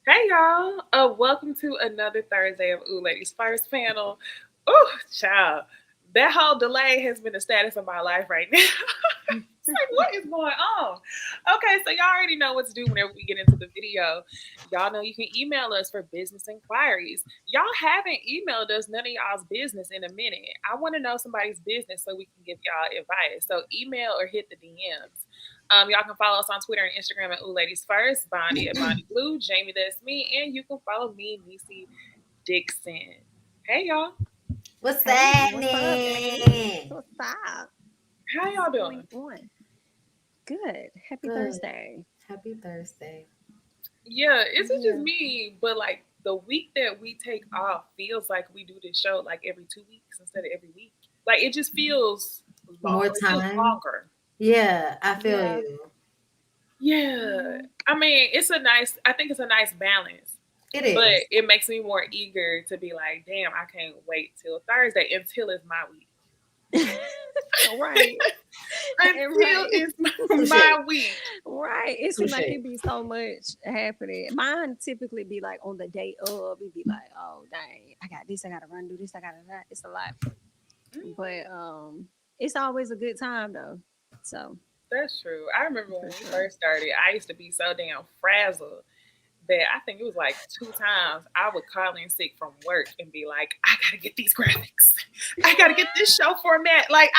Hey y'all, welcome to another Thursday of Ooh Ladies First panel. Ooh, child, that whole delay has been the status of my life right now. It's like, what is going on? Okay, so y'all already know what to do whenever we get into the video. Y'all know you can email us for business inquiries. Y'all haven't emailed us none of y'all's business in a minute. I want to know somebody's business so we can give y'all advice. So email or hit the DMs. Y'all can follow us on Twitter and Instagram at Ooh Ladies First, Bonnie at Bonnie Blue, Jamie, that's me, and you can follow me, Necey Dixon. Hey y'all, What's Hey, what's up, gang? happening? What's up? how What's y'all going doing? on? Good. Happy Good. Thursday. Happy Thursday. Yeah, is it just Yeah. me? But like the week that we take off feels like we do this show like every 2 weeks instead of every week. Like it just feels long. More It feels time. longer. Yeah, I feel Yeah. you. Yeah, Mhm. I mean it's a nice. I think it's a nice balance, It but is. it makes me more eager to be like, damn, I can't wait till Thursday until it's my week. Right. Until Right. it's Touche. my week. Right. It seems like Touche. it be so much happening. Mine typically be like on the day of, it be like, oh dang, I got this, I gotta run do this, I gotta that. It's a lot. But it's always a good time though. So That's true. I remember for when we sure. first started, I used to be so damn frazzled that I think it was like 2 times I would call in sick from work and be like, I gotta get these graphics. I gotta get this show format. Like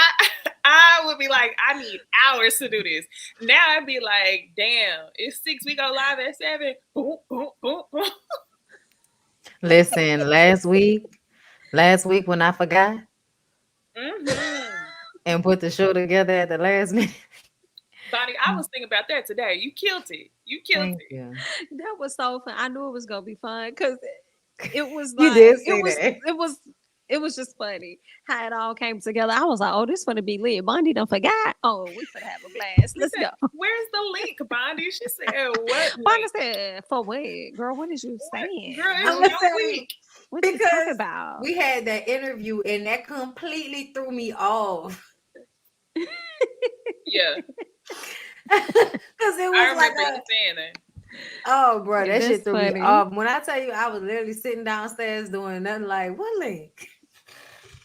I would be like, I need hours to do this. Now I'd be like, damn, it's 6, we go live at 7. Boom, boom, boom, boom. Listen, last week when I forgot Mm-hmm. and put the show together at the last minute. Bonnie, I was thinking about that today. You killed it. You killed Thank it. you. That was so fun. I knew it was gonna be fun because it was You like did say that. it was just funny how it all came together. I was like, oh, this gonna be lit. Bondi done forgot. Oh, we finna have a blast. She Let's said, go. where's the link, Bonnie? She said, what Bondi link? said, for what? Girl, what is you What? Girl, saying? it's I'm What gonna your tell you week. what you talking because about? we had that interview and that completely threw me off. Yeah, Cause it I was like remember you a saying that. oh bro, that That's shit threw me funny. off. When I tell you I was literally sitting downstairs doing nothing like what link?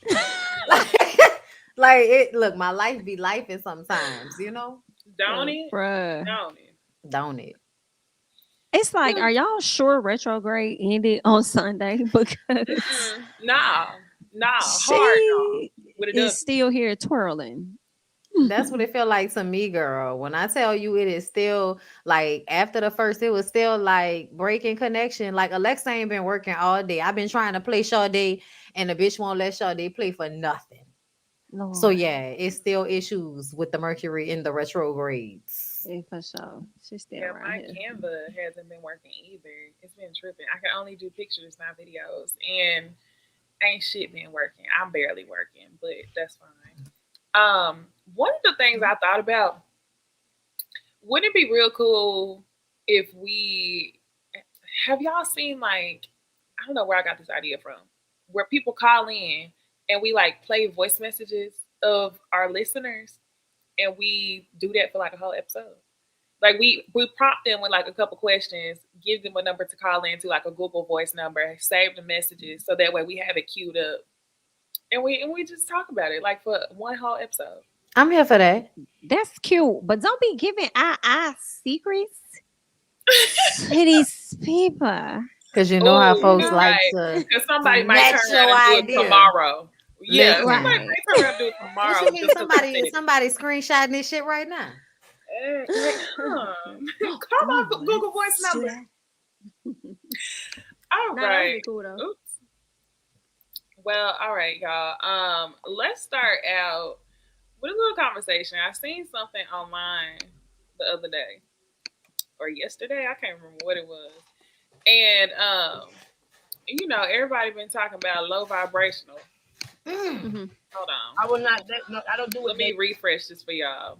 Mm, like, like it look, my life be life sometimes, don't it? Bruh. Don't it? don't it? It's like, are y'all sure retrograde ended on Sunday? Because Mm-mm. Nah, nah, hard no. she With a is W. still here twirling. That's what it felt like to me, girl. When I tell you it is still like after the first, it was still like breaking connection. Like Alexa ain't been working all day. I've been trying to play Sade and the bitch won't let Sade play for nothing. So Lord. yeah, it's still issues with the Mercury in the retrogrades. Yeah, for sure. She's still Yeah, around my here. Canva hasn't been working either. It's been tripping. I can only do pictures, not videos, and ain't shit been working. I'm barely working, but that's fine. One of the things I thought about, wouldn't it be real cool if we have y'all seen like I don't know where I got this idea from, where people call in and we like play voice messages of our listeners and we do that for like a whole episode. Like we prompt them with like a couple questions, give them a number to call into like a Google Voice number, save the messages so that way we have it queued up and we just talk about it like for one whole episode. I'm here for that. That's cute, but don't be giving our secrets to these people. Cause you know how Oh, You folks you're know? like right. to Because somebody might turn snatch around your and do it idea. tomorrow. Yeah, somebody Listen. Right. might turn around and do it What you tomorrow mean just because I somebody said it. somebody screenshotting this shit right now? Like, call my Ooh, Google Voice let's do number. that. All Nah, that would right. be cool though. Oops. Well, all right, y'all. Let's start out with a little conversation. I seen something online the other day or yesterday. I can't remember what it was. And everybody been talking about low vibrational. Mm. Hmm. Hold on. I will not. No, I don't do Let it, me baby. refresh this for y'all.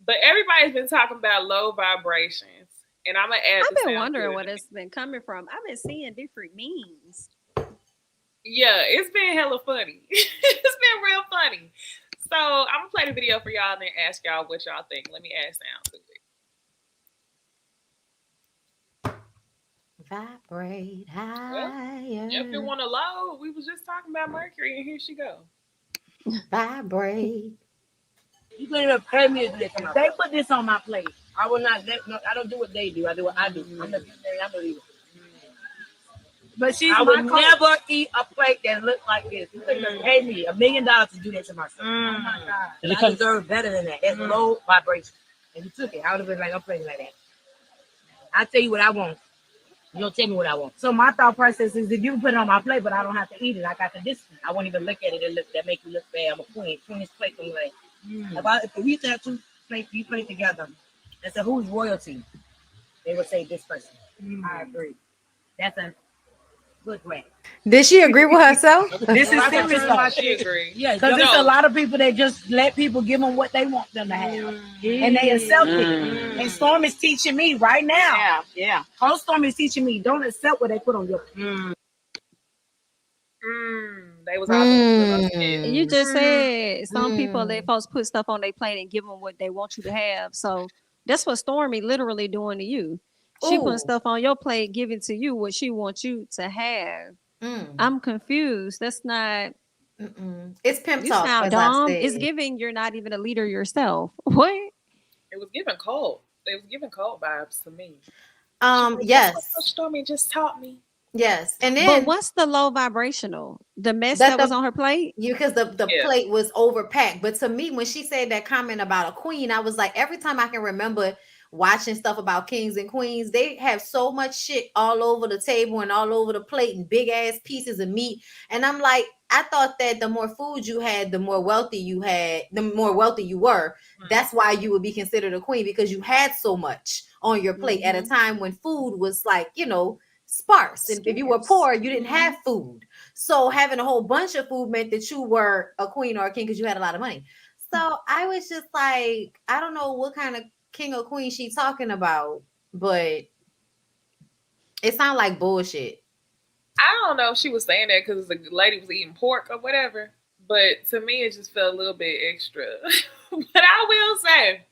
But everybody's been talking about low vibrations. And I'm gonna add I've the been sound to wondering it where in a minute. it's been coming from. I've been seeing different memes. Yeah, it's been hella funny. It's been real funny. So I'm gonna play the video for y'all and then ask y'all what y'all think. Let me add sound to it. Vibrate Well, if you higher. want to load, we was just talking about Mercury, and here she go. Vibrate. You couldn't even pay me to do this. If they put this on my plate, I will not. No, I don't do what they do. I do what I do. I'm the visionary. I'm the leader. But she's I my would coach. never eat a plate that looked like this. You couldn't even pay me $1 million to do that to myself. Oh my God. And I deserve better than that. That's low vibration. And you took it. I would have been like, I'm playing like that. I tell you what I want. You don't tell me what I want. So my thought process is if you put it on my plate, but I don't have to eat it, I got the discipline. I won't even look at it and look that make you look bad. I'm a queen. Queen's plate from like if we used to have two plates, you put it together and say who's royalty, they would say this person. I agree. That's a good way. Did she agree with herself? This is serious stuff. She agree. Yeah, because there's a lot of people that just let people give them what they want them to have, and they accept it. And Storm is teaching me right now. Yeah. Whole Storm is teaching me don't accept what they put on your. They was all doing You just said some people Mm. let folks put stuff on their plate and give them what they want you to have. So that's what Stormy literally doing to you. She Ooh. putting stuff on your plate, giving to you what she wants you to have. I'm confused. That's not. It's pimp You talk. sound As I dumb. said. It's giving you're not even a leader yourself. What? It was giving cold. It was giving cold vibes to me. That's what Yes, Coach Stormy just taught me. yes, and But then what's the low vibrational? The mess that that was the on her plate? because the Yeah. plate was overpacked. But to me, when she said that comment about a queen, I was like, every time I can remember watching stuff about kings and queens, they have so much shit all over the table and all over the plate and big ass pieces of meat. And I'm like, I thought that the more food you had, the more wealthy you had, the more wealthy you were. That's why you would be considered a queen because you had so much on your plate at a time when food was like, sparse. And if you were poor, you didn't have food. So having a whole bunch of food meant that you were a queen or a king because you had a lot of money. So I was just like, I don't know what kind of king or queen she talking about, but it sounded like bullshit. I don't know if she was saying that because the lady was eating pork or whatever, but to me it just felt a little bit extra. But I will say,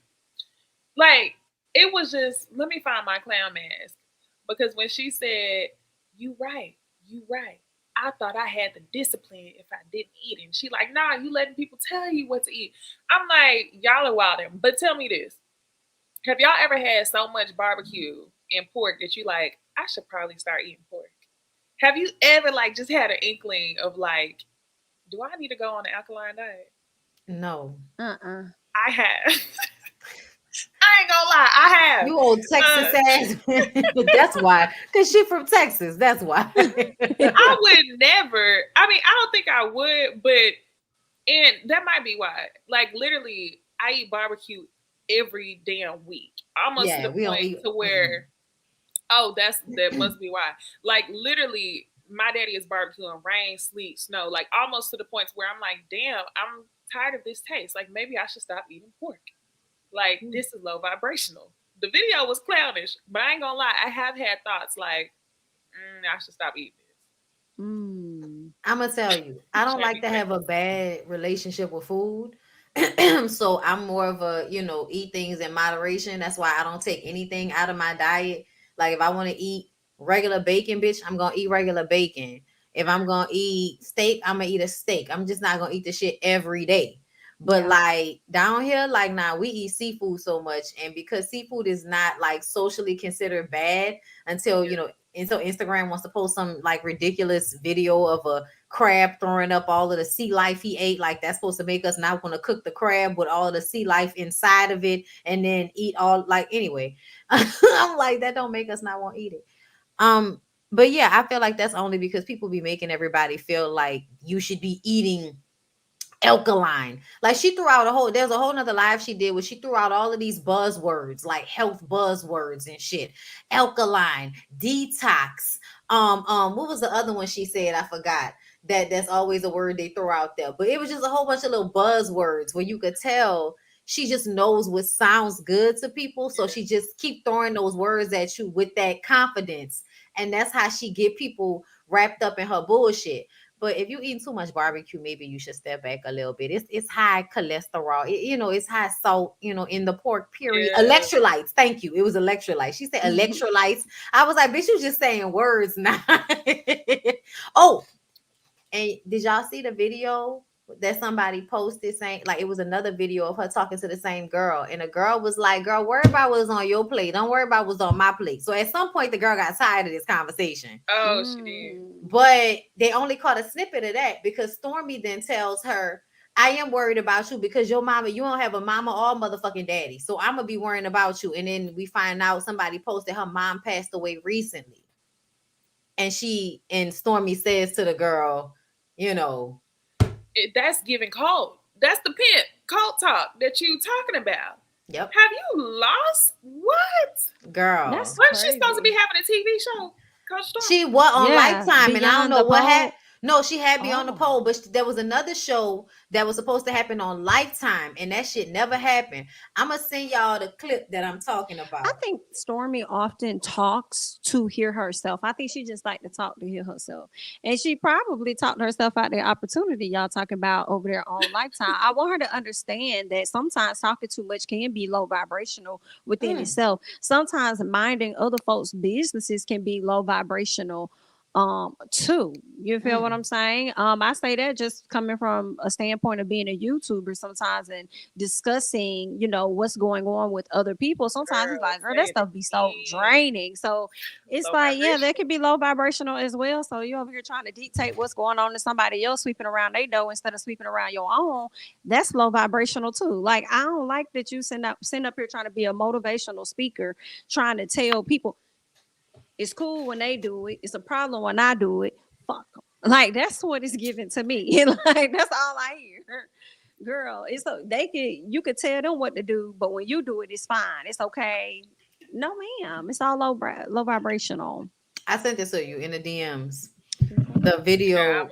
like, it was just let me find my clown mask because when she said, "You right, you right," I thought I had the discipline if I didn't eat it. And she like, "Nah, you letting people tell you what to eat." I'm like, y'all are wilding. But tell me this: have y'all ever had so much barbecue and pork that you like? I should probably start eating pork. Have you ever like just had an inkling of like, do I need to go on an alkaline diet? No. I have. I ain't gonna lie, I have. You old Texas ass. That's why. Because she from Texas. That's why. I would never. I mean, I don't think I would, but and that might be why. Like literally, I eat barbecue every damn week, almost to Yeah, the we don't point eat. to where, oh, that must be why. Like literally, my daddy is barbecuing rain, sleet, snow, like almost to the point where I'm like, damn, I'm tired of this taste. Like maybe I should stop eating pork. Like this is low vibrational. The video was clownish, but I ain't gonna lie, I have had thoughts like, I should stop eating this. I'm gonna tell you, I don't like to have a bad relationship with food. So I'm more of a, eat things in moderation. That's why I don't take anything out of my diet. Like if I want to eat regular bacon, bitch, I'm gonna eat regular bacon. If I'm gonna eat steak, I'm gonna eat a steak. I'm just not gonna eat the shit every day. But like down here, like now we eat seafood so much, and because seafood is not like socially considered bad until until Instagram wants to post some like ridiculous video of a crab throwing up all of the sea life he ate, like that's supposed to make us not want to cook the crab with all of the sea life inside of it and then eat all like anyway. I'm like that don't make us not want to eat it. But yeah, I feel like that's only because people be making everybody feel like you should be eating alkaline. Like she threw out there's a whole nother live she did where she threw out all of these buzzwords, like health buzzwords and shit. Alkaline, detox. What was the other one she said? I forgot. That's always a word they throw out there. But it was just a whole bunch of little buzzwords where you could tell she just knows what sounds good to people. So she just keep throwing those words at you with that confidence. And that's how she get people wrapped up in her bullshit. But if you eating too much barbecue, maybe you should step back a little bit. It's high cholesterol. It's high salt, in the pork, period. Yeah. Electrolytes. Thank you. It was electrolytes. She said electrolytes. I was like, bitch, you just saying words now. Oh, and did y'all see the video that somebody posted saying, like, it was another video of her talking to the same girl, and the girl was like, "Girl, worry about what's on your plate. Don't worry about what's on my plate." So at some point, the girl got tired of this conversation, Oh, she did. but they only caught a snippet of that because Stormy then tells her, "I am worried about you because your mama, you don't have a mama or motherfucking daddy. So I'm gonna be worrying about you." And then we find out somebody posted her mom passed away recently. And Stormy says to the girl, you know, That's giving cult. That's the pimp cult talk that you talking about. yep, Have you lost what? girl. That's Wasn't she supposed to be crazy. having a TV show? Coach Storm? She was on Yeah, Lifetime, and I don't Beyond know the what Pole. had. No, she had me on the Oh. pole, but there was another show that was supposed to happen on Lifetime, and that shit never happened. I'm gonna send y'all the clip that I'm talking I about. think Stormy often talks to hear herself. I think she just like to talk to hear herself. And she probably talked herself out the opportunity y'all talking about over there on Lifetime. I want her to understand that sometimes talking too much can be low vibrational within Mm. itself. Sometimes minding other folks' businesses can be low vibrational too. You feel what Mm. I'm saying? I say that just coming from a standpoint of being a YouTuber sometimes and discussing, what's going on with other people. Sometimes it's Girl, like, girl, that say it stuff be so again. draining. So it's Low like, yeah, that vibration. could be low vibrational as well. So you over here trying to dictate what's going on to somebody else sweeping around their door instead of sweeping around your own. That's low vibrational too. Like I don't like that you send up here trying to be a motivational speaker, trying to tell people it's cool when they do it. It's a problem when I do it. Fuck 'em. Like that's what it's given to me. Like that's all I hear. Girl, you could tell them what to do, but when you do it, it's fine. It's okay. No, ma'am. It's all low vibrational. I sent this to you in the DMs. Okay. The Yeah, video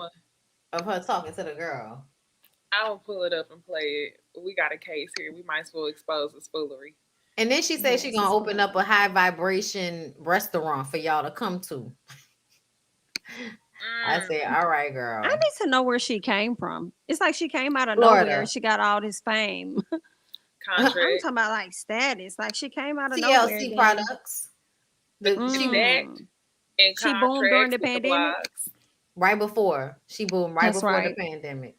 of her talking to the girl. I will pull it up and play it. We got a case here. We might as well expose the foolery. And then she said she Yes, gonna it's open up fun. a high vibration restaurant for y'all to come to. I Mm, said, all right, I girl. need to know where she came from. It's like she came out of nowhere. Florida. She got all this fame. I'm contract. talking about like status. Like she came out of nowhere. TLC Then products. She Connect mm, and she boomed during contracts the with the pandemic. blogs. right before she boomed, right That's before the right. pandemic.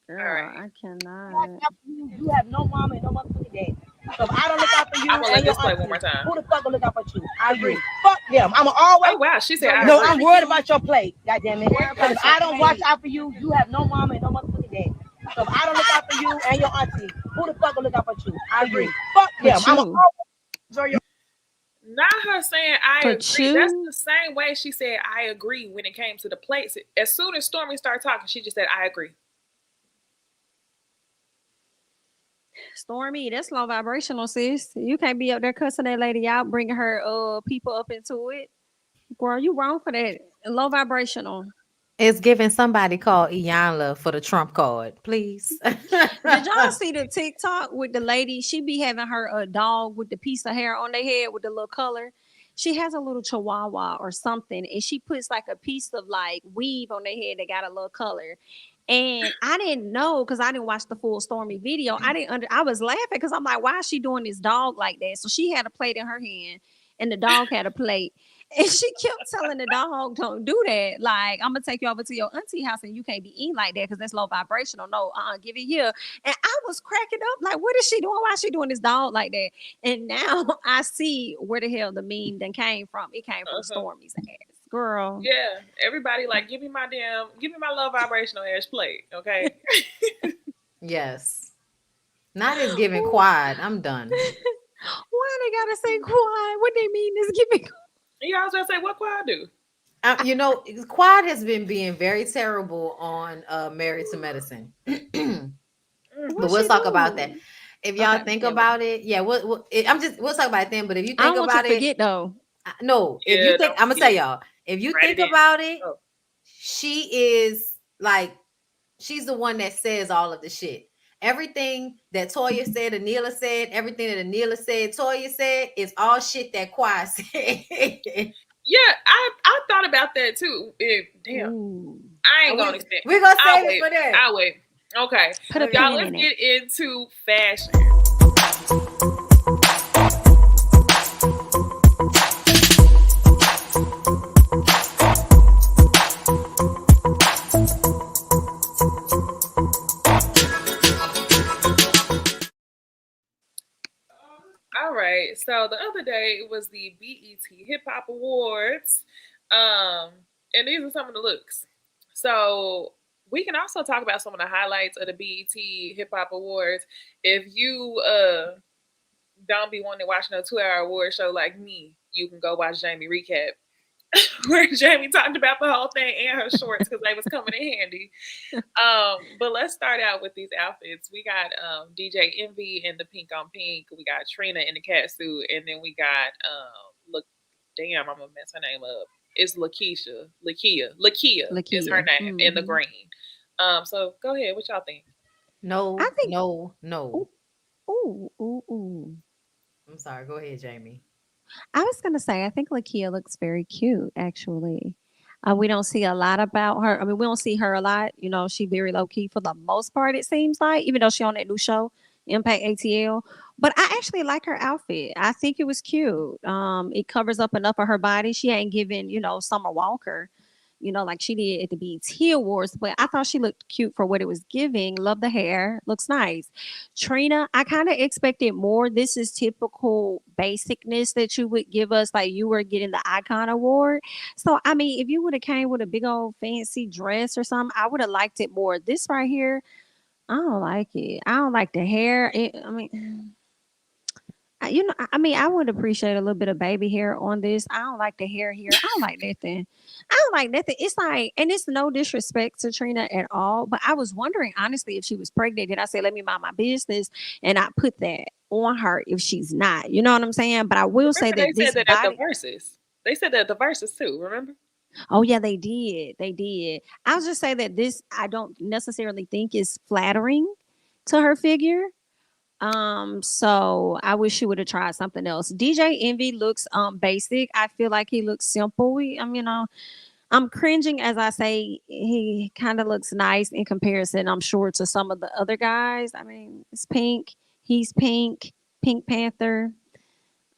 All Girl, right. I Watch cannot. out for you. You have no mama and no motherfucking daddy. So if I don't look out for I'm you gonna let and your this play one more auntie, time. who the fuck will look out for you? I agree. Fuck them. I'ma always. Oh wow, she said I No, agree. I'm worried about your plate. Goddamn it. Because if I don't watch out for you, you have no mama and no motherfucking daddy. So if I don't look out for you and your auntie, who the fuck will look out for you? I agree. Fuck them. But I'ma you, always. Not her saying I but agree. That's you, the same way she said I agree when it came to the plates. As soon as Stormy started talking, she just said I agree. Stormy, that's low vibrational, sis. You can't be up there cussing that lady out, bringing her people up into it. Girl, you wrong for that. Low vibrational. It's giving somebody called Iyanla for the Trump card, please. Did y'all see the TikTok with the lady? She be having her dog with the piece of hair on their head with the little color. She has a little chihuahua or something, and she puts like a piece of like weave on their head that got a little color. And I didn't know because I didn't watch the full Stormy video. I was laughing because I'm like, why is she doing this dog like that? So she had a plate in her hand, and the dog had a plate. And she kept telling the dog, "Don't do that. Like, I'm gonna take you over to your auntie house, and you can't be eating like that because that's low vibrational. No, give it here." And I was cracking up, like, "What is she doing? Why is she doing this dog like that?" And now I see where the hell the meme then came from. It came from Uh-huh. Stormy's ass, girl. Yeah. Everybody like give me my love vibrational ass plate. Okay. Yes. Not as giving quad. I'm done. Why they gotta say quiet? What they mean is giving. You always gonna say what could I do? Quad has been being very terrible on Married to Medicine. Mm. But What we'll she talk about that. do? If y'all Okay, think yeah. about it, yeah, we'll talk about it then. But if you I think don't want you about to it, forget though. no, if you Yeah, think, don't I'm gonna tell forget. y'all, if you Write it think in. about it, Oh. she is like, she's the one that says all of the shit. Everything that Toya said, Anila said, everything that Anila said, Toya said, is all shit that Quad said. Yeah, I thought about that too. Damn, Ooh. I ain't we gonna extend. we gonna I'll save it wait. for that. I'll wait. Okay, Put a Okay. y'all, pin let's in it. get into fashion. All right. So the other day it was the BET Hip Hop Awards, um, and these are some of the looks. So we can also talk about some of the highlights of the BET Hip Hop Awards. If you don't be wanting to watch no 2 hour award show like me, you can go watch Jamie recap where Jamie talked about the whole thing and her shorts because they was coming in handy. But let's start out with these outfits. We got DJ Envy in the pink on pink. We got Trina in the cat suit, and then we got look, damn, I'm gonna mess her name up. It's Lakia is her Lakia. name in the Hmm. green. So go ahead. What y'all think? I No, think. no, no. Ooh, ooh, ooh, ooh. I'm sorry. Go ahead, Jamie. I was gonna say, I think Lakia looks very cute, actually. We don't see a lot about her. I mean, we don't see her a lot. You know, she very low key for the most part. It seems like, even though she on that new show, Impact ATL. But I actually like her outfit. I think it was cute. It covers up enough of her body. She ain't giving, Summer Walker, like she did at the BET Awards. But I thought she looked cute for what it was giving. Love the hair. Looks nice. Trina, I kind of expected more. This is typical basicness that you would give us, like you were getting the Icon Award. So, I mean, if you would have came with a big old fancy dress or something, I would have liked it more. This right here, I don't like it. I don't like the hair. I mean, I mean, I would appreciate a little bit of baby hair on this. I don't like the hair here. I don't like nothing. I don't like nothing. It's like, and it's no disrespect to Trina at all, but I was wondering honestly if she was pregnant. Did I say let me mind my business and I put that on her if she's not? You know what I'm saying? But I will say Remember they that said this that at the body. verses. They said that at the verses too. Remember? Oh yeah, they did. They did. I'll just say that this I don't necessarily think is flattering to her figure. So I wish she would have tried something else. DJ Envy looks basic. I feel like he looks simple. I'm cringing as I say he kind of looks nice in comparison, I'm sure, to some of the other guys. I mean, it's pink, he's pink, Pink Panther.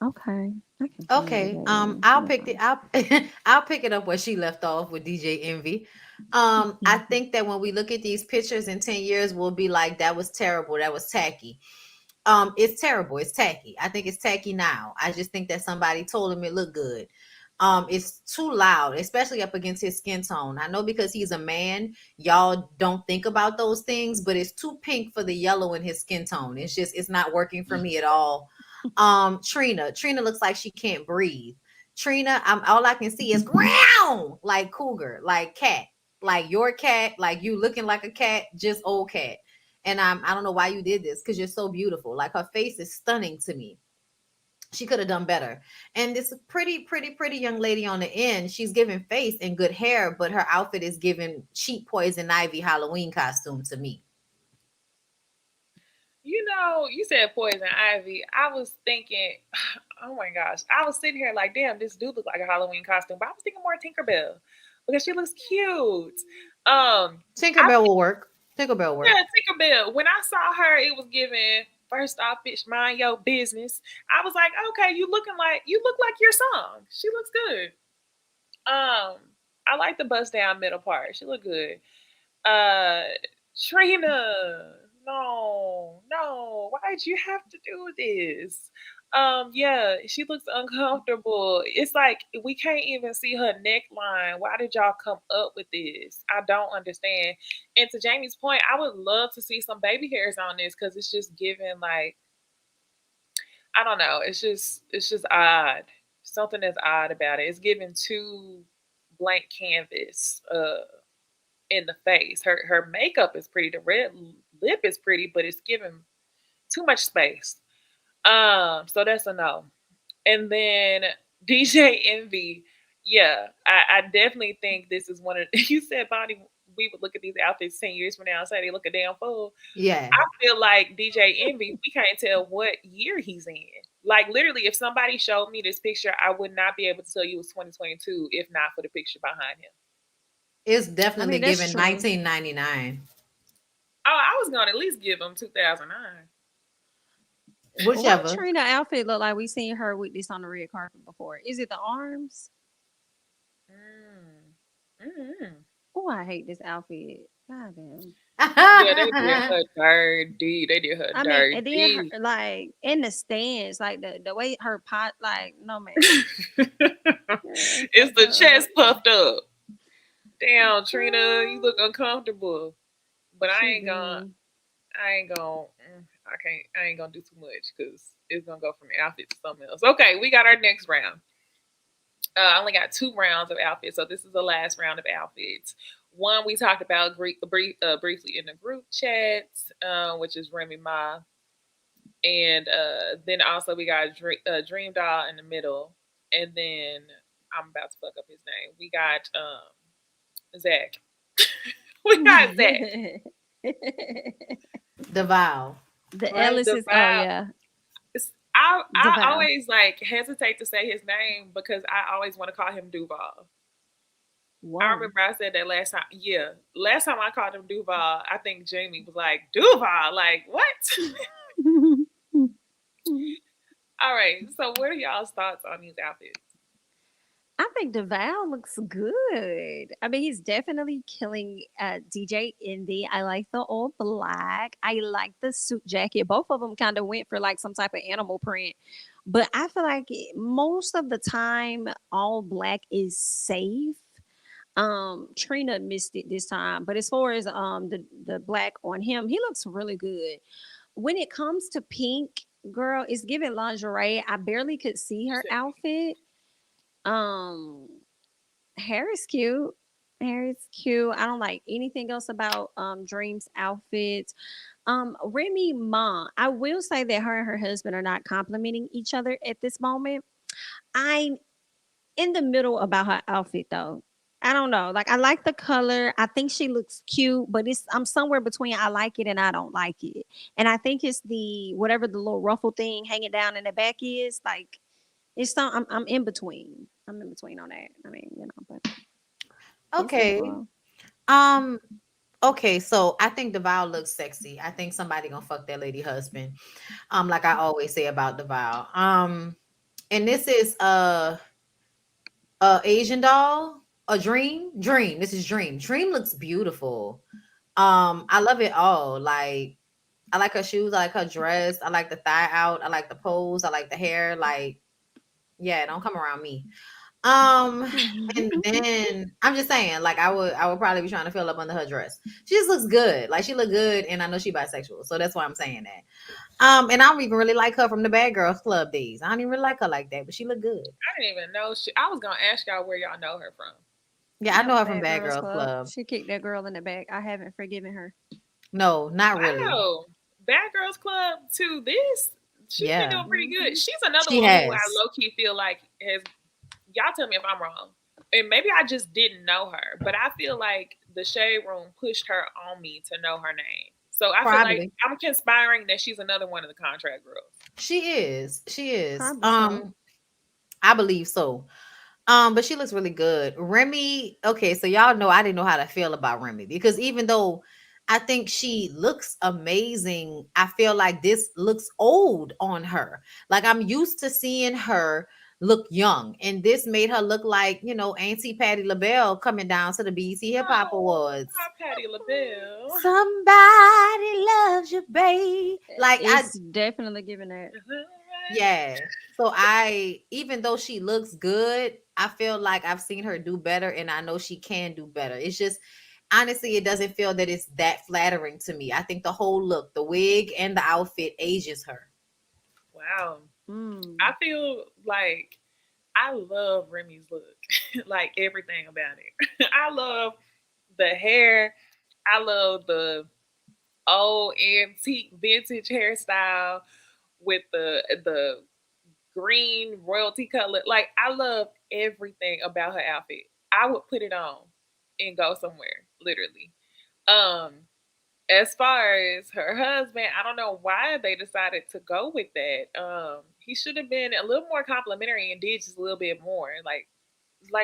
Okay. I can feel Okay. DJ. He I'll look pick the nice. I'll I'll pick it up where she left off with DJ Envy. I think that when we look at these pictures in 10 years, we'll be like, that was terrible. That was tacky. It's terrible. It's tacky. I think it's tacky now. I just think that somebody told him it looked good. It's too loud, especially up against his skin tone. I know because he's a man, y'all don't think about those things, but it's too pink for the yellow in his skin tone. It's not working for me at all. Trina looks like she can't breathe. Trina, all I can see is ground like cougar, like cat, like your cat, like you looking like a cat, just old cat. And I don't know why you did this because you're so beautiful. Like her face is stunning to me. She could have done better. And this pretty young lady on the end, she's giving face and good hair, but her outfit is giving cheap poison ivy Halloween costume to me. You know, you said poison ivy. I was thinking, oh my gosh, I was sitting here like, damn, this dude look like a Halloween costume. But I was thinking more Tinkerbell because she looks cute. I Tinkerbell will work. Tinkerbell will work. Yeah, Tinkerbell. When I saw her, it was giving first off, bitch, mind your business. I was like, okay, you look like your song. She looks good. Um, I like the bust down middle part. She look good. Uh, Trina, no, no, why'd you have to do this? Yeah, she looks uncomfortable. It's like we can't even see her neckline. Why did y'all come up with this? I don't understand. And to Jamie's point, I would love to see some baby hairs on this because it's just giving like I don't know. It's just odd. Something that's odd about it. It's giving too blank canvas. In the face. Her makeup is pretty. The red lip is pretty, but it's giving too much space. So that's a no. And then DJ Envy, yeah, I definitely think this is one of you said Bonnie. We would look at these outfits 10 years from now and say they look a damn fool. Yeah. I feel like DJ Envy, we can't tell what year he's in. Like literally, if somebody showed me this picture, I would not be able to tell you it's 2022 if not for the picture behind him. It's I definitely mean, that's given true. 1999. Oh, I was gonna at least give him 2009. What Whichever. Trina outfit look like? We seen her with this on the red carpet before. Is it the arms? Mm. Mm. Oh, I hate this outfit. God damn. Yeah, they did her dirty. They did her I mean, and then her dirty. like in the stands, like the way her pot, like no man, girl, It's fuck the up. chest puffed up. Damn, Trina, you look uncomfortable. But She do. I ain't gonna, I ain't gonna do too much because it's gonna go from outfit to something else. Okay, we got our next round. I only got 2 rounds of outfits, so this is the last round of outfits. One we talked about briefly in the group chat, which is Remy Ma, and then also we got Dream Doll in the middle, and then I'm about to fuck up his name. We got Zach. We got Zach. The vow. The Right, Ellis the is. Oh vibe. yeah, the I vow. always like hesitate to say his name because I always want to call him Duval. I Whoa. remember I said that last time. Yeah, last time I called him Duval, I think Jamie was like Duval. Like what? All right. So, what are y'all's thoughts on these outfits? I think DeVal looks good. I mean, he's definitely killing DJ Indy. I like the all black. I like the suit jacket. Both of them kind of went for like some type of animal print. But I feel like most of the time, all black is safe. Trina missed it this time. But as far as the black on him, he looks really good. When it comes to pink, girl, it's giving lingerie. I barely could see You her said outfit. Um, hair is cute. Hair is cute. I don't like anything else about Dream's outfits. Remy Ma, I will say that her and her husband are not complimenting each other at this moment. I'm in the middle about her outfit though. I don't know. Like I like the color. I think she looks cute, but it's I'm somewhere between I like it and I don't like it. And I think it's the whatever the little ruffle thing hanging down in the back is like it's some I'm in between. I'm in between on that. I mean, but it's Okay. beautiful. Um. Okay. So I think the vow looks sexy. I think somebody gonna fuck that lady husband. Like I always say about the vow. And this is a Asian doll, a dream. Dream. This is dream. Dream looks beautiful. I love it all. Like I like her shoes. I like her dress. I like the thigh out. I like the pose. I like the hair. Like yeah, don't come around me. Um, and then I'm just saying, like I would probably be trying to fill up under her dress. She just looks good. Like she look good, and I know she bisexual, so that's why I'm saying that. And I don't even really like her from the Bad Girls Club days. I don't even really like her like that, but she look good. I didn't even know. I was gonna ask y'all where y'all know her from. Yeah, I That know was her from Bad Bad Girls Girls Club. Club. She kicked that girl in the back. I haven't forgiven her. No, not really. Wow, Bad Girls Club to this. She's been Yeah, doing pretty good. Hmm. She's another she one who I has. low key feel like has. Y'all tell me if I'm wrong, and maybe I just didn't know her, but I feel like the Shade Room pushed her on me to know her name. So I feel like Probably. I'm conspiring that she's another one of the contract girls. She is. She is. Probably so. I believe so. But she looks really good. Remy, okay, so y'all know I didn't know how to feel about Remy because even though I think she looks amazing, I feel like this looks old on her. Like I'm used to seeing her look young, and this made her look like, Auntie Patti LaBelle coming down to the BET Hip Hop Oh, Awards. hi Patty LaBelle. Somebody loves you, babe. Like I It's definitely giving that. yeah. So I, even though she looks good, I feel like I've seen her do better and I know she can do better. It's just honestly, it doesn't feel that it's that flattering to me. I think the whole look, the wig and the outfit ages her. Wow. I Mm. feel like I love Remy's look, like everything about it. I love the hair. I love the old antique vintage hairstyle with the green royalty color. Like I love everything about her outfit. I would put it on and go somewhere, literally. Um, as far as her husband, I don't know why they decided to go with that. He should have been a little more complimentary and did just a little bit more. Like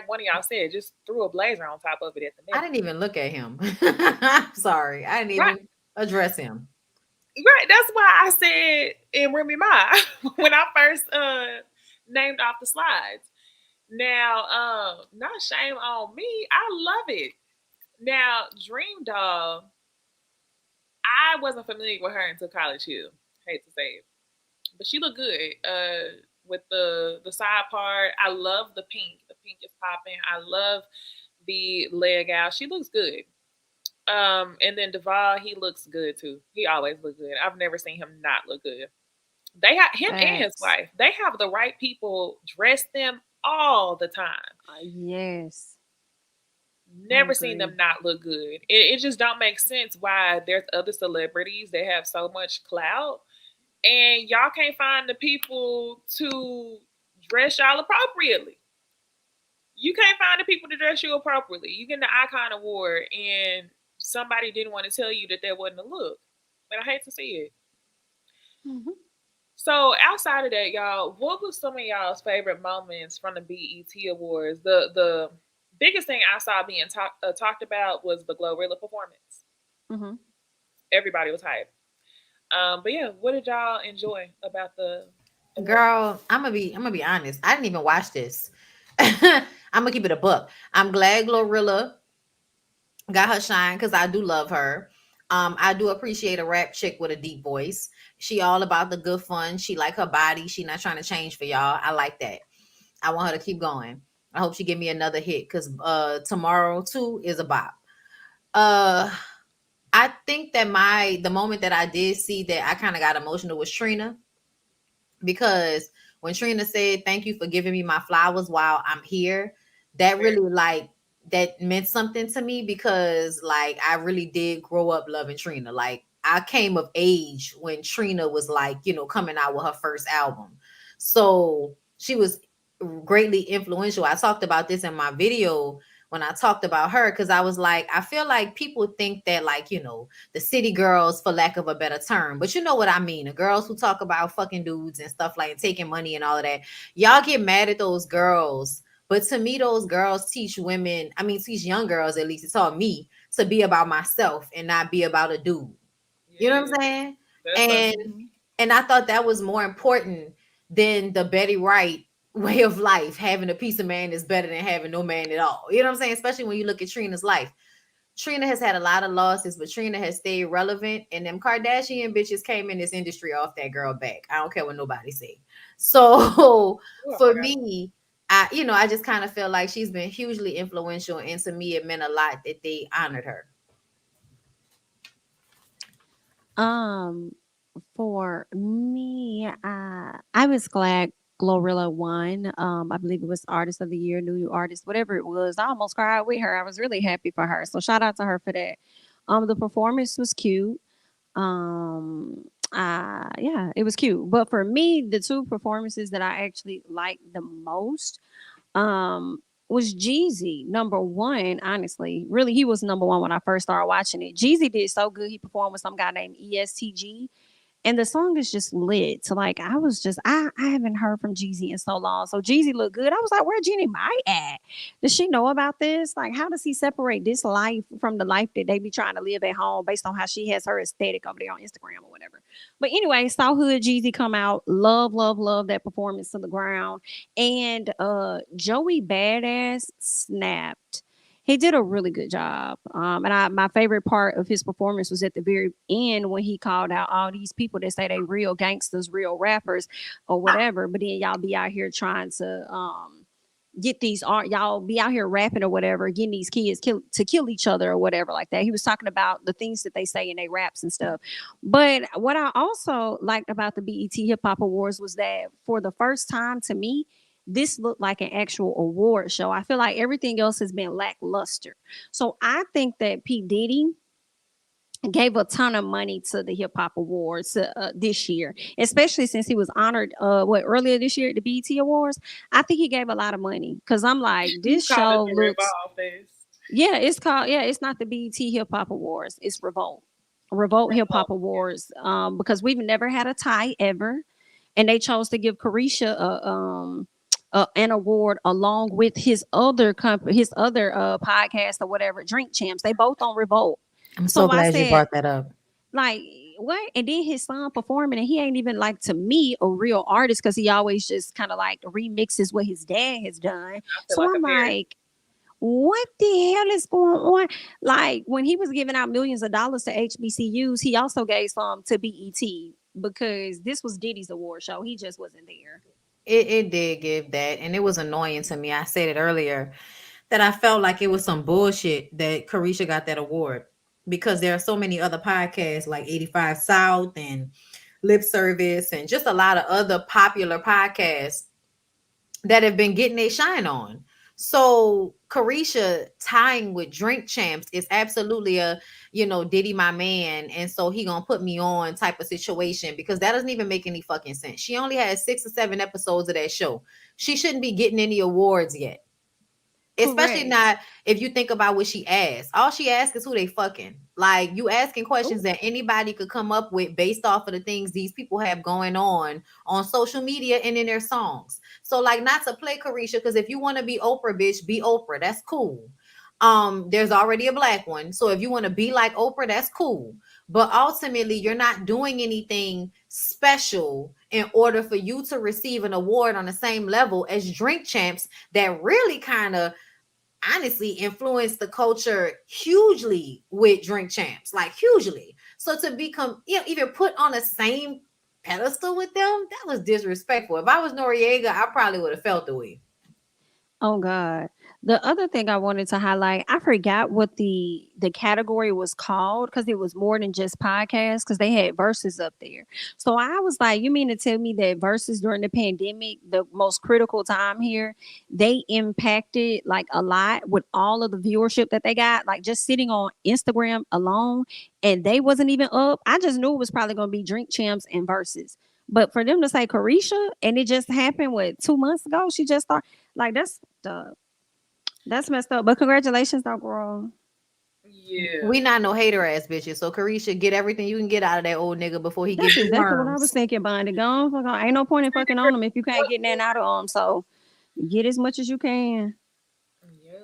one of y'all said, just threw a blazer on top of it at the I middle. didn't even look at him. I'm sorry. I didn't Right, even address him. right. That's why I said in Remy Ma when I first named off the slides. Now, not shame on me. I love it. Now, Dream Doll, I wasn't familiar with her until College Hill. Hate to say it, but she looked good. With the side part, I love the pink. The pink is popping. I love the leg out. She looks good. And then Duval, he looks good too. He always look good. I've never seen him not look good. They have him and his Facts. wife. They have the right people dress them all the time. Yes, I Never seen them agree. not look good. It just don't make sense why there's other celebrities that have so much clout and y'all can't find the people to dress y'all appropriately. You can't find the people to dress you appropriately. You get the icon award and somebody didn't want to tell you that that wasn't a look. But I hate to see it. Mhm. So outside of that, y'all, what was some of y'all's favorite moments from the BET Awards? The biggest thing I saw being talked about was the Glorilla performance. Mhm. Everybody was hyped. But yeah, what did y'all enjoy about the awards? Girl, I'm gonna be honest. I didn't even watch this. I'm gonna keep it a book. I'm glad Glorilla got her shine because I do love her. I do appreciate a rap chick with a deep voice. She all about the good fun. She like her body. She not trying to change for y'all. I like that. I want her to keep going. I hope she give me another hit because tomorrow too is a bop. Uh I think that the moment that I did see that I kind of got emotional was Trina, because when Trina said, "Thank you for giving me my flowers while I'm here," that Very, really like that meant something to me, because like I really did grow up loving Trina. Like I came of age when Trina was like, coming out with her first album. So she was greatly influential. I talked about this in my video when I talked about her, because I was like, I feel like people think that, like, the city girls, for lack of a better term, but you know what I mean, the girls who talk about fucking dudes and stuff, like taking money and all of that. Y'all get mad at those girls, but to me those girls teach women, I mean teach young girls, at least it taught me, to be about myself and not be about a dude. You know what yeah, I'm saying? that's so And true. and I thought that was more important than the Betty Wright way of life. Having a piece of man is better than having no man at all. You know what I'm saying? Especially when you look at Trina's life. Trina has had a lot of losses, but Trina has stayed relevant. And them Kardashian bitches came in this industry off that girl back. I don't care what nobody say. So Ooh, I for forgot. me, I just kind of feel like she's been hugely influential, and to me, it meant a lot that they honored her. Um, for me, I was glad Glorilla won. I believe it was Artist of the Year, New Artist, whatever it was. I almost cried with her. I was really happy for her. So shout out to her for that. The performance was cute. Um, yeah, it was cute. But for me, the two performances that I actually liked the most um was Jeezy. Number one, honestly. Really, he was number one when I first started watching it. Jeezy did so good. He performed with some guy named ESTG, and the song is just lit. So like I was just I haven't heard from Jeezy in so long. So Jeezy looked good. I was like, where Jeannie Mai at? Does she know about this? Like, how does he separate this life from the life that they be trying to live at home based on how she has her aesthetic over there on Instagram or whatever? But anyway, saw Hood Jeezy come out. Love, love, love that performance to the ground. And Joey Badass snapped. He did a really good job. And my favorite part of his performance was at the very end when he called out all these people that say they real gangsters, real rappers, or whatever. But then y'all be out here trying to get these art, y'all be out here rapping or whatever, getting these kids to kill each other or whatever like that. He was talking about the things that they say in their raps and stuff. But what I also liked about the BET Hip Hop Awards was that for the first time to me, this looked like an actual award show. I feel like everything else has been lackluster. So I think that P. Diddy gave a ton of money to the Hip Hop Awards this year, especially since he was honored earlier this year at the BET Awards. I think he gave a lot of money because I'm like, You this call it show the looks. Revolve Fest. Yeah, it's called. Yeah, it's not the BET Hip Hop Awards. It's Revolt. Revolt Hip Hop Revolt. Awards, because we've never had a tie ever, and they chose to give Carisha an award along with his other company, his other podcast or whatever, Drink Champs. They both on Revolt. I'm so So I glad you said, brought that up. like, what? And then his son performing, and he ain't even like, to me, a real artist, because he always just kind of like remixes what his dad has done. I feel So like a I'm parody. like, what the hell is going on? Like, when he was giving out millions of dollars to HBCUs, he also gave some to BET, because this was Diddy's award show. He just wasn't there. It did give that, and it was annoying to me. I said it earlier that I felt like it was some bullshit that Carisha got that award because there are so many other podcasts like 85 South and Lip Service and just a lot of other popular podcasts that have been getting their shine on. So Carisha tying with Drink Champs is absolutely a, Diddy my man, and so he gonna put me on type of situation because that doesn't even make any fucking sense. She only has 6 or 7 episodes of that show. She shouldn't be getting any awards yet. Especially Correct. not if you think about what she asked. All she asked is who they fucking. Like you asking questions Oh, that anybody could come up with based off of the things these people have going on social media and in their songs. So like not to play Carisha, because if you want to be Oprah, bitch, be Oprah. That's cool. There's already a black one. So if you want to be like Oprah, that's cool. But ultimately, you're not doing anything special in order for you to receive an award on the same level as Drink Champs that really kind of honestly influenced the culture hugely with Drink Champs, like hugely. So to become, even put on the same pedestal with them, that was disrespectful. If I was Noriega, I probably would have felt the way. oh God. The other thing I wanted to highlight, I forgot what the category was called, because it was more than just podcasts, because they had verses up there. So I was like, you mean to tell me that verses during the pandemic, the most critical time here, they impacted like a lot with all of the viewership that they got, like just sitting on Instagram alone, and they wasn't even up. I just knew it was probably gonna be Drink Champs and verses. But for them to say Carisha, and it just happened, what, 2 months ago, she just started, like, that's messed up. But congratulations, though, girl. Yeah. We not no hater ass bitches. So Carisha, get everything you can get out of that old nigga before he That's gives you exactly what I was worms. thinking, Bonnie. Go on, fuck on. Ain't no point in fucking on them if you can't get nothing out of them. So get as much as you can. Yeah.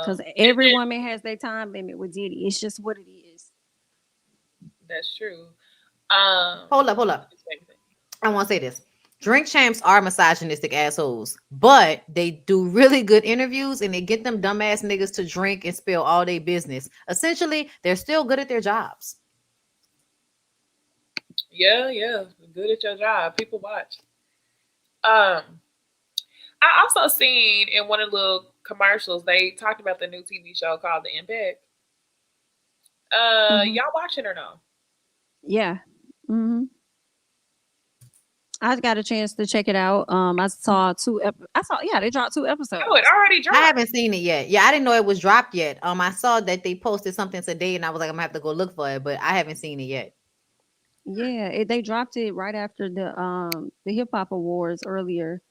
Because And every then woman has their time limit with Diddy. It's just what it is. that's true. Um, Hold up, hold up. I want to say this. Drink champs are misogynistic assholes, but they do really good interviews and they get them dumbass niggas to drink and spill all their business. Essentially, they're still good at their jobs. Yeah, yeah. Good at your job. People watch. Um, I also seen in one of the little commercials they talked about the new TV show called The Impact. Hmm. Y'all watch it or no? Yeah. Hmm. I got a chance to check it out. I saw I saw, yeah, they dropped two Oh, it episodes. already I dropped. haven't seen it yet. Yeah, I didn't know it was dropped yet. I saw that they posted something today and I was like, I'm gonna have to go look for it, but I haven't seen it yet. Yeah, they dropped it right after the hip hop awards earlier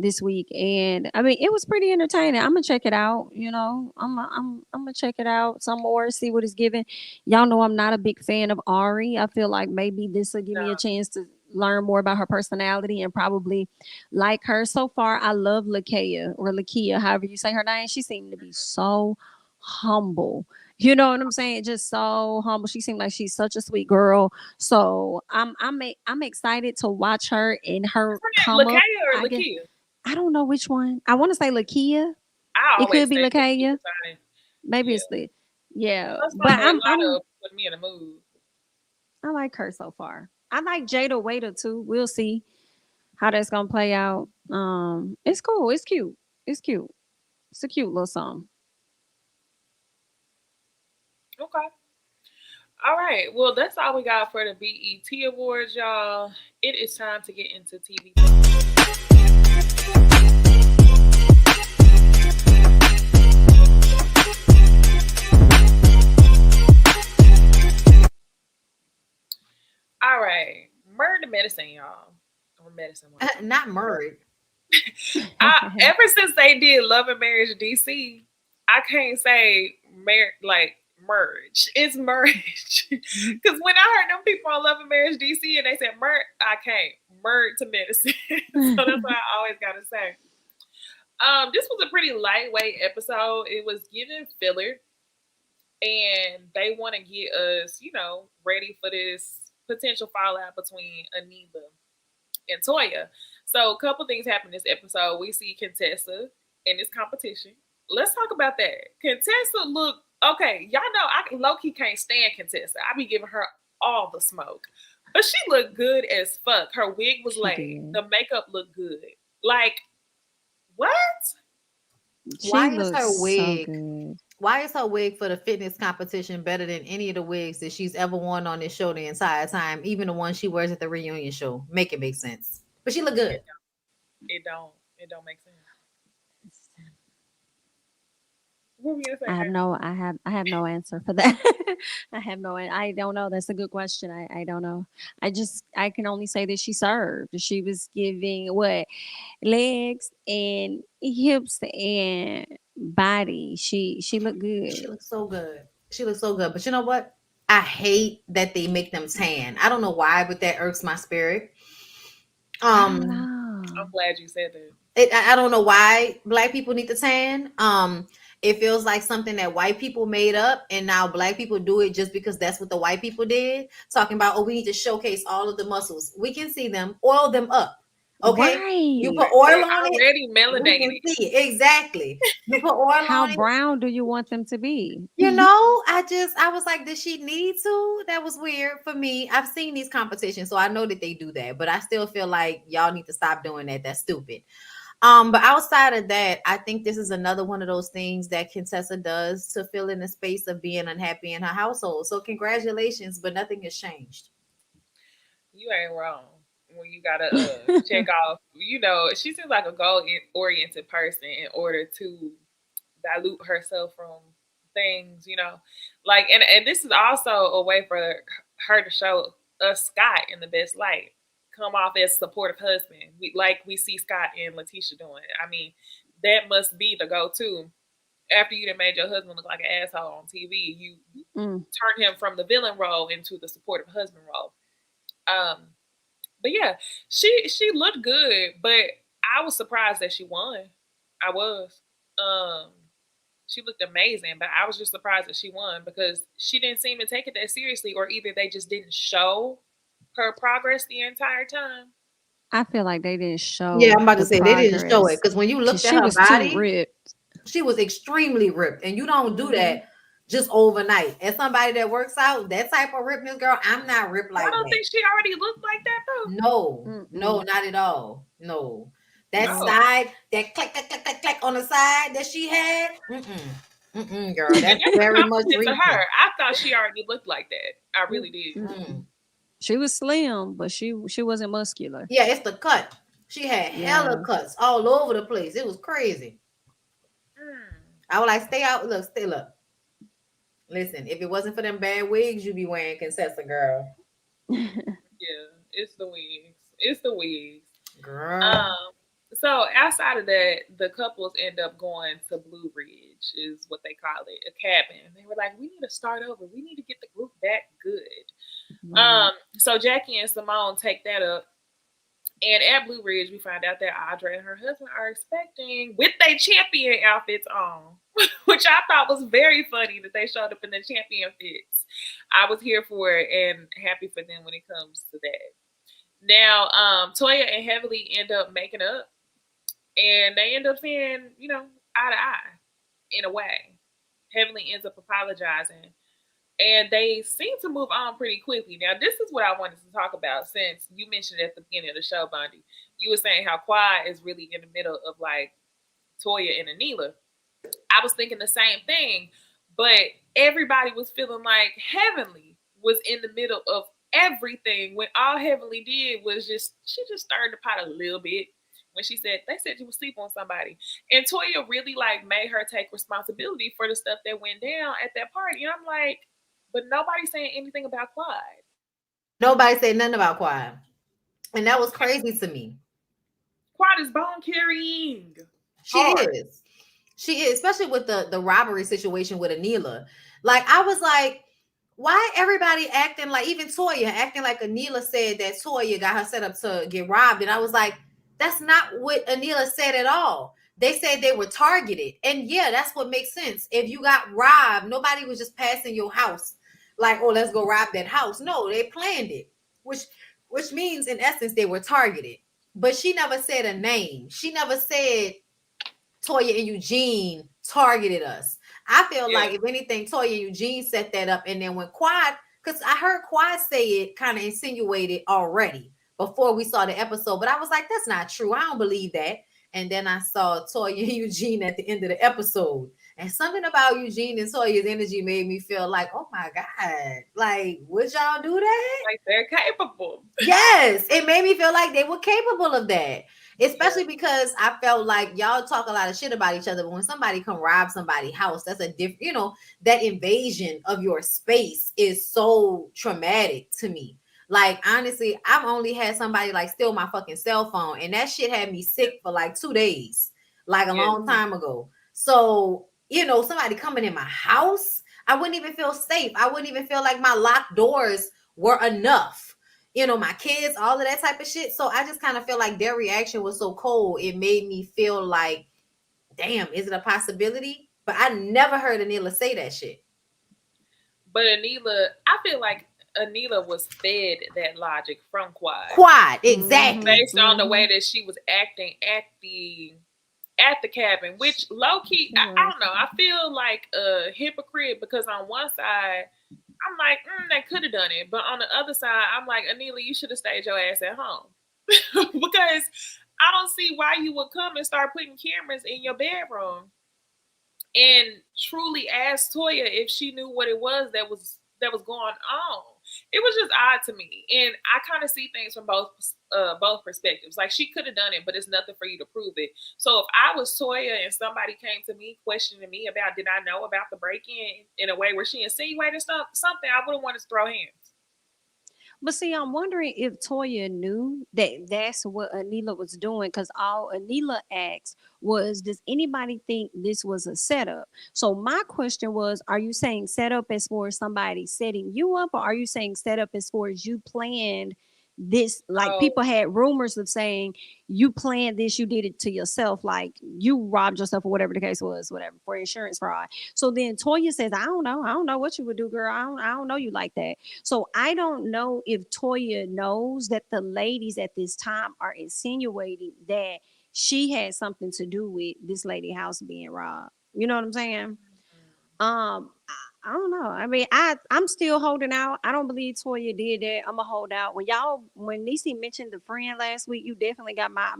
this week, and I mean it was pretty entertaining. I'm gonna check it out. I'm gonna check it out some more, see what it's giving. Y'all know I'm not a big fan of Ari. I feel like maybe this will give No. me a chance to learn more about her personality and probably like her. So far, I love Lakia, or Lakia, however you say her name. She seemed to be so humble. You know what I'm saying? Just so humble. She seemed like she's such a sweet girl, so I'm excited to watch her in her What's her name? come up. Lakaya or I guess Lakia? I don't know which one. I want to say Lakia. I It always could be say Lakia. Lakaya. Maybe Yeah. it's the, yeah. Her But song with I'm Lotto put me in a mood. I like her so far. I like Jada Waiter too. We'll see how that's gonna play out. It's cool. It's cute. It's cute. It's a cute little song. Okay. All right. Well, that's all we got for the BET Awards, y'all. It is time to get into TV. All right. Murder Medicine, y'all. Or Medicine One. Not Murray. Ever since they did Love and Marriage DC, I can't say like merge. It's merge. Because when I heard them people on Love and Marriage DC and they said merge, I can't merge to medicine. So that's what I always gotta say. This was a pretty lightweight episode. It was given filler, and they want to get us, ready for this potential fallout between Anila and Toya. So a couple things happen in this episode. We see Contessa in this competition. Let's talk about that. Contessa look okay. Y'all know I low key can't stand Contessa. I be giving her all the smoke, but she looked good as fuck. Her wig was She laid. did. The makeup looked good. Like what? Why She is looks her so wig? good. Why is her wig for the fitness competition better than any of the wigs that she's ever worn on this show the entire time? Even the one she wears at the reunion show. Make it make sense. But she look good. It don't. It don't. It don't make sense. What were you gonna say, Kay? I have no answer for that. I don't know. That's a good question. I don't know. I can only say that she served. She was giving what legs and hips and body. She looked She good. looks so good. She looks so good. But you know what? I hate that they make them tan. I don't know why, but that irks my spirit. I don't Um, know. I'm glad you said that. I don't know why black people need to tan. It feels like something that white people made up, and now black people do it just because that's what the white people did. Talking about, oh, we need to showcase all of the muscles. We can see them, oil them up. Okay, you Right. put oil They on it, already we can melanated. see it exactly. You put oil How on it. brown do you want them to be? I was like, did she need to? That was weird for me. I've seen these competitions, so I know that they do that, but I still feel like y'all need to stop doing that. That's stupid. But outside of that, I think this is another one of those things that Contessa does to fill in the space of being unhappy in her household. So congratulations, but nothing has changed. You ain't wrong. When you gotta check off, she seems like a goal oriented person in order to dilute herself from things, like and this is also a way for her to show us Scott in the best light, come off as supportive husband. We see Scott and Letitia doing. I mean, that must be the go to after you done made your husband look like an asshole on TV. You Mm. turn him from the villain role into the supportive husband role. Um, but yeah, she looked good, but I was surprised that she won. I was. Um, she looked amazing, but I was just surprised that she won because she didn't seem to take it that seriously, or either they just didn't show her progress the entire time. I feel like they didn't Yeah, show I'm about to the say they didn't show it progress because when you because looked at she her was too body, ripped. she was extremely ripped, and you don't do Hmm. that just overnight. As somebody that works out, that type of rippedness, girl, I'm not ripped I like don't that. think she already looked like that though. No, no, Mm-mm. not at all. No. That No. Oh, side, that click, click, click, click, click on the side that she had. Girl, and that's that's a very much compliment to her. recent. I thought she already looked like that. I really did. Mm. Mm-mm. She was slim, but she wasn't muscular. Yeah, it's the cut. She had hella Yeah. cuts all over the place. It was crazy. Mm. I was like, stay out. Look, stay look. Listen, if it wasn't for them bad wigs, you'd be wearing Concessa, girl. Yeah, it's the wigs. It's the wigs. Girl. Um, so outside of that, the couples end up going to Blue Ridge, is what they call it, a cabin. They were like, we need to start over. We need to get the group back good. Right. So Jackie and Simone take that up. And at Blue Ridge, we find out that Audra and her husband are expecting with their champion outfits on, which I thought was very funny that they showed up in the champion fits. I was here for it and happy for them when it comes to that. Now, Toya and Heavenly end up making up, and they end up saying, eye to eye in a way. Heavenly ends up apologizing, and they seem to move on pretty quickly. Now, this is what I wanted to talk about since you mentioned at the beginning of the show, Bondi. You were saying how Quad is really in the middle of like Toya and Anila. I was thinking the same thing, but everybody was feeling like Heavenly was in the middle of everything when all Heavenly did was she just stirred the pot a little bit when she said they said you would sleep on somebody. And Toya really like made her take responsibility for the stuff that went down at that party. And I'm like, but nobody's saying anything about Clyde. Nobody said nothing about Quad. And that was crazy to me. Clyde is bone carrying She hard. is. She is, especially with the robbery situation with Anila. Like I was like, why everybody acting like, even Toya acting like Anila said that Toya got her set up to get robbed, and I was like, that's not what Anila said at all. They said they were targeted, and yeah, that's what makes sense. If you got robbed, nobody was just passing your house like, oh, let's go rob that house. No, they planned it, which means in essence they were targeted. But she never said a name. She never said Toya and Eugene targeted us. I feel Yeah. like if anything, Toya and Eugene set that up, and then when Quad, because I heard Quad say it kind of insinuated already before we saw the episode, but I was like, that's not true. I don't believe that. And then I saw Toya and Eugene at the end of the episode. And something about Eugene and Toya's energy made me feel like, oh my God, like, would y'all do that? Like they're capable. Yes, it made me feel like they were capable of that. Yeah. Especially because I felt like y'all talk a lot of shit about each other, but when somebody come rob somebody's house, that's a different, that invasion of your space is so traumatic to me. Like honestly, I've only had somebody like steal my fucking cell phone, and that shit had me sick for like 2 days, like a Yeah. long time ago. So, somebody coming in my house, I wouldn't even feel safe. I wouldn't even feel like my locked doors were enough, my kids, all of that type of shit. So I just kind of feel like their reaction was so cold. It made me feel like, damn, is it a possibility? But I never heard Anila say that shit. But Anila, I feel like Anila was fed that logic from Quad Quad, Mhm. exactly. based on the way Mhm. that she was acting at the cabin, which low key, She I was. don't know. I feel like a hypocrite because on one side, I'm like, they could have done it, but on the other side, I'm like, Anila, you should have stayed your ass at home because I don't see why you would come and start putting cameras in your bedroom and truly ask Toya if she knew what it was that was going on. It was just odd to me, and I kind of see things from both perspectives. Like she could have done it, but it's nothing for you to prove it. So if I was Toya and somebody came to me questioning me about did I know about the break-in in a way where she insinuated something, I would have wanted to throw hands. But see, I'm wondering if Toya knew that that's what Anila was doing, because all Anila asked was, "Does anybody think this was a setup?" So my question was, are you saying setup as far as somebody setting you up, or are you saying setup as far as you planned this? Like Oh, people had rumors of saying you planned this, you did it to yourself, like you robbed yourself or whatever the case was, whatever, for insurance fraud. So then Toya says, I don't know what you would do, girl. I don't know you like that. So I don't know if Toya knows that the ladies at this time are insinuating that she had something to do with this lady house being robbed. You know what I'm saying? I don't know. I mean, I'm still holding out. I don't believe Toya did that. I'm gonna hold out. When Necey mentioned the friend last week, you definitely got my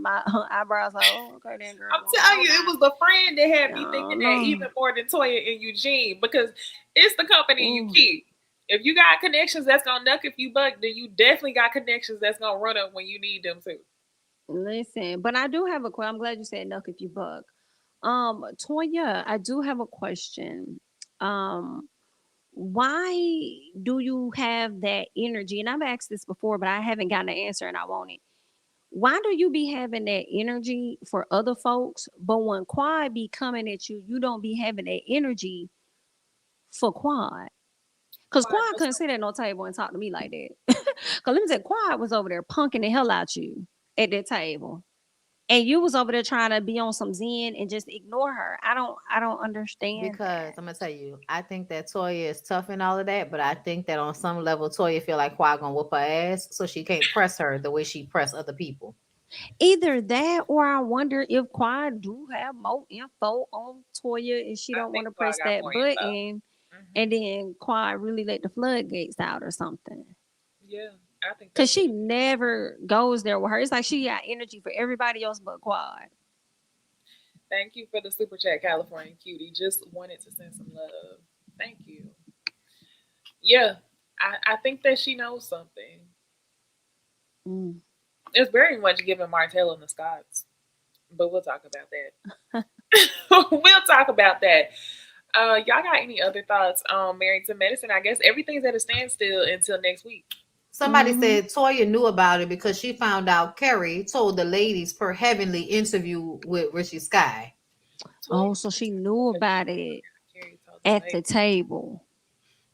eyebrows like, oh, okay, then girl, I'm I don't telling know you, it now. was the friend that had I me thinking don't that know. even more than Toya and Eugene because it's the company you Ooh. keep. If you got connections that's gonna nuck if you buck, then you definitely got connections that's gonna run up when you need them too. Listen, but I do have a question. I'm glad you said nuck if you buck. Toya, I do have a question. Um, why do you have that energy? And I've asked this before, but I haven't gotten an answer, and I want it. Why do you be having that energy for other folks, but when Quad be coming at you, you don't be having that energy for Quad? Cause Quad, Quad what's couldn't up? sit at no table and talk to me like that. Cause let me say, Quad was over there punking the hell out you at that table, and you was over there trying to be on some zen and just ignore her. I don't understand Because that. I'm gonna tell you, I think that Toya is tough and all of that, but I think that on some level, Toya feel like Quad gonna whoop her ass, so she can't press her the way she press other people. Either that, or I wonder if Quad do have more info on Toya and she I don't want think to Quad press got that more info. button, and Hmm. then Quad really let the floodgates out or something. Yeah, I think Cause that's what she it is. never goes there with her. It's like she got energy for everybody else but Quad. Thank you for the super chat, California cutie. Just wanted to send some love. Thank you. Yeah, I think that she knows something. Mm. It's very much giving Martell and the Scots, but we'll talk about that. We'll talk about that. Y'all got any other thoughts on Married to Medicine? I guess everything's at a standstill until next week. Somebody Hmm. said Toya knew about it because she found out Kerry told the ladies per heavenly interview with Richie Sky. Oh, Toya so she said knew because she about it Carrie told the at the lady. table.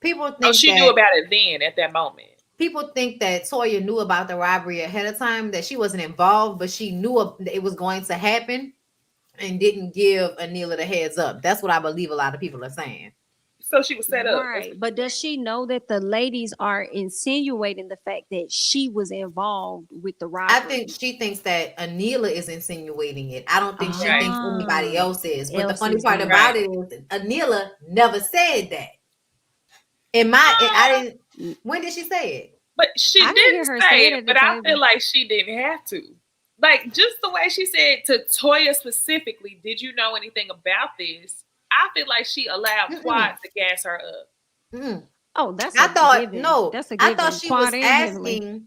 people Oh, think she knew that about it then at that moment. people think that Toya knew about the robbery ahead of time, that she wasn't involved, but she knew it was going to happen and didn't give Anila the heads up. That's what I believe a lot of people are saying. So she was set up. That's Right. what But does she know that the ladies are insinuating the fact that she was involved with the I robbery? think she thinks that Anila is insinuating it. I don't think she right, thinks anybody Ah, else is. But the else funny is part doing it. about right. it is Anila never said that. I Uh, didn't. When did she say it? but she I didn't hear didn't her say say it it. at the But I feel table. like she didn't have to. Like just the way she said to Toya specifically, "Did you know anything about this?" I feel like she allowed Quad Mm-mm, to gas her up. mm-mm. Oh, that's I a thought given. no. That's a I thought given. she Quad was and Heavenly. asking.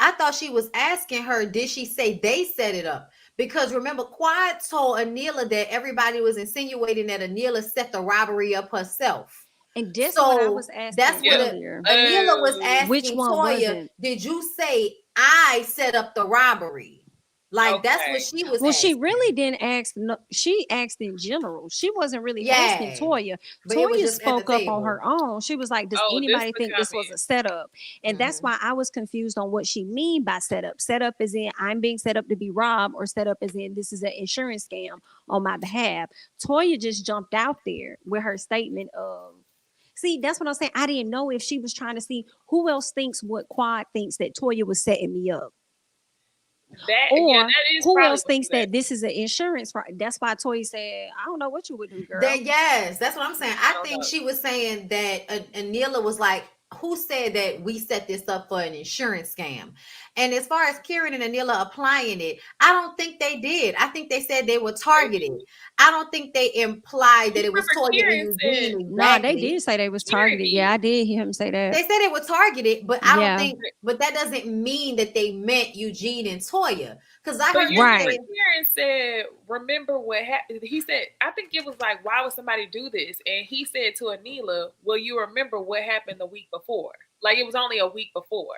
I thought she was asking her, did she say they set it up? Because remember, Quad told Anila that everybody was insinuating that Anila set the robbery up herself. And that's what I was So that's asking what Yep. earlier. Anila was Oh, Which asking one was Toya, it? did you say I set up the robbery? Like that's what okay. she was Well, she asking. really didn't ask. No, she asked in general. She wasn't really asking Yeah. Toya. But it was Toya just at the spoke up on table. her own. She was like, "Does Oh, this anybody the think this was comment. a setup?" And that's Hmm. why I was confused on what she mean by setup. Setup is in I'm being set up to be robbed, or setup is in this is an insurance scam on my behalf. Toya just jumped out there with her statement of. See, that's what I'm saying. I didn't know if she was trying to see who else thinks what Quad thinks that Toya was setting me up. That yeah, Or that is who probably else what thinks she's that this is an insurance fraud? That's why Toy said, I don't know what you would do, girl. That yes, that's what I'm saying. I I don't think know. she was saying that Anila was like, "Who said that we set this up for an insurance scam?" And as far as Kieran and Anila applying it, I don't think they did. I think they said they were They targeted. did. I don't think they implied that You it was remember Toya and Kieran said Eugene Nah, they exactly. did say they was Kieran targeted. Yeah, I did. did hear him say that. They said they were targeted, but I don't Yeah, think. But that doesn't mean that they meant Eugene and Toya, because I But heard you them remember right. say Kieran said, remember what happened? He said, I think it was like, why would somebody do this? And he said to Anila, well, you remember what happened the week before? Like it was only a week before.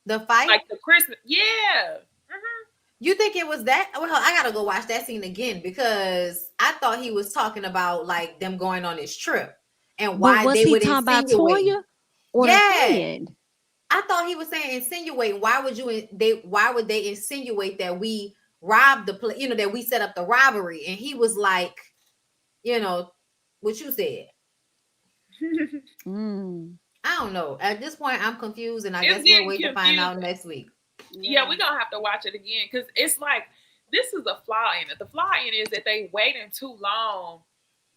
the fight. Like the Christmas. Yeah. Hmm. You think it was that? Well, I gotta go watch that scene again because I thought he was talking about like them going on this trip and But why was they he would talking about insinuate. Toya or the Yeah, friend? I thought he was saying insinuate. Why would they insinuate that we robbed the place? You know that we set up the robbery, and he was like, you know, what you said. Mm, I don't know. At this point, I'm confused, and I It's guess we'll getting wait to find out confusing. next week. Yeah, yeah. we're gonna have to watch it again because it's like this is a flaw in it. The flaw in it is that they waiting too long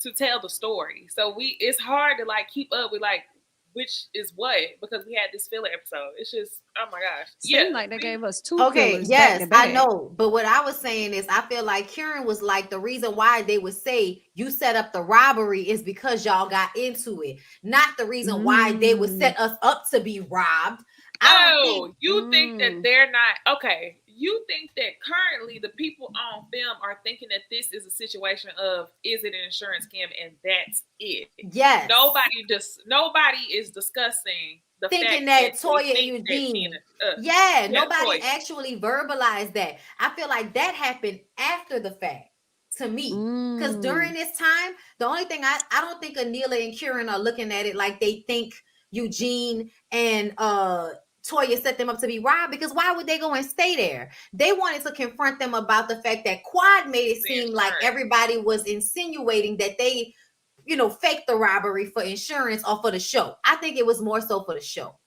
to tell the story. So it's hard to like keep up with like which is what because we had this filler episode. It's just oh my gosh. Yeah. Seemed like they See? gave us two Okay, fillers back to yes, I back. know. But what I was saying is, I feel like Kieran was like, the reason why they would say you set up the robbery is because y'all got into it, not the reason why they would Mm, set us up to be robbed. I don't think, Oh, you think that mm, they're not okay. You think that currently the people on film are thinking that this is a situation of is it an insurance scam and that's it. yes, Nobody is discussing the thinking fact that that they Toya and think that Tina Eugene, yeah, yeah, nobody Toya. actually verbalized that. I feel like that happened after the fact to me. Because during mm. this time, the only thing I don't think Anila and Kieran are looking at it like they think Eugene and Toya set them up to be robbed, because why would they go and stay there? They wanted to confront them about the fact that Quad made it The seem like insurance. everybody was insinuating that they, faked the robbery for insurance or for the show. I think it was more so for the show.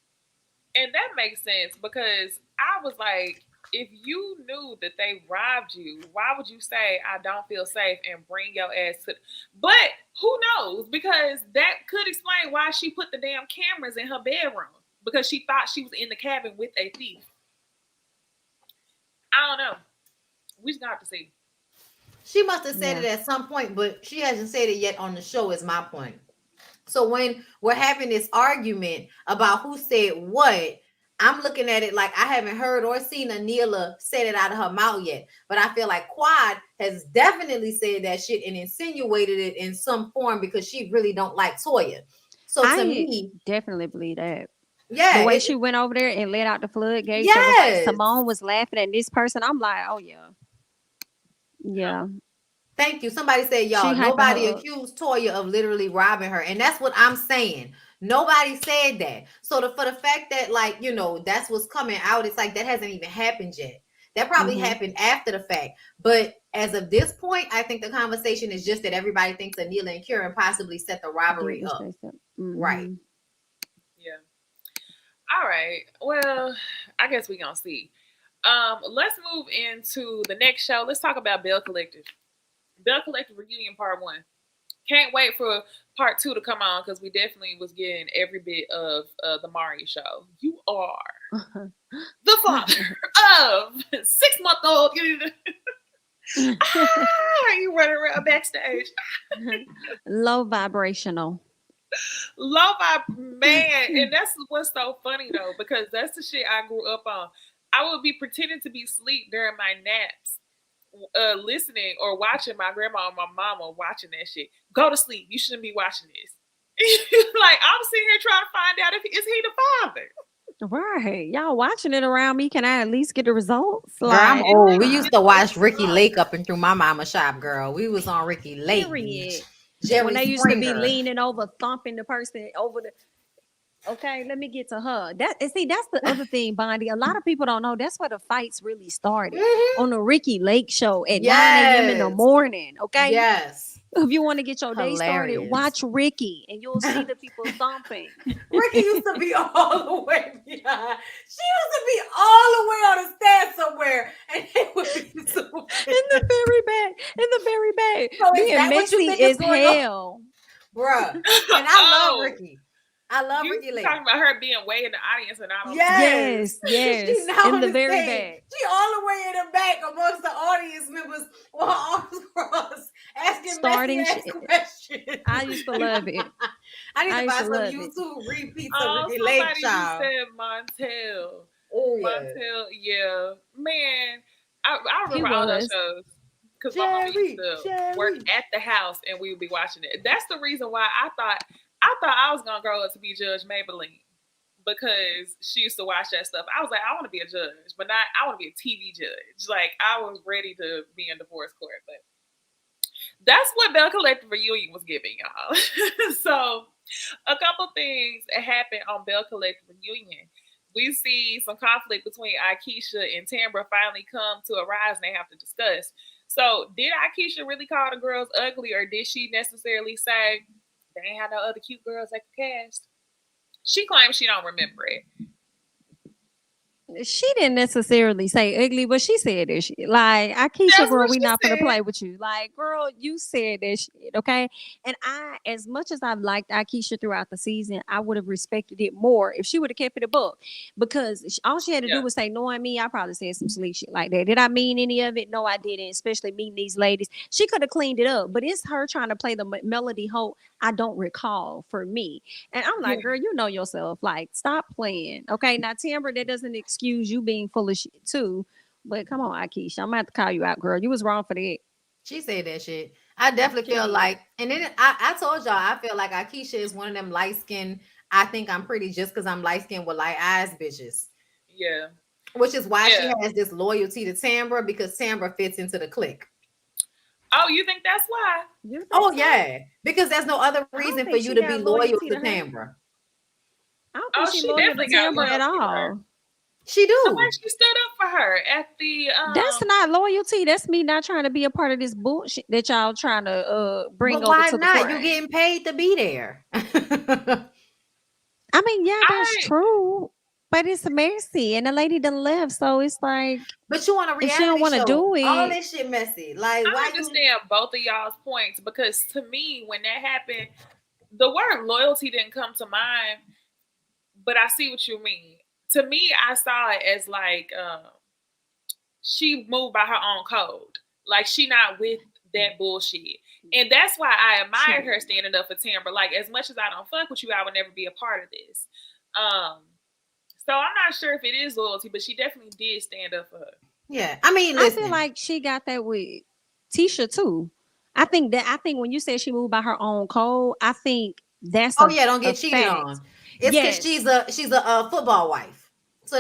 And that makes sense because I was like, if you knew that they robbed you, why would you say I don't feel safe and bring your ass to? But who knows? Because that could explain why she put the damn cameras in her bedroom because she thought she was in the cabin with a thief. I don't know. We just gonna have to see. She must have said Yeah. it at some point, but she hasn't said it yet on the show, is my point. So when we're having this argument about who said what, I'm looking at it like I haven't heard or seen Anila say it out of her mouth yet. But I feel like Quad has definitely said that shit and insinuated it in some form because she really don't like Toya. So to I me, definitely believe that. The yeah, way she went over there and let out the floodgates, it was like yes. Simone was laughing at this person. I'm like, oh yeah, Yep. yeah. Thank you. Somebody said, She y'all, hyping nobody her up. accused Toya of literally robbing her. And that's what I'm saying. Nobody said that. So for the fact that like, that's what's coming out, it's like that hasn't even happened yet. That probably Mm-hmm. happened after the fact. But as of this point, I think the conversation is just that everybody thinks Anila and Kieran possibly set the Did rivalry this, up. they said. Right. Mm-hmm. Yeah. All right. Well, I guess we gonna see. Let's move into the next show. Let's talk about Bell Collective. Bell Collective reunion part one. Can't wait for part two to come on because we definitely was getting every bit of the Mari show. You are the father of 6-month-old. You running around backstage. Low vibrational. Low vibe, man, and that's what's so funny though, because that's the shit I grew up on. I would be pretending to be asleep during my naps, listening or watching my grandma and my mama watching that shit. Go to sleep. You shouldn't be watching this. Like I'm sitting here trying to find out if is he the father. Right. Y'all watching it around me. Can I at least get the results? Girl, I'm Like, old. We used It's to so watch Ricky tough. Lake up and through my mama shop, girl. We was on Ricky Lake, period. bitch. When Jerry they used to be Springer. leaning over, thumping the person over the. Okay, let me get to her. That and see, that's the other thing, Bondi. A lot of people don't know that's where the fights really started Mhm. on the Ricky Lake show at 9 a.m. in the Yes. morning. Okay, Yes. if you want to get your day started, Hilarious. watch Ricky, and you'll see the people thumping Ricky used to be all the way behind. She used to be all the way on the stand somewhere, and it would be so in the very back, in the very back, So is being that what you messy think is as going on? hell. Bruh. And I love Oh, Ricky. I love you Ricky Lake. talking about her being way in the audience and not on the stage? Yes. Yes, yes, She not in on the the very stage. back. She all the way in the back amongst the audience members with her arms crossed, asking messy Starting ass shit. questions. I used to love it. I need I to used buy to some love it. YouTube repeats of Oh, Ricky Lake, somebody just child. said Montel. Oh yeah. Montel, yeah. Man, I He remember all those was. shows because my mama used Jerry, to work Jerry. at the house and we would be watching it. That's the reason why I thought I was gonna grow up to be Judge Maybelline because she used to watch that stuff. I was like, I want to be a judge, but not I want to be a TV judge. Like I was ready to be in divorce court, but that's what Bell Collective reunion was giving y'all. So a couple things happened on Bell Collective reunion. We see some conflict between Akeisha and Tambra finally come to a rise and they have to discuss. So did Akeisha really call the girls ugly or did she necessarily say they ain't had no other cute girls they could cast? She claims she don't remember it. She didn't necessarily say ugly, but she said that shit. Like, Akeisha, That's girl, what we she not gonna said. play with you. Like, girl, you said that shit, okay? And as much as I've liked Akeisha throughout the season, I would have respected it more if she would have kept it a book. Because all she had to do Yeah. was say, knowing me, I probably said some sleek shit like that. Did I mean any of it? No, I didn't, especially meeting these ladies. She could have cleaned it up, but it's her trying to play the Melody Holt, I don't recall for me. And I'm Yeah. like, girl, you know yourself. Like, stop playing. Okay. Now, Timber, that doesn't excuse you being full of shit too. But come on, Akeisha. I'm gonna have to call you out, girl. You was wrong for that. She said that shit. I definitely She feel did. like, and then I told y'all, I feel like Akeisha is one of them light skinned. I think I'm pretty just because I'm light skinned with light eyes, bitches. Yeah. Which is why she Yeah. has this loyalty to Tambra because Tambra fits into the clique. Oh, you think that's why? You think Oh so? yeah, because there's no other I don't reason for think you she to be got loyal loyalty to to her. Tambra. I don't think Oh, she she loyal to definitely got Timber at loyalty to her. all. She The way do. she stood up for her at the That's not loyalty. That's me not trying to be a part of this bullshit that y'all trying to bring But over why to the not? You front. getting paid to be there. I mean, yeah, that's I true. But it's messy and the lady done left. So it's like But you on a if she don't reality want to show, do all it, this shit messy. Like I why you? understand both of y'all's points because to me, when that happened, the word loyalty didn't come to mind, but I see what you mean. To me, I saw it as like she moved by her own code. Like she not with that bullshit. And that's why I admired her standing up for Timber. Like as much as I don't fuck with you, I would never be a part of this. Um, so I'm not sure if it is loyalty, but she definitely did stand up for her. Yeah, I mean, I feel listen. like she got that with Tisha too. I think when you said she moved by her own code, I think that's Oh yeah, don't a get cheated fact. on. It's because Yes. she's a football wife. So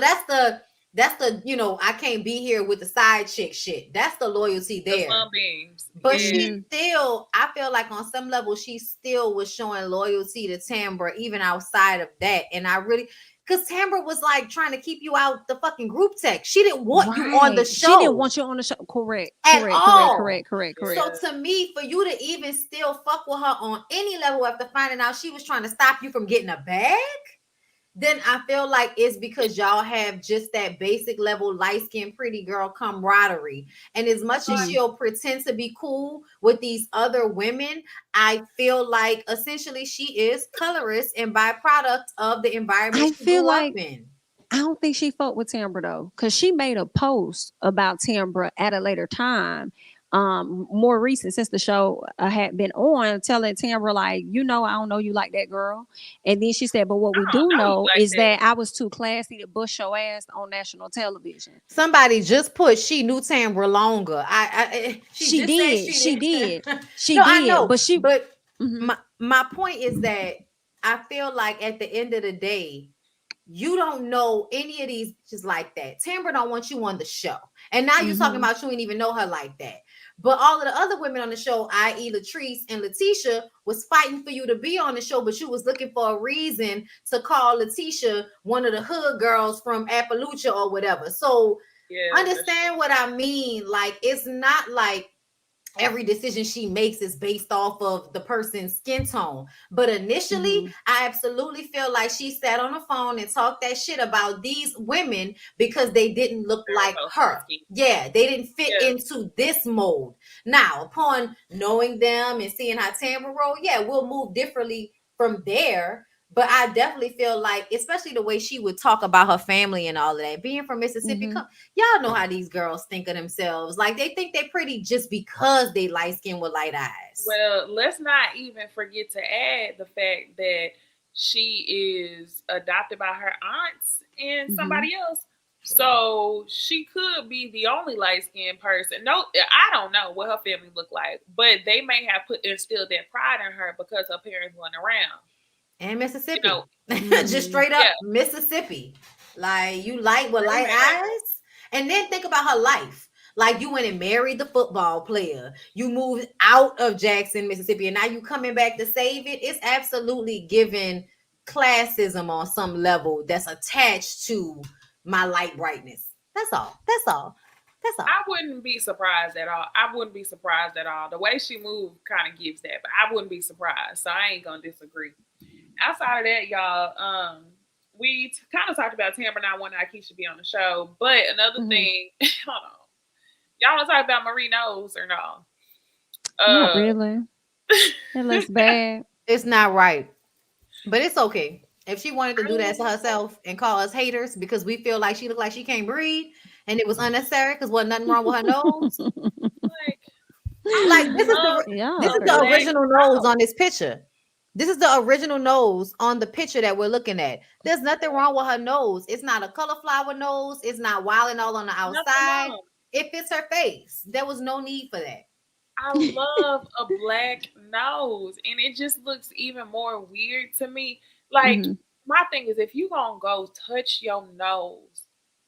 That's the, I can't be here with the side chick shit. That's the loyalty The there. sunbeams. But Yeah. she still, I feel like on some level, she still was showing loyalty to Tambra, even outside of that. And I really, because Tambra was like trying to keep you out the fucking group text. She didn't want you on the Right. She didn't show want you on the show. Correct. at Correct. Correct. all. Correct. Correct. Correct. So Yeah. to me, for you to even still fuck with her on any level after finding out she was trying to stop you from getting a bag, then I feel like it's because y'all have just that basic level light skinned pretty girl camaraderie. And as much as Mhm. she'll pretend to be cool with these other women, I feel like essentially she is colorist and byproduct of the environment I she feel grew up like in. I don't think she fucked with Tambra though, because she made a post about Tambra at a later time, more recent since the show had been on, telling Tambra like, I don't know you like that girl, and then she said, but what we I don't do know you know like is that. that I was too classy to bust your ass on national television. Somebody just put she knew Tambra longer. She She just said did, she she did. did, she No, I did, know, but she. but Mhm, my point is that I feel like at the end of the day, you don't know any of these just like that. Tambra don't want you on the show. And now you're talking mhm, about you ain't even know her like that. But all of the other women on the show, i.e. Latrice and Letitia, was fighting for you to be on the show, but you was looking for a reason to call Letitia one of the hood girls from Appalachia or whatever. So Yeah, that's true. understand what I mean. Like, it's not like every decision she makes is based off of the person's skin tone. But initially, mhm, I absolutely feel like she sat on the phone and talked that shit about these women because they didn't look They're like both her. risky. Yeah, they didn't fit Yeah. into this mold. Now, upon knowing them and seeing how Tamara roll, yeah, we'll move differently from there. But I definitely feel like, especially the way she would talk about her family and all of that, being from Mississippi, mhm, y'all know how these girls think of themselves. Like they think they're pretty just because they light skin with light eyes. Well, let's not even forget to add the fact that she is adopted by her aunts and mhm. somebody else. So she could be the only light skinned person. No, I don't know what her family looked like, but they may have put instilled that pride in her because her parents weren't around. And You know, Mississippi. Just Mm. straight up yeah, Mississippi. Like you light with they light may have. eyes. And then think about her life. Like you went and married the football player. You moved out of Jackson, Mississippi, and now you coming back to save it. It's absolutely given classism on some level that's attached to my light brightness. That's all. That's all. That's all. I wouldn't be surprised at all. I wouldn't be surprised at all. The way she moved kind of gives that, but I wouldn't be surprised. So I ain't gonna disagree. Outside of that, y'all, we kind of talked about Tamara not wanting Akeisha to be on the show, but another Mhm. thing, hold on, y'all want to talk about Marie Knows or no? Not Uh, really. It looks bad. It's not right. But it's okay. If she wanted to I do that to love, herself and call us haters because we feel like she looked like she can't breathe and it was unnecessary because wasn't nothing wrong with her nose. like, I Like love Y'all this a is the crazy. black original nose nose. on this picture. This is the original nose on the picture that we're looking at. There's nothing wrong with her nose. It's not a cauliflower nose. It's not wild and all on the Nothing outside. wrong. It fits her face. There was no need for that. I love a black nose, and it just looks even more weird to me. Like, Mhm. my thing is, if you gonna go touch your nose,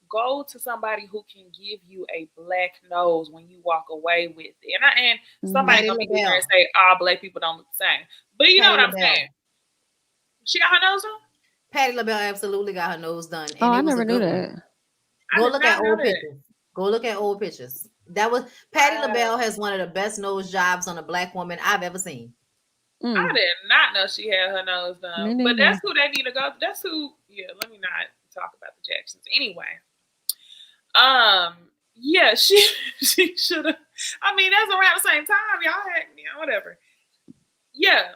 go to somebody who can give you a black nose when you walk away with it. And somebody Mhm. Patty gonna be here and LaBelle. say, "All black people don't look the same," but you know Patty what I'm saying. LaBelle. She got her nose on. Patty LaBelle absolutely got her nose done, Oh, and I it was a never knew good one. that. I Go did look not at know old that. pictures. Go look at old pictures. That was Patty LaBelle Wow, has one of the best nose jobs on a black woman I've ever seen. I Mm. did not know she had her nose Me done. But that's neither. who they need to go. That's who. Yeah, let me not talk about the Jacksons anyway. Um, yeah, she she should have. I mean, that's around the same time y'all had, whatever. Yeah,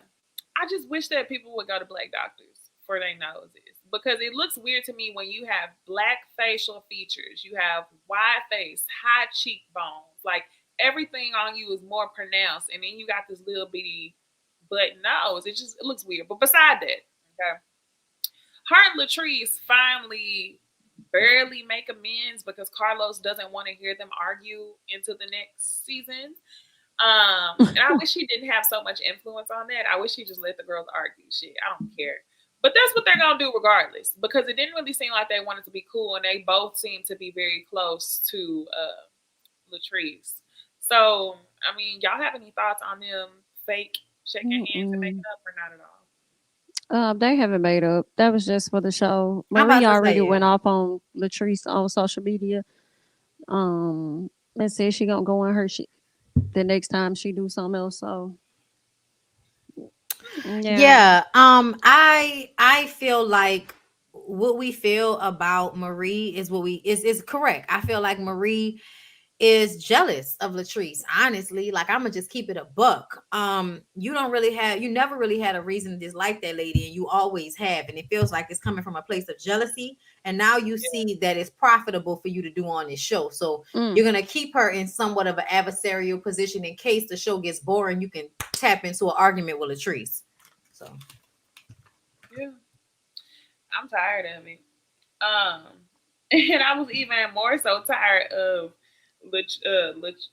I just wish that people would go to black doctors for their noses because it looks weird to me when you have black facial features, you have wide face, high cheekbones, like everything on you is more pronounced, and then you got this little bitty butt nose. It looks weird. But beside that, okay, her and Latrice finally barely make amends because Carlos doesn't want to hear them argue into the next season. And I wish he didn't have so much influence on that. I wish he just let the girls argue. Shit, I don't care. But that's what they're gonna do regardless, because it didn't really seem like they wanted to be cool, and they both seem to be very close to Latrice. So, I mean, y'all have any thoughts on them fake shaking hands and making Mm-mm. up, or not at all? They haven't made up. That was just for the show. I'm Marie about to already say went it. off on Latrice on social media. And said she gonna go on her shit the next time she do something else. So yeah. Yeah, I feel like what we feel about Marie is what we is correct. I feel like Marie is jealous of Latrice. Honestly, like I'm gonna just keep it a buck. You never really had a reason to dislike that lady, and you always have, and it feels like it's coming from a place of jealousy. And now you Yeah, see that it's profitable for you to do on this show, so Mm. you're gonna keep her in somewhat of an adversarial position in case the show gets boring. You can tap into an argument with Latrice. So yeah. I'm tired of it. And I was even more so tired of Letitia. What's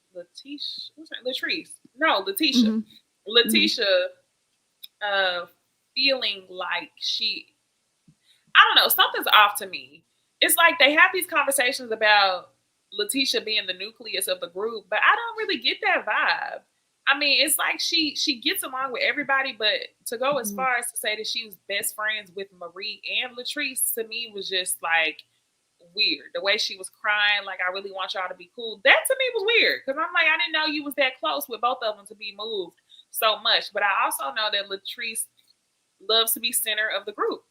her? Latrice? No, Letitia. Mm-hmm. Mm-hmm. Letitia, uh, feeling like I don't know, something's off to me. It's like they have these conversations about Letitia being the nucleus of the group, but I don't really get that vibe. I mean, it's like she gets along with everybody, but to go as Mm-hmm. far as to say that she was best friends with Marie and Latrice to me was just like weird. The way she was crying, like I really want y'all to be cool. That to me was weird because I'm like I didn't know you was that close with both of them to be moved so much. But I also know that Latrice loves to be center of the group.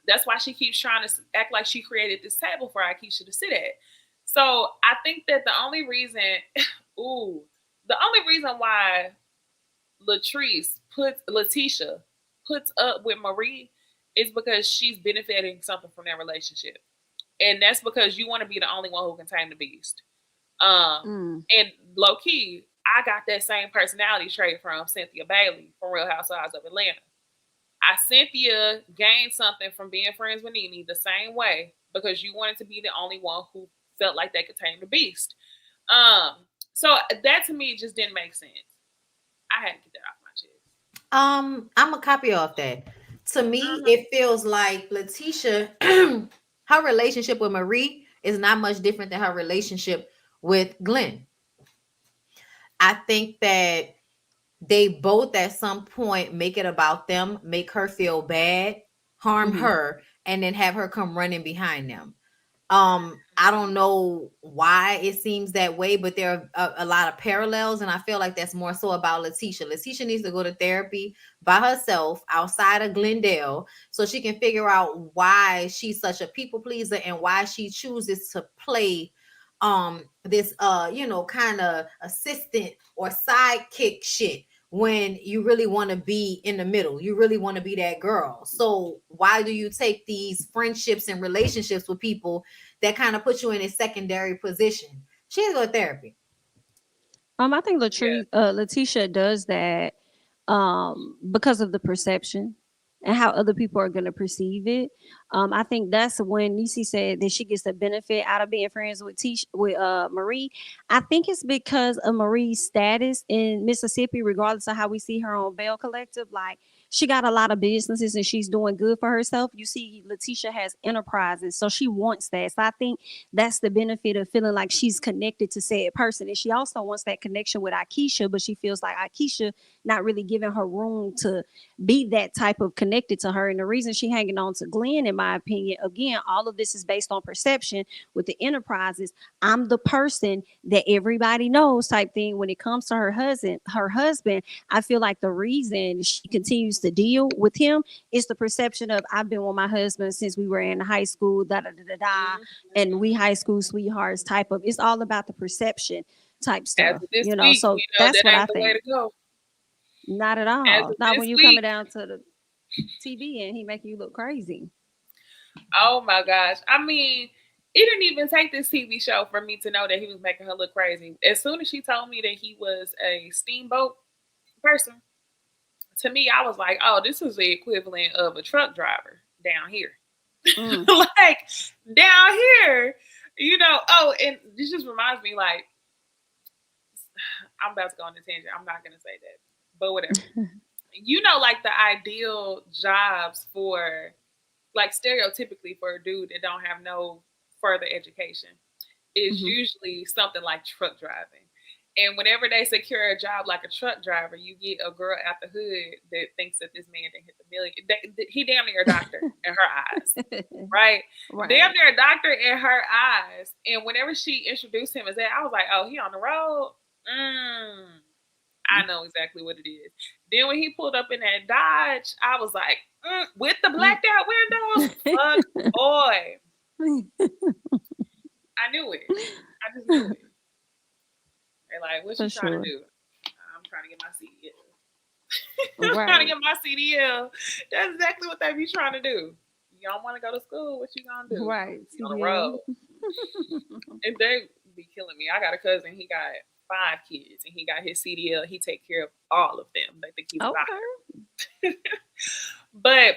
That's why she keeps trying to act like she created this table for Akeisha to sit at. So I think that the only reason, ooh, the only reason why Latrice puts Letitia puts up with Marie is because she's benefiting something from their relationship, and that's because you want to be the only one who can tame the beast. Mm. And low key, I got that same personality trait from Cynthia Bailey from Real Housewives of Atlanta. Cynthia gained something from being friends with Nene the same way because you wanted to be the only one who felt like they could tame the beast. So that to me just didn't make sense. I had to get that off my chest. I'm a copy of that. To me, Uh-huh. it feels like Letitia, her relationship with Marie is not much different than her relationship with Glenn. I think that they both at some point make it about them, make her feel bad, harm Mm-hmm. her, and then have her come running behind them. I don't know why it seems that way, but there are a lot of parallels, and I feel like that's more so about Letitia. Letitia needs to go to therapy by herself outside of Glendale so she can figure out why she's such a people pleaser and why she chooses to play this kind of assistant or sidekick shit when you really want to be in the middle. You really want to be that girl. So why do you take these friendships and relationships with people that kind of put you in a secondary position? She has to go to therapy. I think Yeah. Letitia does that because of the perception and how other people are going to perceive it. I think that's when Necey said that she gets the benefit out of being friends with Marie. I think it's because of Marie's status in Mississippi, regardless of how we see her on Bell Collective. Like she got a lot of businesses and she's doing good for herself. You see, Letitia has enterprises, so she wants that. So I think that's the benefit of feeling like she's connected to said person. And she also wants that connection with Akeisha, but she feels like Akeisha not really giving her room to be that type of connected to her. And the reason she hanging on to Glenn, in my opinion, again, all of this is based on perception with the enterprises. I'm the person that everybody knows type thing. When it comes to her husband, I feel like the reason she continues to deal with him is the perception of I've been with my husband since we were in high school, da da da da da, and we high school sweethearts type of. It's all about the perception type As stuff, of this week, So we know that's that what I ain't the way think. to go. Not at As all. of Not this when you coming week, down to the TV and he making you look crazy. oh my gosh. I mean, it didn't even take this TV show for me to know that he was making her look crazy. As soon as she told me that he was a steamboat person, to me, I was like, oh, this is the equivalent of a truck driver down here. Mm. Like, down here, oh, and this just reminds me, like, I'm about to go on a tangent. I'm not going to say that, but whatever. like the ideal jobs for, like stereotypically for a dude that don't have no further education is Hmm. usually something like truck driving. And whenever they secure a job like a truck driver, you get a girl out the hood that thinks that this man didn't hit the million. He damn near a doctor in her eyes, right? Damn Right. near a doctor in her eyes. And whenever she introduced him as that, I was like, oh, he on the road? I know exactly what it is. Then when he pulled up in that Dodge, I was like, with the blacked out windows? Fuck, boy. I knew it. I just knew it. They're like, what For you trying to sure. do? I'm trying to get my CDL. I'm trying to Right. get my CDL. That's exactly what they be trying to do. You don't want to go to school? What you gonna do? Right. Be on the CDL. road. And they be killing me. I got a cousin. He got 5 kids, and he got his CDL. He take care of all of them. They think he's a doctor. Okay. But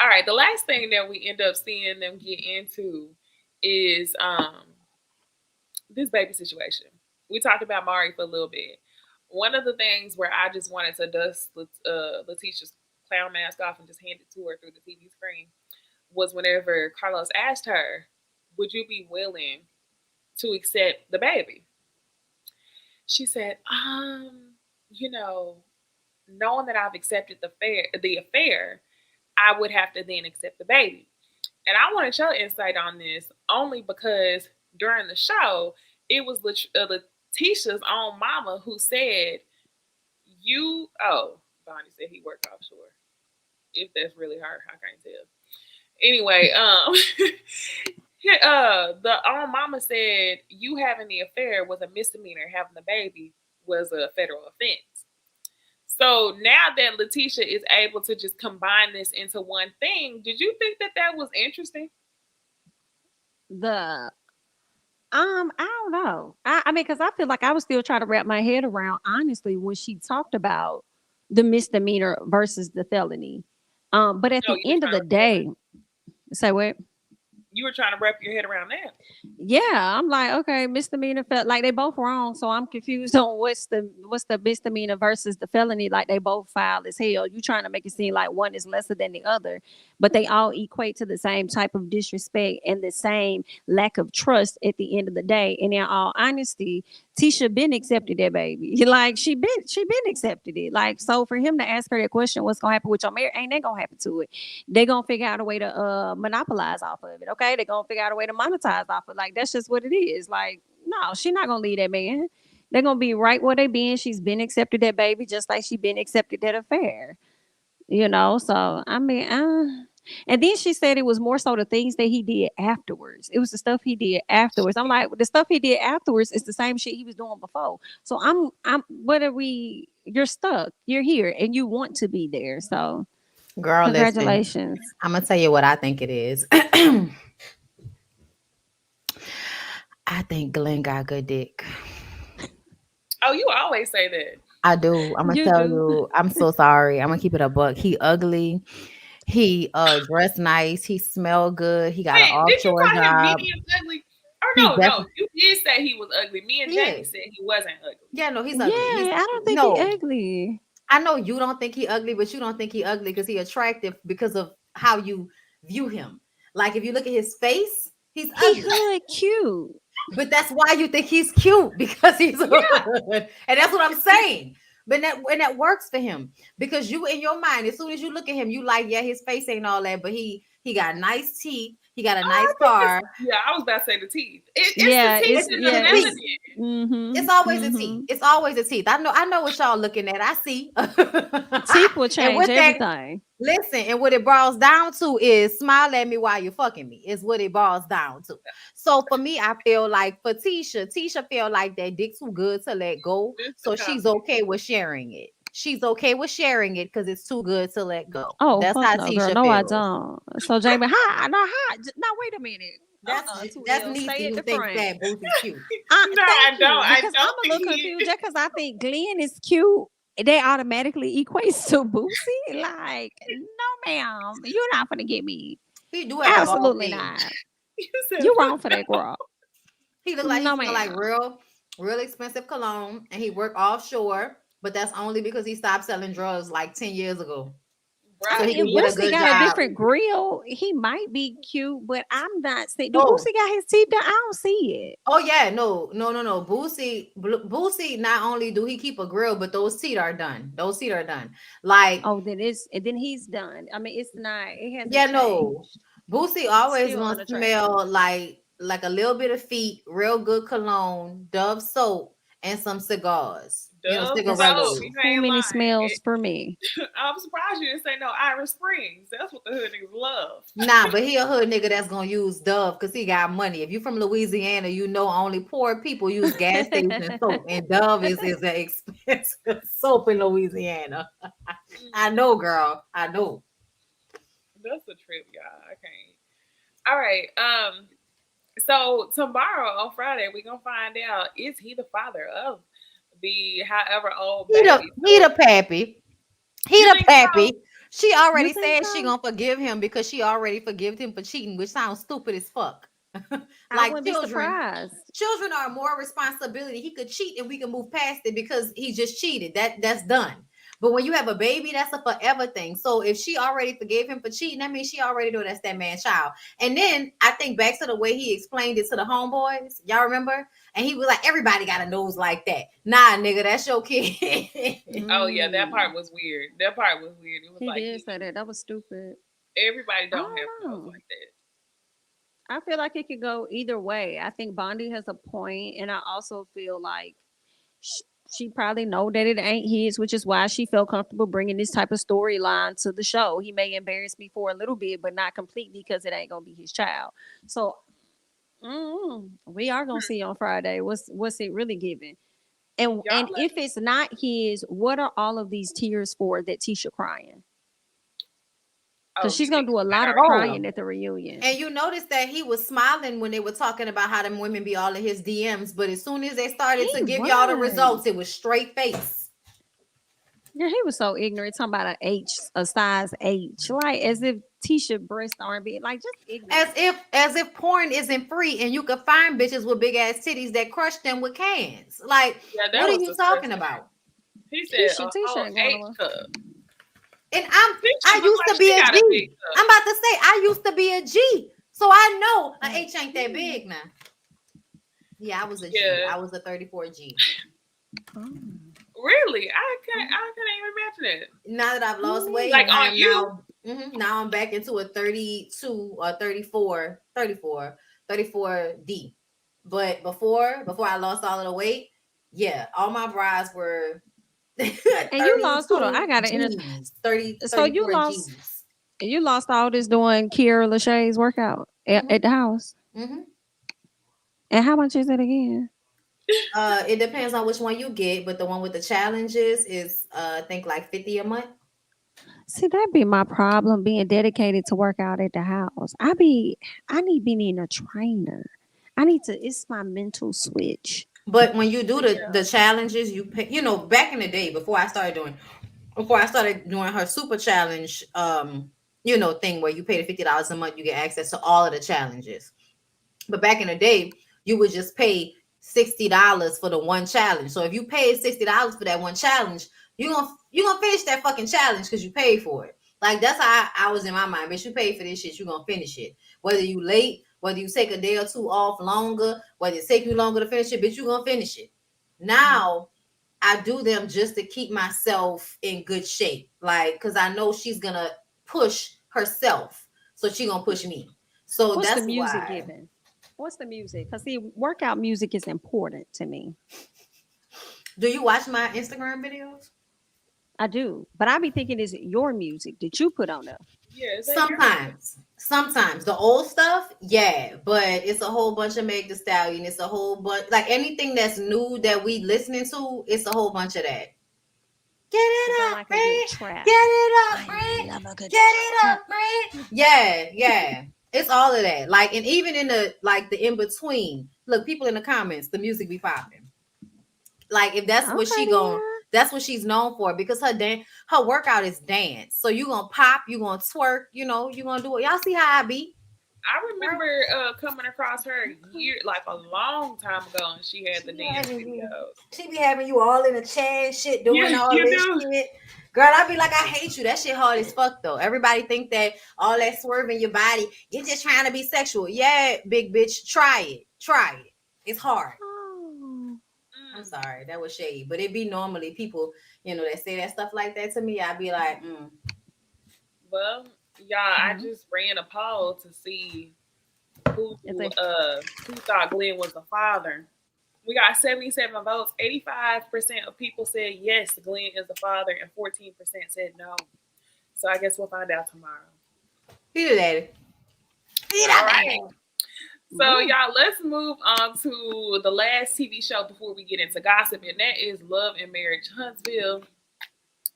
all right, the last thing that we end up seeing them get into is this baby situation. We talked about Mari for a little bit. One of the things where I just wanted to dust Letitia's clown mask off and just hand it to her through the TV screen was whenever Carlos asked her, "Would you be willing to accept the baby?" She said, you know, knowing that I've accepted the affair, I would have to then accept the baby." And I wanted your insight on this only because during the show, it was Letitia's own mama who said, Bonnie said he worked offshore. If that's really her, I can't tell. Anyway, the own mama said you having the affair was a misdemeanor. Having the baby was a federal offense. So now that Letitia is able to just combine this into one thing, did you think that that was interesting? The I don't know. I mean, because I feel like I was still trying to wrap my head around honestly when she talked about the misdemeanor versus the felony. But at No, the end of the day, say what? you were trying to wrap your head around that. Yeah, I'm like, okay, misdemeanor felt like they both wrong, so I'm confused on what's the misdemeanor versus the felony. Like they both foul as hell. You trying to make it seem like one is lesser than the other, but they all equate to the same type of disrespect and the same lack of trust at the end of the day. And in all honesty, Tisha been accepted that baby. Like she been accepted it. Like so for him to ask her that question, what's gonna happen with your marriage? Ain't that gonna happen to it? They're gonna figure out a way to monopolize off of it. Okay, they're gonna figure out a way to monetize off of it. Like that's just what it is. Like no, she's not gonna leave that man. They're gonna be right where they been. She's been accepted that baby just like she been accepted that affair. So I mean, and then she said it was more so the things that he did afterwards. It was the stuff he did afterwards. I'm like, the stuff he did afterwards is the same shit he was doing before. So what are we? You're stuck. You're here, and you want to be there. So Girl, listen, congratulations. I'm gonna tell you what I think it is. I think Glenn got good dick. Oh, you always say that. I do. I'm gonna You tell do. you. I'm so sorry. I'm gonna keep it a buck. He ugly. He dressed nice. He smelled good. He got an Wait, did you offshore call him job. medium ugly? Or He no, definitely you did say he was ugly. Me and he Jamie is. said he wasn't ugly. Yeah, no, he's Yeah, ugly. He's I don't think he no. ugly. I know you don't think he ugly, but you don't think he ugly because he attractive because of how you view him. Like if you look at his face, he's He ugly. hood cute. But that's why you think he's cute because he's Yeah. hood. And that's what I'm saying. But that works for him because you in your mind, as soon as you look at him, you like, yeah, his face ain't all that, but he got nice teeth, he got a nice I think car. yeah, I was about to say the teeth. It's Yeah, the teeth it's It's and the the yeah, teeth. it's melanin. mm-hmm, It's always a teeth. mm-hmm. It's always a teeth. I know what y'all looking at. I see. Teeth will And change with that, everything. listen, and what it boils down to is smile at me while you're fucking me. Is what it boils down to. So for me, I feel like for Tisha feel like that dick too good to let go. Mr. So she's Cosby. okay with sharing it. She's okay with sharing it because it's too good to let go. Oh That's fuck how no, girl. Tisha No, I feels. don't. So Jamie, hi, no, hi. Now wait a minute. Too That's L. Stay Necey at who the thinks front. that Boosie's cute. No, I Thank don't. you I because I'm don't a think little he confused is. just because I think Glenn is cute. They automatically equates to Boosie. Like, no, ma'am, you're not gonna get me. He do have a bald Absolutely head. not. You said You fuck wrong for no. that, girl. He look like he No, smell like ma'am. real expensive cologne, and he work offshore. but that's only because he stopped selling drugs like 10 years ago. I So Right. he mean, could if get a Boosie good got a job. different grill, he might be cute, but I'm not saying. Do Oh, Boosie got his teeth done? I don't see it. oh yeah, no. Boosie, not only do he keep a grill, but those teeth are done. Those teeth are done. Like, Oh, then it's and then he's done. I mean, it's not. It yeah, hasn't no. changed. Boosie always Still gonna unattractive. smell like a little bit of feet, real good cologne, Dove soap, and some cigars. Dove soap. That's You Cigarillos. too ain't many lying. smells for me. I'm surprised you didn't say no Irish Springs. That's what the hood niggas love. Nah, but he a hood nigga that's gonna use Dove because he got money. If you from Louisiana, you know only poor people use gas station soap, and Dove is an expensive soap in Louisiana. I Mm, know, girl. I know. that's a trip, y'all. I can't. All right. So tomorrow on Friday, we're gonna find out is he the father of the however old baby. He So the pappy. He you the think so? pappy. She You already think said she so? gonna forgive him because she already forgave him for cheating, which sounds stupid as fuck. I Like wouldn't be surprised. children are more responsibility. He could cheat and we can move past it because he just cheated. That's done. But when you have a baby, that's a forever thing. So if she already forgave him for cheating, that means she already know that's that man's child. And then I think back to the way he explained it to the homeboys. Y'all remember? And he was like, everybody got a nose like that. Nah, nigga, that's your kid. Oh yeah, that Mm, part was weird. That part was weird. It was he like did say that. That was stupid. everybody I don't have don't nose know. like that. I feel like it could go either way. I think Bondi has a point, and I also feel like sh- she probably know that it ain't his, which is why she felt comfortable bringing this type of storyline to the show. He may embarrass me for a little bit, but not completely because it ain't gonna be his child. So we are gonna see on Friday what's it really giving. And Y'all let if me. it's not his, what are all of these tears for that Tisha crying? Because Oh, she's you gonna think do a it's about lot of her? Oh, crying at the reunion. and you noticed that he was smiling when they were talking about how them women be all in his DMs, but as soon as they started He to give y'all the was. results, it was straight face. Yeah, he was so ignorant, talking about a size H, like as if Tisha breast aren't big, like just As ignorant. if porn isn't free and you could find bitches with big ass titties that crush them with cans. Like, Yeah, what that are was you talking disgusting. about? He said a Tisha whole ain't going H nowhere. cup. And Tisha I looked used like to be she a got a big G. cup. I'm about to say I used to be a G. So I know a Mm. H ain't that big now. Yeah, I was a G. Yeah, I was a 34 G. Oh, really. I oh, can't. I can't even imagine it. Now that I've me lost weight, Like neither. I on am you. now now I'm back into a 32 or 34D. But before I lost all of the weight, yeah, all my bras were And you lost. Hold on, I 32 gotta enter. G's, 30 So 34 G's. you lost all this doing Kiera Lachey's workout at Hmm. the house. Hmm. And how much is it again? It depends on which one you get, but the one with the challenges is I think like 50 a month. See, that be my problem being dedicated to work out at the house. I need be needing a trainer. I need to, it's my mental switch. But when you do Yeah. the challenges, you pay, back in the day before I started doing her super challenge, thing where you pay the $50 a month, you get access to all of the challenges. But back in the day, you would just pay $60 for the one challenge. So if you paid $60 for that one challenge, you're gonna finish that fucking challenge because you paid for it. Like that's how I was in my mind. Bitch, you paid for this shit, you're gonna finish it. Whether you late, whether you take a day or two off longer, whether it take you longer to finish it, bitch, you're gonna finish it. Mhm. Now I do them just to keep myself in good shape. Like, cause I know she's gonna push herself. So she gonna push me. So What's the that's music why. giving? What's the music? Because see, workout music is important to me. Do you watch my Instagram videos? I do. But I be thinking, is it your music that you put on there? Yeah. Is that your music? Sometimes the old stuff, yeah, but it's a whole bunch of Meg the Stallion. It's a whole bunch, like anything that's new that we listening to. It's a whole bunch of that. Get Because it I up, like a good Brent. trap. Get it up, I Brent. love a good Get it trap. up, Brent. Yeah, yeah. It's all of that. Like, and even in the in between. Look, people in the comments, the music be popping. Like if Okay, then. that's what she's known for because her workout is dance. So you gonna pop, you gonna twerk, you gonna do it. Y'all see how I be? I remember coming across her like a long time ago, and she had She the be dance having you. videos. She be having you all in a chair and shit, Yeah, doing all you this do. shit. Girl, I be like, I hate you. That shit hard as fuck though. Everybody think that all that swerving your body, you're just trying to be sexual. Yeah, big bitch, try it. Try it. It's hard. Oh. I'm Mm. sorry, that was shady. But it be normally people, that say that stuff like that to me. I'd be like, Well, y'all, I Mhm. just ran a poll to see who If they who thought Glenn was the father. We got 77 votes. 85% of people said yes, Glenn is the father, and 14% said no. So I guess we'll find out tomorrow. he did that. He All done right. that. So Ooh. y'all, let's move on to the last TV show before we get into gossip, and that is Love and Marriage Huntsville.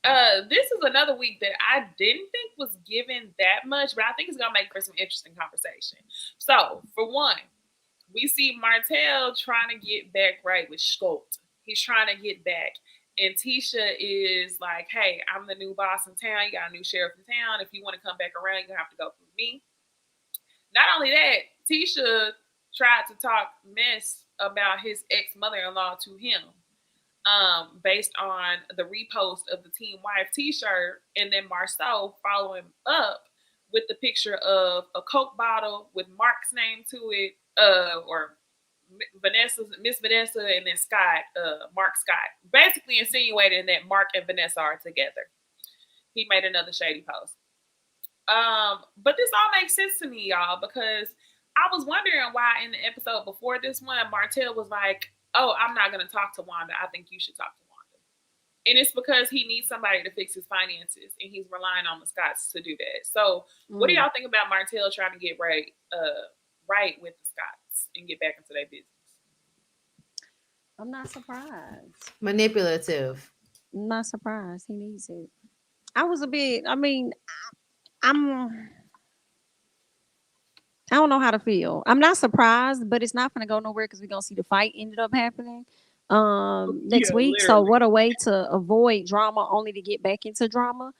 This is another week that I didn't think was given that much, but I think it's gonna make for some interesting conversation. So, for one, we see Martell trying to get back right with Scott. He's trying to get back. And Tisha is like, hey, I'm the new boss in town. You got a new sheriff in town. If you want to come back around, you have to go through me. Not only that, Tisha tried to talk mess about his ex mother in law to him, based on the repost of the Team Wife t shirt. And then Marceau following up with the picture of a Coke bottle with Mark's name to it, or Miss Vanessa, and then Scott, Mark Scott, basically insinuating that Mark and Vanessa are together. He made another shady post. But this all makes sense to me, y'all, because I was wondering why in the episode before this one, Martell was like, "Oh, I'm not gonna talk to Wanda. I think you should talk to Wanda." And it's because he needs somebody to fix his finances, and he's relying on the Scots to do that. So, what do Mm. y'all think about Martell trying to get right with the Scots and get back into their business? I'm not surprised. Manipulative. I'm not surprised. He needs it. I was a bit. I mean, I'm. I don't know how to feel. I'm not surprised, but it's not going to go nowhere because we're going to see the fight ended up happening next Yeah, week. So literally. what a way to avoid drama only to get back into drama.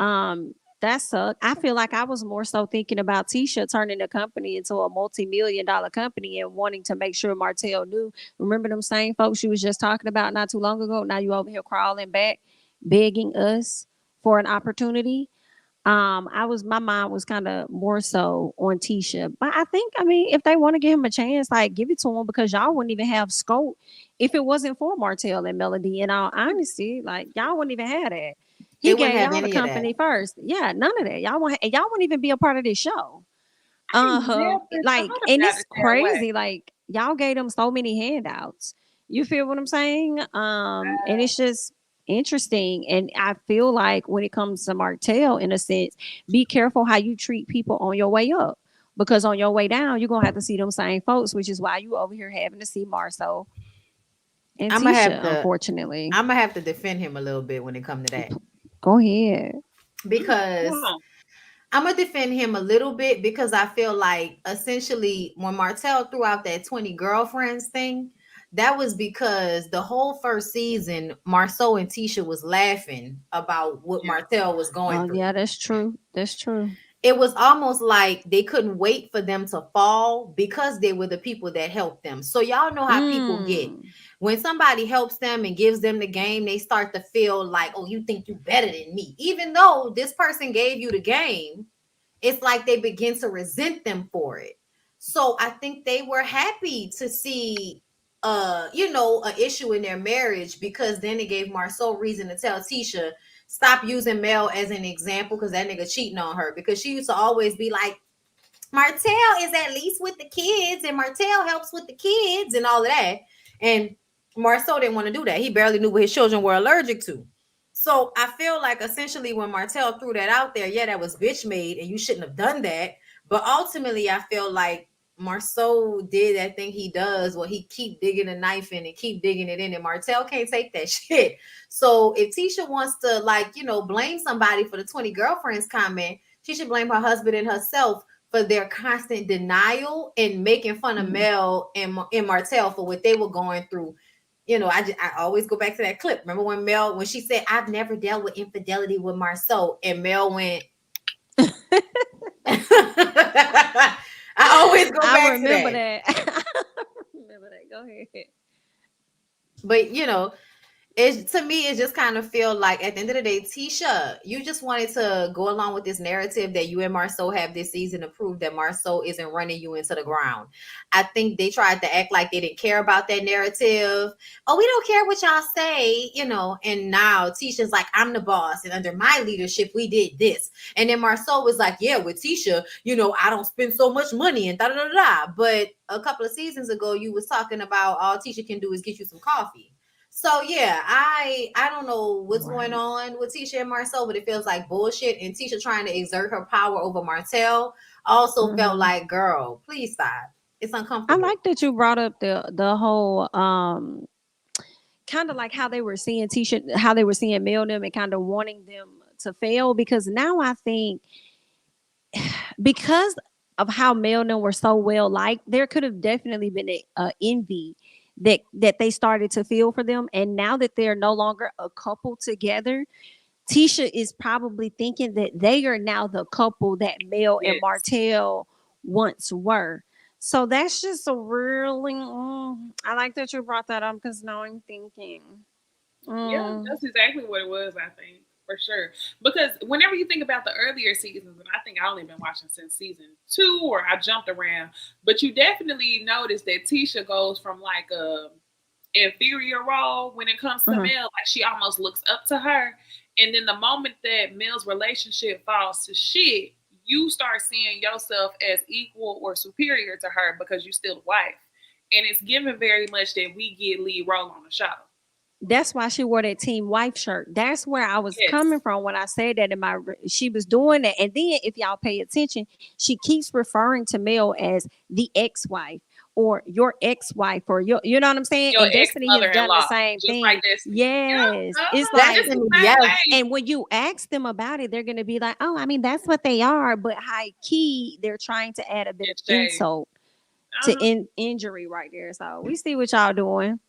Um, that sucked. I feel like I was more so thinking about Tisha turning the company into a multi-million-dollar company and wanting to make sure Martell knew. Remember them same folks you was just talking about not too long ago? Now you over here crawling back, begging us for an opportunity. I was my mind was kind of more so on Tisha, but I think if they want to give him a chance, like give it to him because y'all wouldn't even have scope if it wasn't for Martell and Melody. In all honesty, like y'all wouldn't even have that. He They wouldn't gave have y'all the any of that. company first. Yeah, none of that. Y'all wouldn't even be a part of this show. I never Like, thought and about it's it that way. crazy. Like, y'all gave them so many handouts. You feel what I'm saying? And it's just interesting. And I feel like when it comes to Martell, in a sense, be careful how you treat people on your way up. Because on your way down, you're gonna have to see them same folks, which is why you over here having to see Marcel and I'm gonna have Tisha, to. unfortunately. I'm gonna have to defend him a little bit when it comes to that Go ahead. Come because on. I'm gonna defend him a little bit because I feel like essentially when Martell threw out that 20 girlfriends thing, that was because the whole first season, Marceau and Tisha was laughing about what Yeah. Martell was going Oh through. yeah, that's true. That's true. It was almost like they couldn't wait for them to fall because they were the people that helped them. So y'all know how people get. Mm. When somebody helps them and gives them the game, they start to feel like, oh, you think you better than me. Even though this person gave you the game, it's like they begin to resent them for it. So I think they were happy to see an issue in their marriage because then it gave Marceau reason to tell Tisha, stop using Mel as an example because that nigga cheating on her. Because she used to always be like, Martell is at least with the kids, and Martell helps with the kids and all of that. And Marceau didn't want to do that. He barely knew what his children were allergic to. So I feel like essentially when Martell threw that out there, yeah, that was bitch made, and you shouldn't have done that. But ultimately, I feel like Marceau did that thing he does where he keep digging a knife in and keep digging it in, and Martell can't take that shit. So if Tisha wants to blame somebody for the 20 girlfriends comment, she should blame her husband and herself for their constant denial and making fun of Mm. Mel and Martell for what they were going through. I always go back to that clip. Remember when she said, I've never dealt with infidelity with Marceau, and Mel went, go I back to remember that. that. Remember that. Go ahead. But it to me, it just kind of feel like at the end of the day, Tisha, you just wanted to go along with this narrative that you and Marceau have this season to prove that Marceau isn't running you into the ground. I think they tried to act like they didn't care about that narrative. Oh, we don't care what y'all say, and now Tisha's like, I'm the boss, and under my leadership, we did this. And then Marceau was like, yeah, with Tisha, I don't spend so much money and da da da da. But a couple of seasons ago, you was talking about all Tisha can do is get you some coffee. So yeah, I don't know what's going Right. on with Tisha and Marcel, but it feels like bullshit. And Tisha trying to exert her power over Martell also felt Hmm. like, girl, please stop. It's I uncomfortable. like that you brought up the whole kind of like how they were seeing Tisha, how they were seeing Mel them and kind of wanting them to fail, because now I think because of how Mel them were so well liked, there could have definitely been a envy that they started to feel for them, and now that they're no longer a couple together, Tisha is probably thinking that they are now the couple that Mel and Yes. Martell once were. So that's just a really, I like that you brought that up because now I'm thinking, Yeah, mm, that's exactly what it was, I think, for sure. Because whenever you think about the earlier seasons, and I think I only been watching since season 2, or I jumped around, but you definitely notice that Tisha goes from like a inferior role when it comes to mhm. Mel. Like she almost looks up to her. And then the moment that Mel's relationship falls to shit, you start seeing yourself as equal or superior to her because you still a wife. And it's given very much that we get lead role on the show. That's why she wore that team wife shirt. That's where I was coming Yes. from when I said that she was doing that. And then if y'all pay attention, she keeps referring to Mel as the ex-wife or your ex-wife or your, you know what I'm saying? Your And ex Destiny has mother in done the law, same just like thing. Destiny. Yes. Yeah, It's it's like, the Destiny, same yes. way. and when you ask them about it, they're gonna be like, "Oh, I mean, that's what they are." But high key, they're trying to add a bit of It's shade. insult to Uh-huh. injury right there. So we see what y'all doing.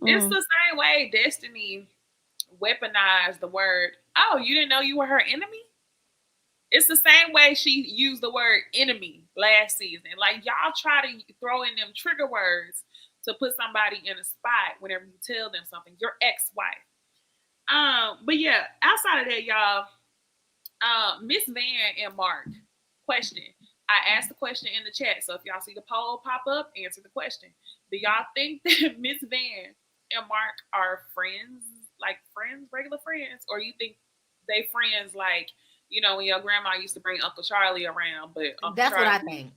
It's Mm. the same way Destiny weaponized the word. Oh, you didn't know you were her enemy? It's the same way she used the word enemy last season. Like y'all try to throw in them trigger words to put somebody in a spot whenever you tell them something. Your ex-wife. But yeah, outside of that, y'all, Miss Van and Mark, question. I asked the question in the chat, so if y'all see the poll pop up, answer the question. Do y'all think that Miss Van and Mark are friends, like friends, regular friends, or you think they friends like when your grandma used to bring Uncle Charlie around, but Uncle That's what I Charlie, think.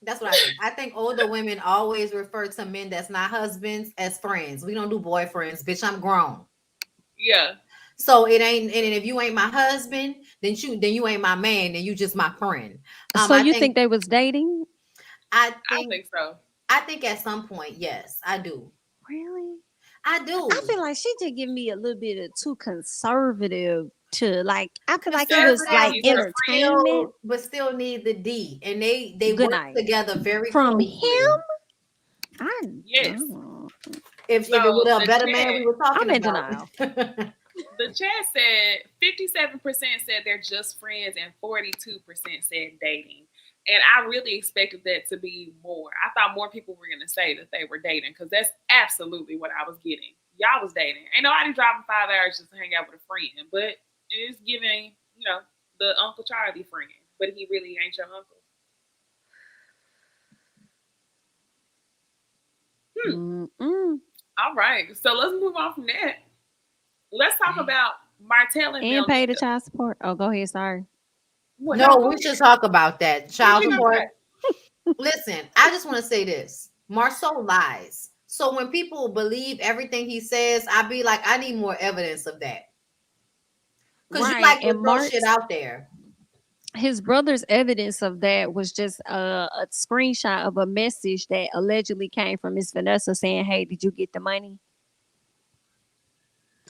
That's what I think. I think older women always refer to men that's not husbands as friends. We don't do boyfriends, bitch. I'm grown. yeah, So it ain't, and if you ain't my husband, then you ain't my man, then you just my friend. So I you think think they was dating? I I think think so. I think at some point, yes, I do. Really? I I do. feel like she just give me a little bit of too conservative to like. I feel like it was Conservative like Conservative, means but her friend. entertainment. still need the D. And they Good work night together very from him. closely. I, Yes. oh, If So it was a the better man we chat were I'm talking in about. denial. The chat said 57% said they're just friends and 42% said dating. And I really expected that to be more. I thought more people were going to say that they were dating because that's absolutely what I was getting. Y'all was dating. Ain't nobody driving 5 hours just to hang out with a friend, but it's giving, the Uncle Charlie friend, but he really ain't your uncle. Hmm. Mm-mm. All right. So let's move on from that. Let's talk about Martell and And pay the Melnia. child support. Oh, go ahead. Sorry. What? No, No, go we should ahead. talk about that. What Child you gonna support. say? Listen, I just want to say this. Marceau lies. So when people believe everything he says, I be like, I need more evidence of that. Because you Right. like to And throw shit Mark's out there. his brother's evidence of that was just a screenshot of a message that allegedly came from Miss Vanessa saying, "Hey, did you get the money?"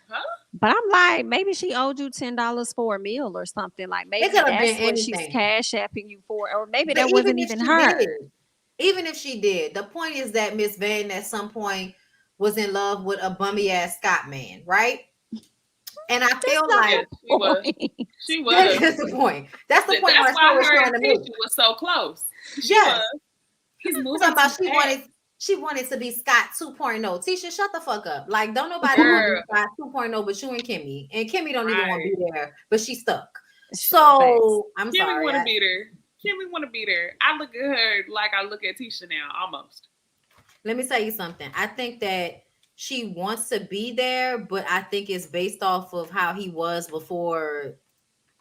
Huh? But I'm like, maybe she owed you $10 for a meal or something. Like It maybe could have been that's what she's anything. cash apping you for, or maybe But that wasn't even her. even if she did, the point is that Miss Van at some point was in love with a bummy ass Scott man, right? And I That's feel not like Yes, the she was. point. She that was. is the point. That's the point That's Marcel why was her trying and to Tisha make. was so close. She Yes. was. He's moving Talking too about fast. she wanted to be Scott 2.0. Tisha, shut the fuck up. Like, don't nobody want to be Girl, Scott 2.0 but you and Kimmy. And Kimmy don't even want to right. be there, but she's stuck. Facts. So I'm Kimmy sorry. want to be there. Kimmy want to be there. I look at her like I look at Tisha now, almost. Let me tell you something. I think that she wants to be there, but I think it's based off of how he was before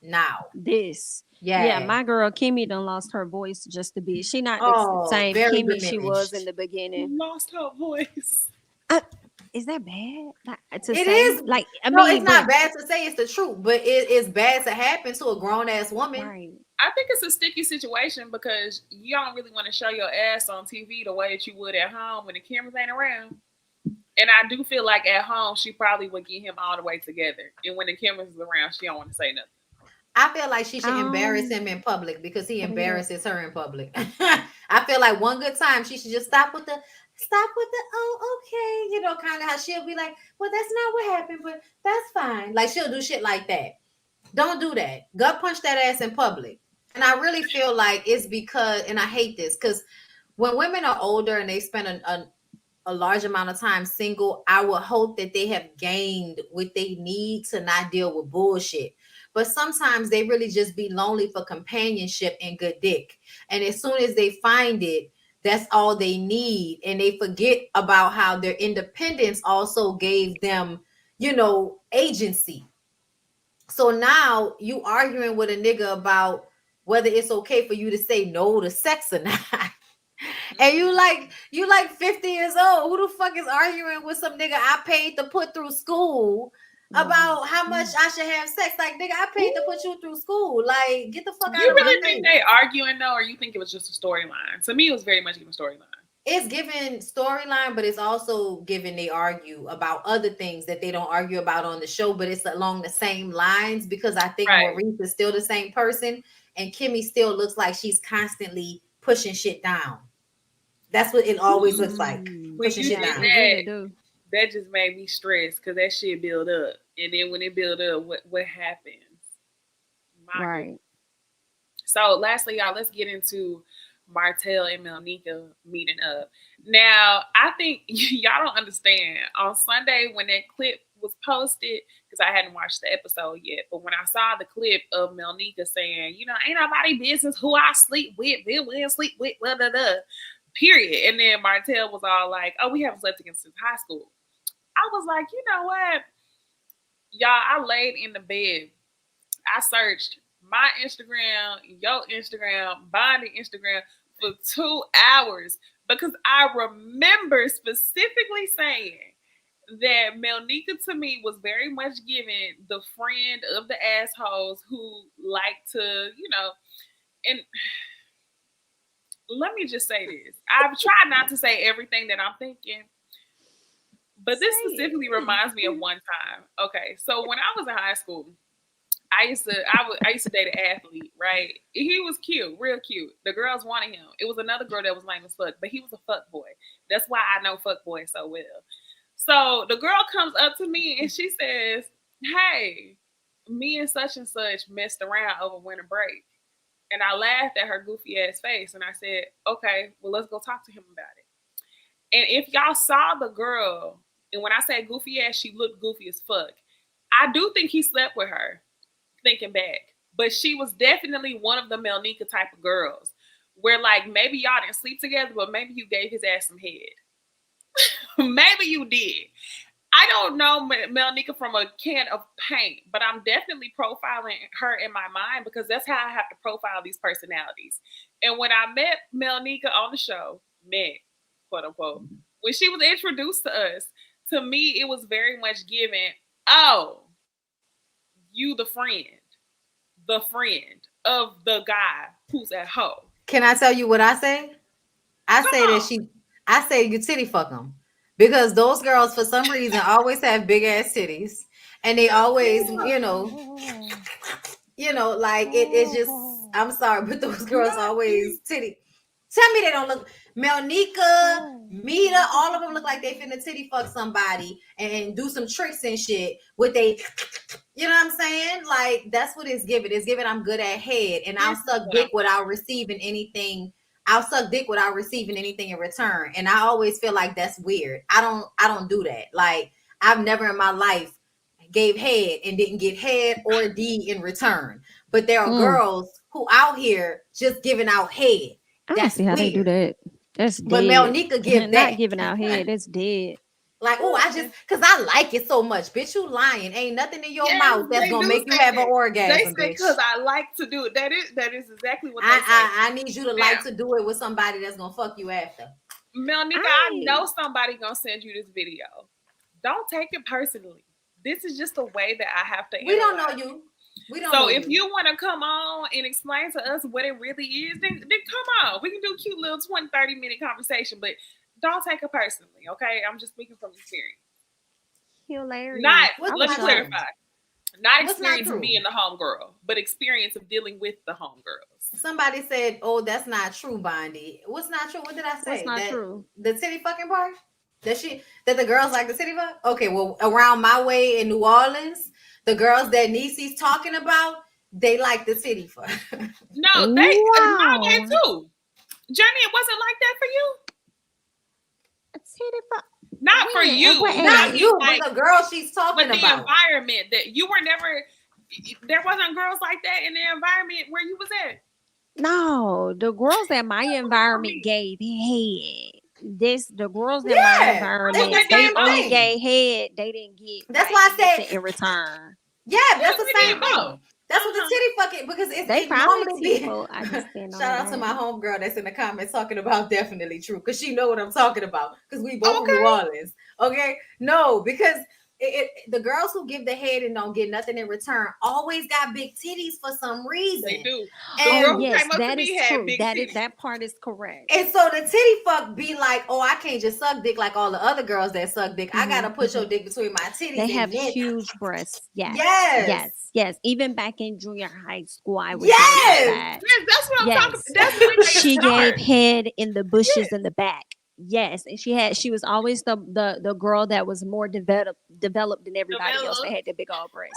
now. This. Yeah, Yeah. my girl Kimmy done lost her voice just a bit. She not the Oh, same very Kimmy she was in diminished. the beginning. Lost her voice. Uh, is that bad? Like, to It say? is. Like, I No, it's mean, but not bad to say it's the truth, but it is bad to happen to a grown ass woman. right. I think it's a sticky situation because you don't really want to show your ass on TV the way that you would at home when the cameras ain't around. And I do feel like at home she probably would get him all the way together, and when the cameras is around, she don't want to say nothing. I feel like she should embarrass Um, him in public because he gotta get up. embarrasses her in public. I feel like one good time she should just stop with the oh okay, kind of how she'll be like, well, that's not what happened, but that's fine. Like she'll do shit like that. Don't do that. Gut punch that ass in public. And I really feel like it's because, and I hate this because when women are older and they spend a large amount of time single, I would hope that they have gained what they need to not deal with bullshit. But sometimes they really just be lonely for companionship and good dick. And as soon as they find it, that's all they need. And they forget about how their independence also gave them, agency. So now you arguing with a nigga about whether it's okay for you to say no to sex or not. And you like 50 years old. Who the fuck is arguing with some nigga I paid to put through school Right. about how much I should have sex? Like, nigga, I paid to put you through school. Like, get the fuck out You of my really think face. they arguing though, or you think it was just a storyline? To me, it was very much even a storyline. It's giving storyline, but it's also giving they argue about other things that they don't argue about on the show, but it's along the same lines because I think Right. Maurice is still the same person and Kimmy still looks like she's constantly pushing shit down. That's what it always looks like. When Pushing you shit Yeah, did down. it really that, do. that just made me stressed because that shit build up, and then when it build up, what happens? My goodness. Right. So, lastly, y'all, let's get into Martell and Melnika meeting up. Now, I think y'all don't understand. On Sunday, when that clip was posted, because I hadn't watched the episode yet, but when I saw the clip of Melnika saying, ain't nobody business who I sleep with, we sleep with, blah, blah, blah, period. And then Martell was all like, oh, we haven't slept together since high school. I was like, you know what? Y'all, I laid in the bed. I searched my Instagram, your Instagram, Bonnie Instagram for 2 hours because I remember specifically saying that Melnika to me was very much given the friend of the assholes who like to, and let me just say this. I've tried not to say everything that I'm thinking, but this Say specifically it. reminds me of one time. Okay, so when I was in high school, I used to date an athlete, right? He was cute, real cute. The girls wanted him. It was another girl that was lame as fuck, but he was a fuck boy. That's why I know fuck boy so well. So the girl comes up to me and she says, "Hey, me and such messed around over winter break." And I laughed at her goofy ass face and I said, "Okay, well let's go talk to him about it." And if y'all saw the girl, and when I say goofy ass, she looked goofy as fuck. I do think he slept with her, thinking back. But she was definitely one of the Melnika type of girls where like maybe y'all didn't sleep together, but maybe you gave his ass some head. Maybe you did. I don't know Melnika from a can of paint, but I'm definitely profiling her in my mind because that's how I have to profile these personalities. And when I met Melnika on the show, quote unquote, when she was introduced to us, to me it was very much given, oh, you the friend of the guy who's at home. Can I tell you what I say? I Come say that on. I say you titty fuck them because those girls for some reason always have big ass titties and they always, like it's just, I'm sorry, but those girls always titty. Tell me they don't look. Melnika, Mita, all of them look like they finna titty fuck somebody and do some tricks and shit with they, you know what I'm saying? Like that's what it's giving. It's giving I'm good at head and I'll This is suck what dick I'm without receiving anything I'll suck dick without receiving anything in return. And I always feel like that's weird. I don't do that. Like, I've never in my life gave head and didn't get head or D in return. But there are Mm. girls who out here just giving out head. I don't That's see how they do weird. that. That's But dead. Melnika give Not that. giving out head. That's dead. Like, oh, I just cause I like it so much. Bitch, you lying. Ain't nothing in your Yes, mouth that's they gonna do make you say have an that. They orgasm, say because bitch. I like to do it. That is exactly what they I, say. I I need you to Now, like to do it with somebody that's gonna fuck you after. Melnika, I I know somebody gonna send you this video. Don't take it personally. This is just a way that I have to We don't know analyze. you. We don't So know if you. you want to come on and explain to us what it really is, then come on. We can do a cute little 20, 30-minute conversation, but don't take it personally, okay? I'm just speaking from experience. hilarious. Not, I What's let was me not true? shocked. clarify, not What's not experience of true? being the homegirl, but experience of dealing with the homegirls. Somebody said, "Oh, that's not true, Bondi." What's not true? What did I What's say? not That true? the titty fucking part? That the girls like the titty fuck? Okay, well, around my way in New Orleans, the girls that Necey's talking about, they like the titty fuck. No, my way Wow. too. Johnny, it wasn't like that for you. A titty fuck. Not for When? At what you, but I Not age? mean, you, but like, the girl she's but talking the about. environment that you were never, there wasn't girls like that in the environment where you was at. No, the girls in my For environment me, gave head. The girls in my Yeah, what was that's environment, they the they did same only both. thing. gave head. They didn't get That's like why I nothing said, in return. yeah, that's the They same did both. thing. That's what the Uh-huh. titty fucking because They it probably normally titty be. folk. I just didn't know Shout out to that. my homegirl that's in the comments talking about definitely true because she know what I'm talking about because we both from New Okay. Orleans. Okay, no, because the girls who give the head and don't get nothing in return always got big titties for some They reason, do. The Oh girl and who yes, came up to that me is had true. big titties. That part is correct. and so the titty fuck be like, oh, I can't just suck dick like all the other girls that suck dick. I Hmm gotta put your dick between my titties They and have then huge breasts. Yes, yes, yes, yes. Even back in junior high school, I was doing all yes. that. Yes, that's what I'm talking about. Yes. That's when they She gave start. head in the Yeah. bushes in the back. Yes. And she was always the girl that was more developed than everybody else that Develop. had the big old breast.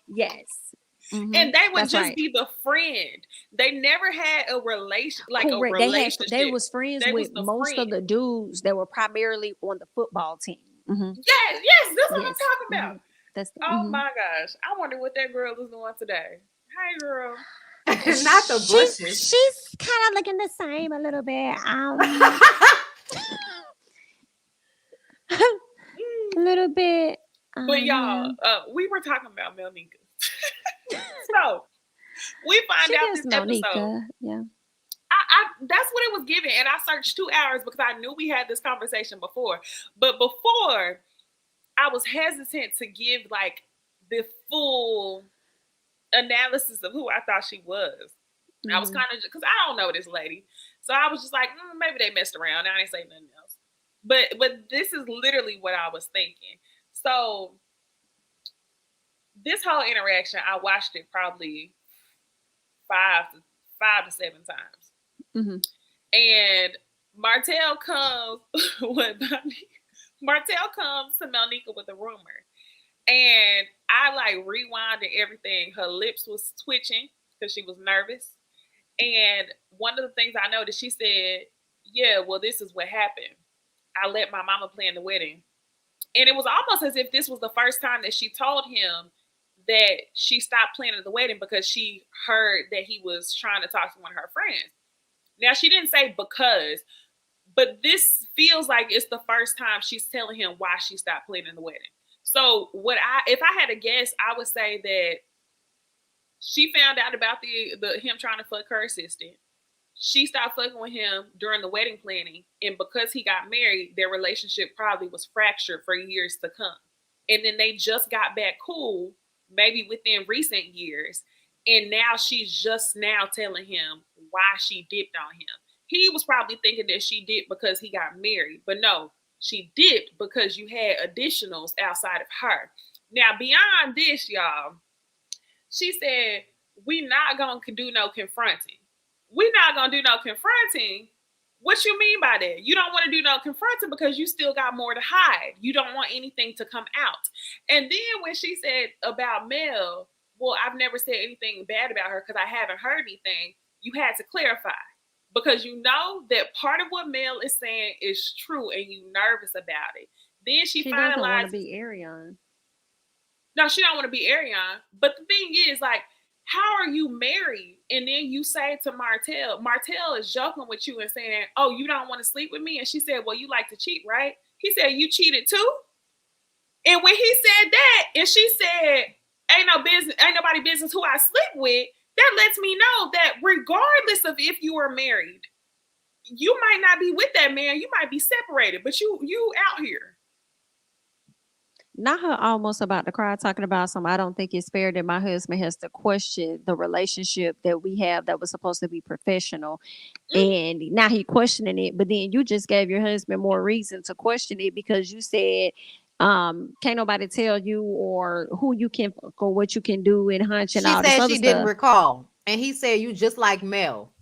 Yes. And they would That's just right. be the friend. They never had a relation, like a Correct. They relationship. was friends They was with the most friend. of the dudes that were primarily on the football team. Yes, yes, that's what I'm Yes. talking about. That's Oh my gosh. I wonder what that girl is doing today. Hey girl. Not the bushes. she's kind of looking the same a little bit. A little bit. But y'all, Yeah. we were talking about Melnika. So we find She out gives this episode. Monica. Yeah. That's what it was given, and I searched 2 hours because I knew we had this conversation before. But before, I was hesitant to give like the full analysis of who I thought she was. I was kind of because I don't know this lady, so I was just like, maybe they messed around. I didn't say nothing else. But this is literally what I was thinking. So this whole interaction, I watched it probably five to seven times. And Martell comes Martell comes to Melnika with a rumor. And I like rewinded everything. Her lips was twitching because she was nervous. And one of the things I noticed, she said, yeah, well, this is what happened. I let my mama plan the wedding. And it was almost as if this was the first time that she told him that she stopped planning the wedding because she heard that he was trying to talk to one of her friends. Now, she didn't say because, but this feels like it's the first time she's telling him why she stopped planning the wedding. So if I had to guess, I would say that she found out about the him trying to fuck her assistant. She stopped fucking with him during the wedding planning, and because he got married, their relationship probably was fractured for years to come. And then they just got back cool, maybe within recent years, and now she's just now telling him why she dipped on him. He was probably thinking that she dipped because he got married, but no, she dipped because you had additionals outside of her. Now, beyond this, y'all, she said, we not going to do no confronting. We not going to do no confronting. What you mean by that? You don't want to do no confronting because you still got more to hide. You don't want anything to come out. And then when she said about Mel, well, I've never said anything bad about her because I haven't heard anything. You had to clarify. because you know that part of what Mel is saying is true and you nervous about it. Then she She doesn't want to finalizes. be Ariana. No, she don't want to be Ariana. But the thing is, like, how are you married? And then you say to Martell is joking with you and saying, "Oh, you don't want to sleep with me?" And she said, "Well, you like to cheat, right?" He said, "You cheated too." And when he said that, and she said, ain't nobody business who I sleep with," that lets me know that regardless of if you are married, you might not be with that man. You might be separated, but you out here. Not her almost about to cry, talking about some. I don't think it's fair that my husband has to question the relationship that we have that was supposed to be professional. And now he questioning it. But then you just gave your husband more reason to question it because you said can't nobody tell you or who you can or what you can do and hunch and She all this said other she didn't stuff. recall. And he said, you just like Mel.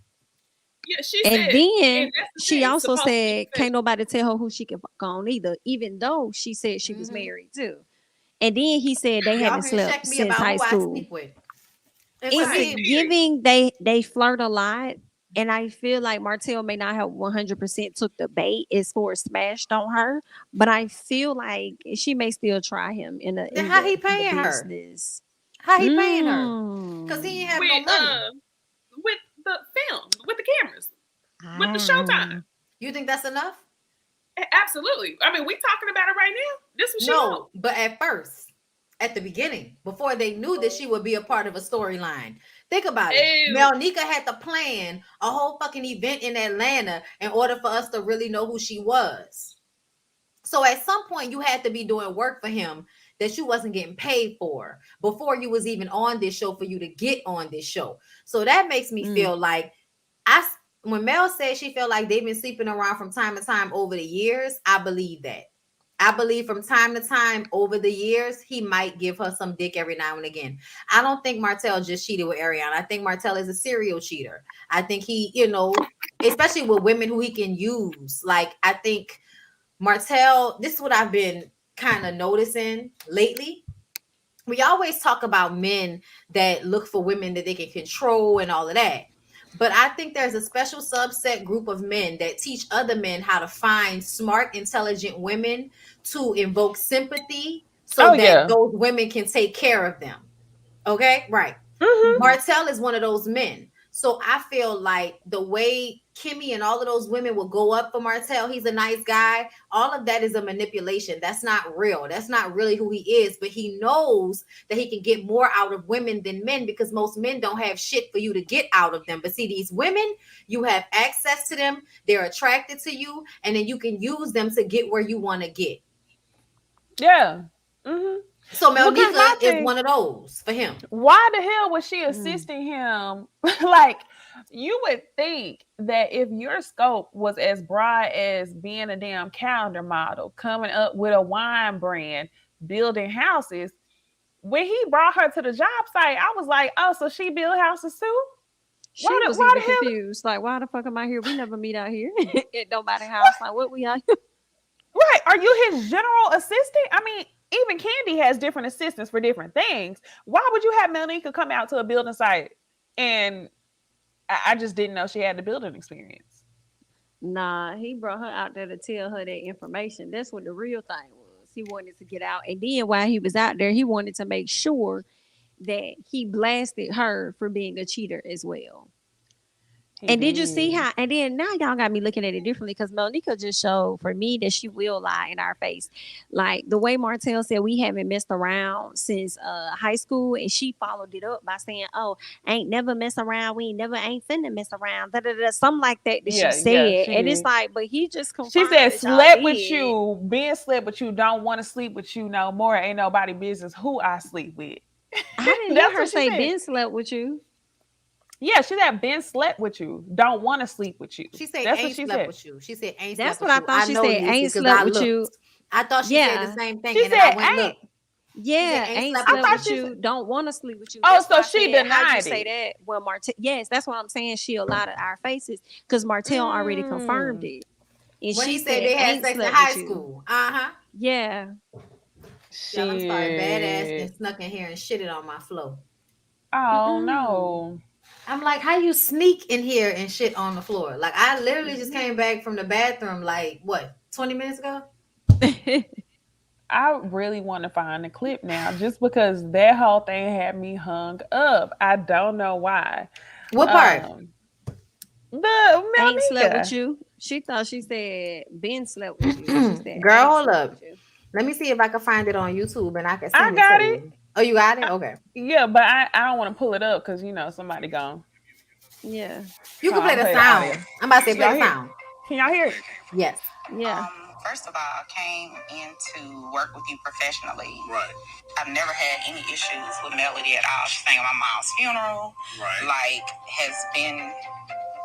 Yeah, she And said, and then that's the she thing. also Supposed to be said can't professional. nobody tell her who she can fuck on either, even though she said she was Mm-hmm. married too. And then he said they Y'all haven't can slept check me since about high who I school. sleep with. And for Is Right, me, it period. giving they flirt a lot? And I feel like Martell may not have 100% took the bait as far as smashed on her, but I feel like she may still try him in the then how he in the paying her? business. How he paying her? Because he ain't Mm. have no With money. with the film, with the cameras, with the Ah. Showtime. You think that's enough? Absolutely. I mean, we talking about it right now. This is what she No, wants. but at first, at the beginning, before they knew that she would be a part of a storyline. Think about it. Ew. Melnika had to plan a whole fucking event in Atlanta in order for us to really know who she was. So at some point, you had to be doing work for him that you wasn't getting paid for before you was even on this show for you to get on this show. So that makes me Mm. feel like I when Mel said she felt like they've been sleeping around from time to time over the years, I believe that. I believe from time to time over the years, he might give her some dick every now and again. I don't think Martell just cheated with Ariana. I think Martell is a serial cheater. I think he, especially with women who he can use. Like, I think Martell, this is what I've been kind of noticing lately. We always talk about men that look for women that they can control and all of that. But I think there's a special subset group of men that teach other men how to find smart, intelligent women to invoke sympathy so Oh that yeah. those women can take care of them. Okay? Right. Mm-hmm. Mhm. Martell is one of those men. So I feel like the way Kimmy and all of those women will go up for Martell, he's a nice guy. All of that is a manipulation. That's not real. That's not really who he is. But he knows that he can get more out of women than men because most men don't have shit for you to get out of them. But see, these women, you have access to them. They're attracted to you. And then you can use them to get where you want to get. Yeah. Mm-hmm. So Because Melnika my is thing, one of those for him. why the hell was she Mm. assisting him? Like, you would think that if your scope was as broad as being a damn calendar model, coming up with a wine brand, building houses, when he brought her to the job site, I was like, oh, so she build houses too? She was Why even the hell? confused. Like, why the fuck am I here? We never meet out here at nobody's house. Like, what we out here? Right. Are you his general assistant? I mean, even Candy has different assistants for different things. Why would you have Melnika come out to a building site? And I just didn't know she had the building experience. Nah, he brought her out there to tell her that information. That's what the real thing was. He wanted to get out. And then while he was out there, he wanted to make sure that he blasted her for being a cheater as well. He And did you see did. how? And then now y'all got me looking at it differently because Monica just showed for me that she will lie in our face. Like the way Martell said, we haven't messed around since high school, and she followed it up by saying, "Oh, ain't never mess around. We ain't finna mess around." Da, da, da, something like that she Yeah, said, she and it's did. like, but he just She confirmed said, that y'all slept with did. you, being slept with you, don't want to sleep with you no more. Ain't nobody business who I sleep with. I didn't hear That's her what she say said. Ben slept with you. Yeah, she said, Ben slept with you, don't want to sleep with you. She said That's what ain't she slept said. with you. She said ain't That's slept what with I you. thought I she know said. Necey Ain't because slept I with looked. you. I thought she said the Yeah. same thing, She and then I said, went ain't. look. She said Yeah, ain't ain't slept I with slept thought you. with she said, you. Don't want to sleep with you. oh, That's so why I she said, how'd you denied say it. that? Well, Martell, yes, that's what I'm saying. She lied to our faces because Martell already confirmed Mm, it. And When she he said said, they had ain't sex in slept high with you. school. Uh-huh. Yeah. Y'all, I'm sorry, badass and shit. snuck in here and shitted on my flow. Oh Mm-mm. no. I'm like, how you sneak in here and shit on the floor? Like, I literally just came back from the bathroom, like, what, 20 minutes ago? I really want to find the clip now just because that whole thing had me hung up. I don't know why. What part? Um the Ain't slept with Melnica. you. She thought she said Ben slept with you. She said Girl, ain't hold slept up. with you. Let me see if I can find it on YouTube and I can I send it to got it. you. Oh, you got it? I, Okay. yeah, but I don't want to pull it up because somebody gone. Yeah. You Hold can on, play I'm the play the sound. audio. I'm about to say play Y'all the hear? sound. Can y'all hear it? Yes. Yeah. First of all, I came in to work with you professionally. Right. I've never had any issues with Melody at all. She sang at my mom's funeral. Right. Like, has been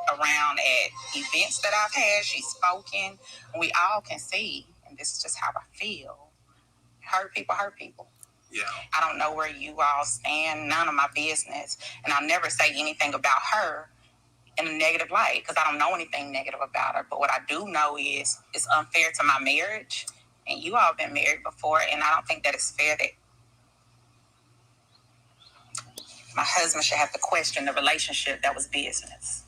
around at events that I've had. She's spoken. We all can see, and this is just how I feel. Hurt people hurt people. Yeah. I don't know where you all stand. None of my business. And I'll never say anything about her in a negative light because I don't know anything negative about her. But what I do know is it's unfair to my marriage. And you all been married before, and I don't think that it's fair that my husband should have to question the relationship that was business.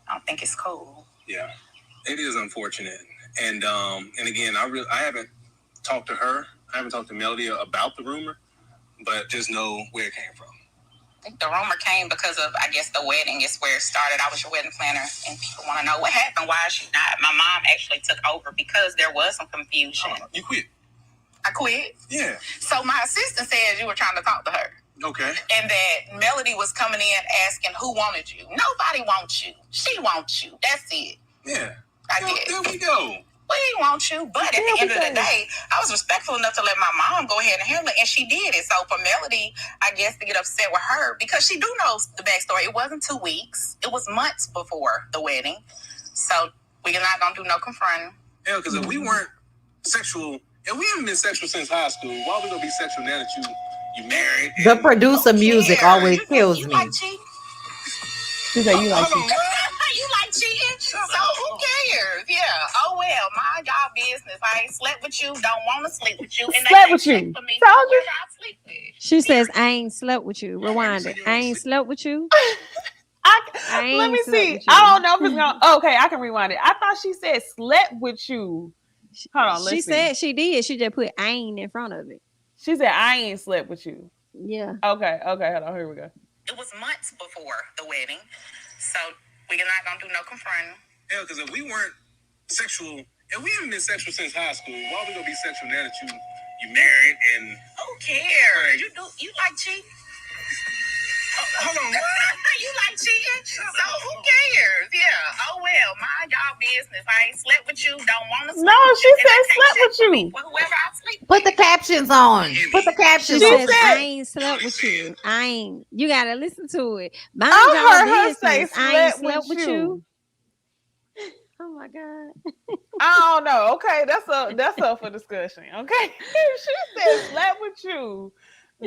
I don't think it's cool. Yeah, it is unfortunate. And again, I haven't talked to her. I haven't talked to Melody about the rumor, but just know where it came from. I think the rumor came because of, I guess, the wedding is where it started. I was your wedding planner, and people want to know what happened. Why is she not? My mom actually took over because there was some confusion. Oh, you quit? I quit? Yeah. So my assistant says you were trying to talk to her. Okay. And that Melody was coming in asking who wanted you. Nobody wants you. She wants you. That's it. Yeah. I guess. There we go. We didn't want you, but at the end of the day, I was respectful enough to let my mom go ahead and handle it, and she did it. So for Melody, I guess, to get upset with her, because she do know the backstory, it wasn't 2 weeks. It was months before the wedding. So we're not going to do no confronting. Yeah, because if we weren't sexual, if we haven't been sexual since high school, why are we going to be sexual now that you married? The producer music always kills You me. like cheating? She said you like cheating. You like cheating? So who cares? Yeah. Oh well, mind y'all business. I ain't slept with you. Don't want to sleep with you. And Slept they with you. for me. Told you. I sleep with. She says I ain't slept with you. Rewind it. I ain't slept with you. I Let me ain't slept see. with I you. don't know if it's gonna. Okay, I can rewind it. I thought she said slept with you. Hold on, She let's see. said she did. She just put ain't in front of it. She said I ain't slept with you. Yeah. Okay, hold on. Here we go. It was months before the wedding, so we're not gonna do no confronting. Yeah, because if we weren't sexual, if we haven't been sexual since high school, why are we gonna be sexual now that you married? And who cares? You like cheating? Hold on. You like cheating? So who cares? Yeah. Oh well, mind y'all business. I ain't slept with you. Don't want to sleep No, with she you. And said I can't slept check with for me you. with whoever I sleep Put the with. captions on. Put the She captions She on. says said- I ain't slept with you. I ain't. You gotta listen to it. Mind I y'all heard her say business. I ain't slept slept with with you. you. Oh my god. I don't know. Okay, that's up for discussion. Okay, she said slept with you.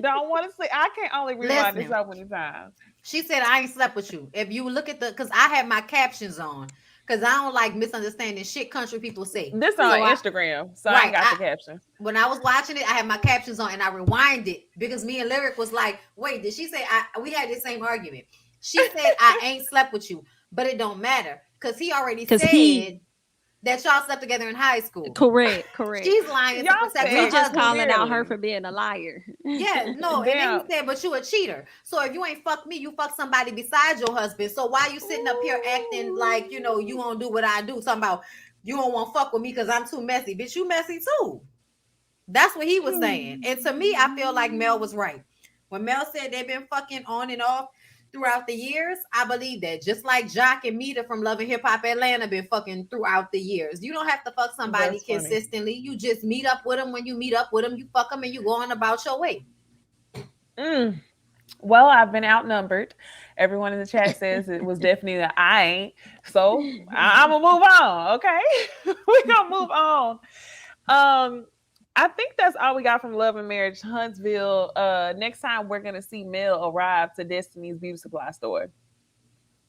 Don't want to see. I can only rewind this Listen. so many times. She said I ain't slept with you. If you look at because I have my captions on, because I don't like misunderstanding shit country people say. This on Instagram, so I ain't got the caption. When I was watching it, I had my captions on and I rewind it because me and Lyric was like, wait, did she say we had the same argument? She said I ain't slept with you, but it don't matter because he already said that y'all slept together in high school. Correct. She's lying to Y'all protect said her We just husband. calling out her clearly. for being a liar. Yeah, no, and then Damn. he said, but you a cheater. So if you ain't fuck me, you fuck somebody besides your husband. So why you sitting up here acting like, you won't do what I do? Talking about you don't want to fuck with me because I'm too messy. Bitch, you messy too. That's what he was saying. And to me, I feel like Mel was right. When Mel said they've been fucking on and off throughout the years, I believe that. Just like Jock and Mita from Love and Hip Hop Atlanta been fucking throughout the years. You don't have to fuck somebody That's funny. consistently. You just meet up with them. When you meet up with them, you fuck them and you go on about your way. Well, I've been outnumbered. Everyone in the chat says it was definitely an I ain't. So I'm gonna move on. Okay, we're gonna move on. I think that's all we got from Love and Marriage Huntsville. Next time we're gonna see Mel arrive to Destiny's Beauty Supply store.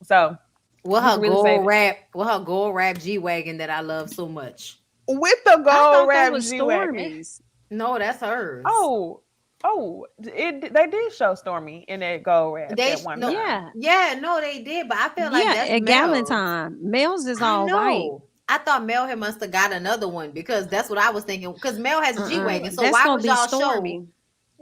So With we her can really say gold rap G-Wagon that I love so much. with the I gold thought that wrap was G-Wagon. Stormy's. No, that's hers. Oh, They did show Stormy in that gold wrap They at one no, time. Yeah. yeah, no, they did, but I feel like Yeah, that's at gallon Mel's. time. Mel's is I all white. know. I thought Mel had must have got another one because that's what I was thinking. Because Mel has a G wagon, so That's why gonna would be y'all show? Stormy.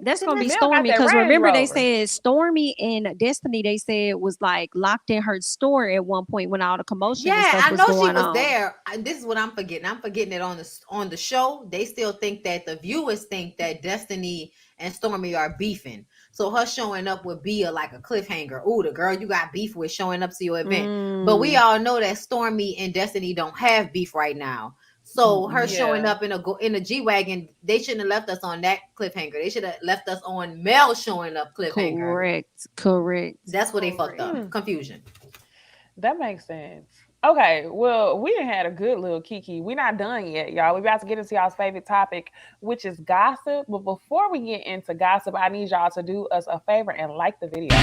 That's gonna be Mel got Stormy that because Range remember they Rover. said Stormy and Destiny. They said was like locked in her store at one point when all the commotion and Yeah, stuff I was know she going was on. there. This is what I'm forgetting. I'm forgetting it on the show. They still think that the viewers think that Destiny and Stormy are beefing. So her showing up would be like a cliffhanger. Oh, the girl you got beef with showing up to your event. But we Mm, all know that Stormy and Destiny don't have beef right now. So her mm-mm. showing Yeah. up in a G wagon, they shouldn't have left us on that cliffhanger. They should have left us on Mel showing up cliffhanger. Correct. Correct. That's what they fucked Correct. up. Hmm, Confusion. that makes sense. Okay, well, we done had a good little kiki. We're not done yet, y'all. We about to get into y'all's favorite topic, which is gossip. But before we get into gossip, I need y'all to do us a favor and like the video.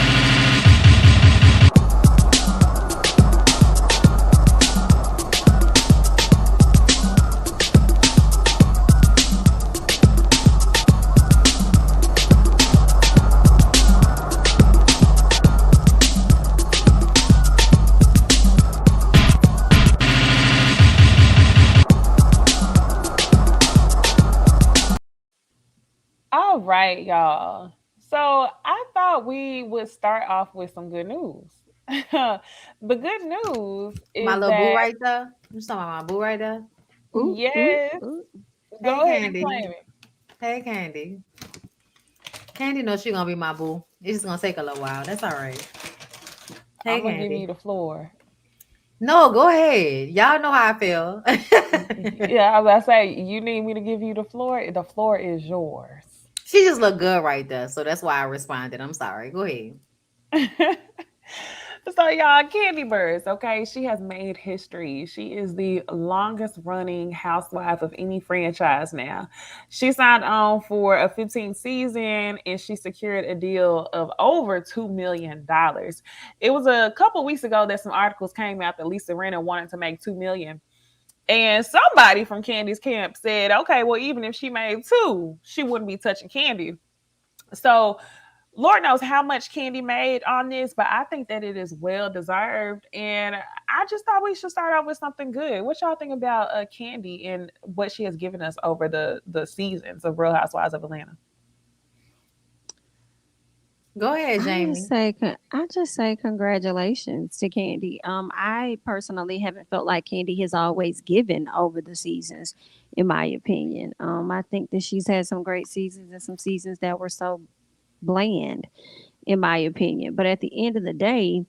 All right, y'all. So I thought we would start off with some good news. The good news My is little boo that right there. You talking about my boo right there? Ooh, ooh, yes, ooh. Hey go ahead and Candy. claim it. Hey Candy. Candy knows she gonna be my boo. It's just gonna take a little while. That's all right. Hey I'm gonna give you Candy. the floor. No, go ahead. Y'all know how I feel. Yeah, I was about to say you need me to give you the floor. The floor is yours. She just looked good right there, so that's why I responded. I'm sorry. Go ahead. So y'all, Candy Birds, okay, she has made history. She is the longest running housewife of any franchise now. She signed on for a 15th season and she secured a deal of over $2 million. It was a couple weeks ago that some articles came out that Lisa Rinna wanted to make 2 million. And somebody from Candy's camp said, okay, well, even if she made two, she wouldn't be touching Candy. So Lord knows how much Candy made on this, but I think that it is well deserved. And I just thought we should start off with something good. What y'all think about Candy and what she has given us over the seasons of Real Housewives of Atlanta? Go ahead, Jamie. I just say congratulations to Candy. I personally haven't felt like Candy has always given over the seasons, in my opinion. I think that she's had some great seasons and some seasons that were so bland, in my opinion. But at the end of the day,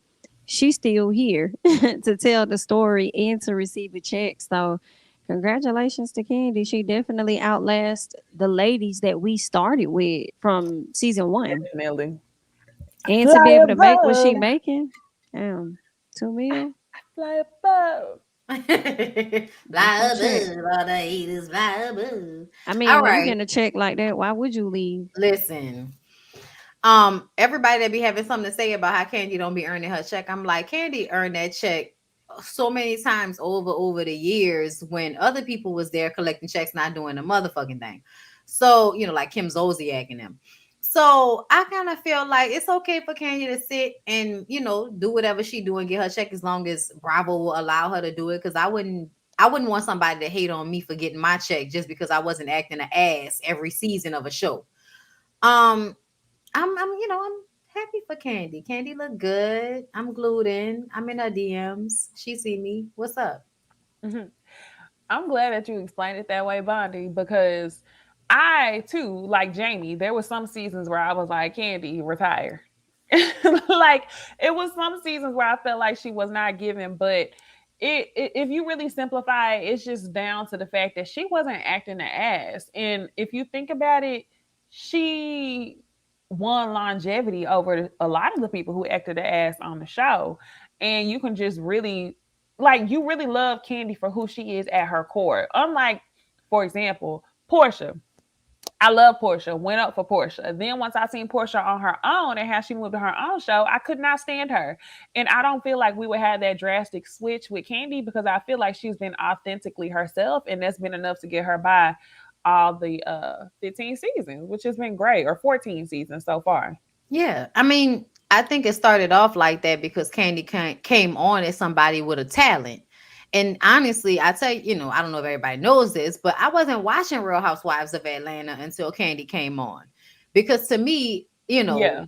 she's still here to tell the story and to receive a check. So congratulations to Candy. She definitely outlasts the ladies that we started with from season one. Definitely. And to be Fly able to make what she above, making, 2 mil, fly above. get Fly them check. above, all the haters fly above. I mean, All when you right. getting a check like that, why would you leave? Listen. Everybody that be having something to say about how Candy don't be earning her check, I'm like, Candy earned that check so many times over the years when other people was there collecting checks, not doing the motherfucking thing. So, like Kim Zolciak and them. So I kind of feel like it's okay for Candy to sit and, do whatever she do and get her check as long as Bravo will allow her to do it. Cause I wouldn't want somebody to hate on me for getting my check just because I wasn't acting an ass every season of a show. Um, I'm happy for Candy. Candy look good. I'm glued in. I'm in her DMs. She see me. What's up? Mhm. I'm glad that you explained it that way, Bondi, because I too, like Jamie, there were some seasons where I was like, Candy, retire. Like it was some seasons where I felt like she was not giving, but if you really simplify it, it's just down to the fact that she wasn't acting the ass. And if you think about it, she won longevity over a lot of the people who acted the ass on the show. And you can just really like you really love Candy for who she is at her core. Unlike, for example, Portia. I love Portia, went up for Portia. Then once I seen Portia on her own and how she moved to her own show, I could not stand her. And I don't feel like we would have that drastic switch with Candy because I feel like she's been authentically herself and that's been enough to get her by all the 15 seasons, which has been great, or 14 seasons so far. Yeah, I mean, I think it started off like that because Candy came on as somebody with a talent. And honestly, I tell you, I don't know if everybody knows this, but I wasn't watching Real Housewives of Atlanta until Candy came on. Because to me, Yeah.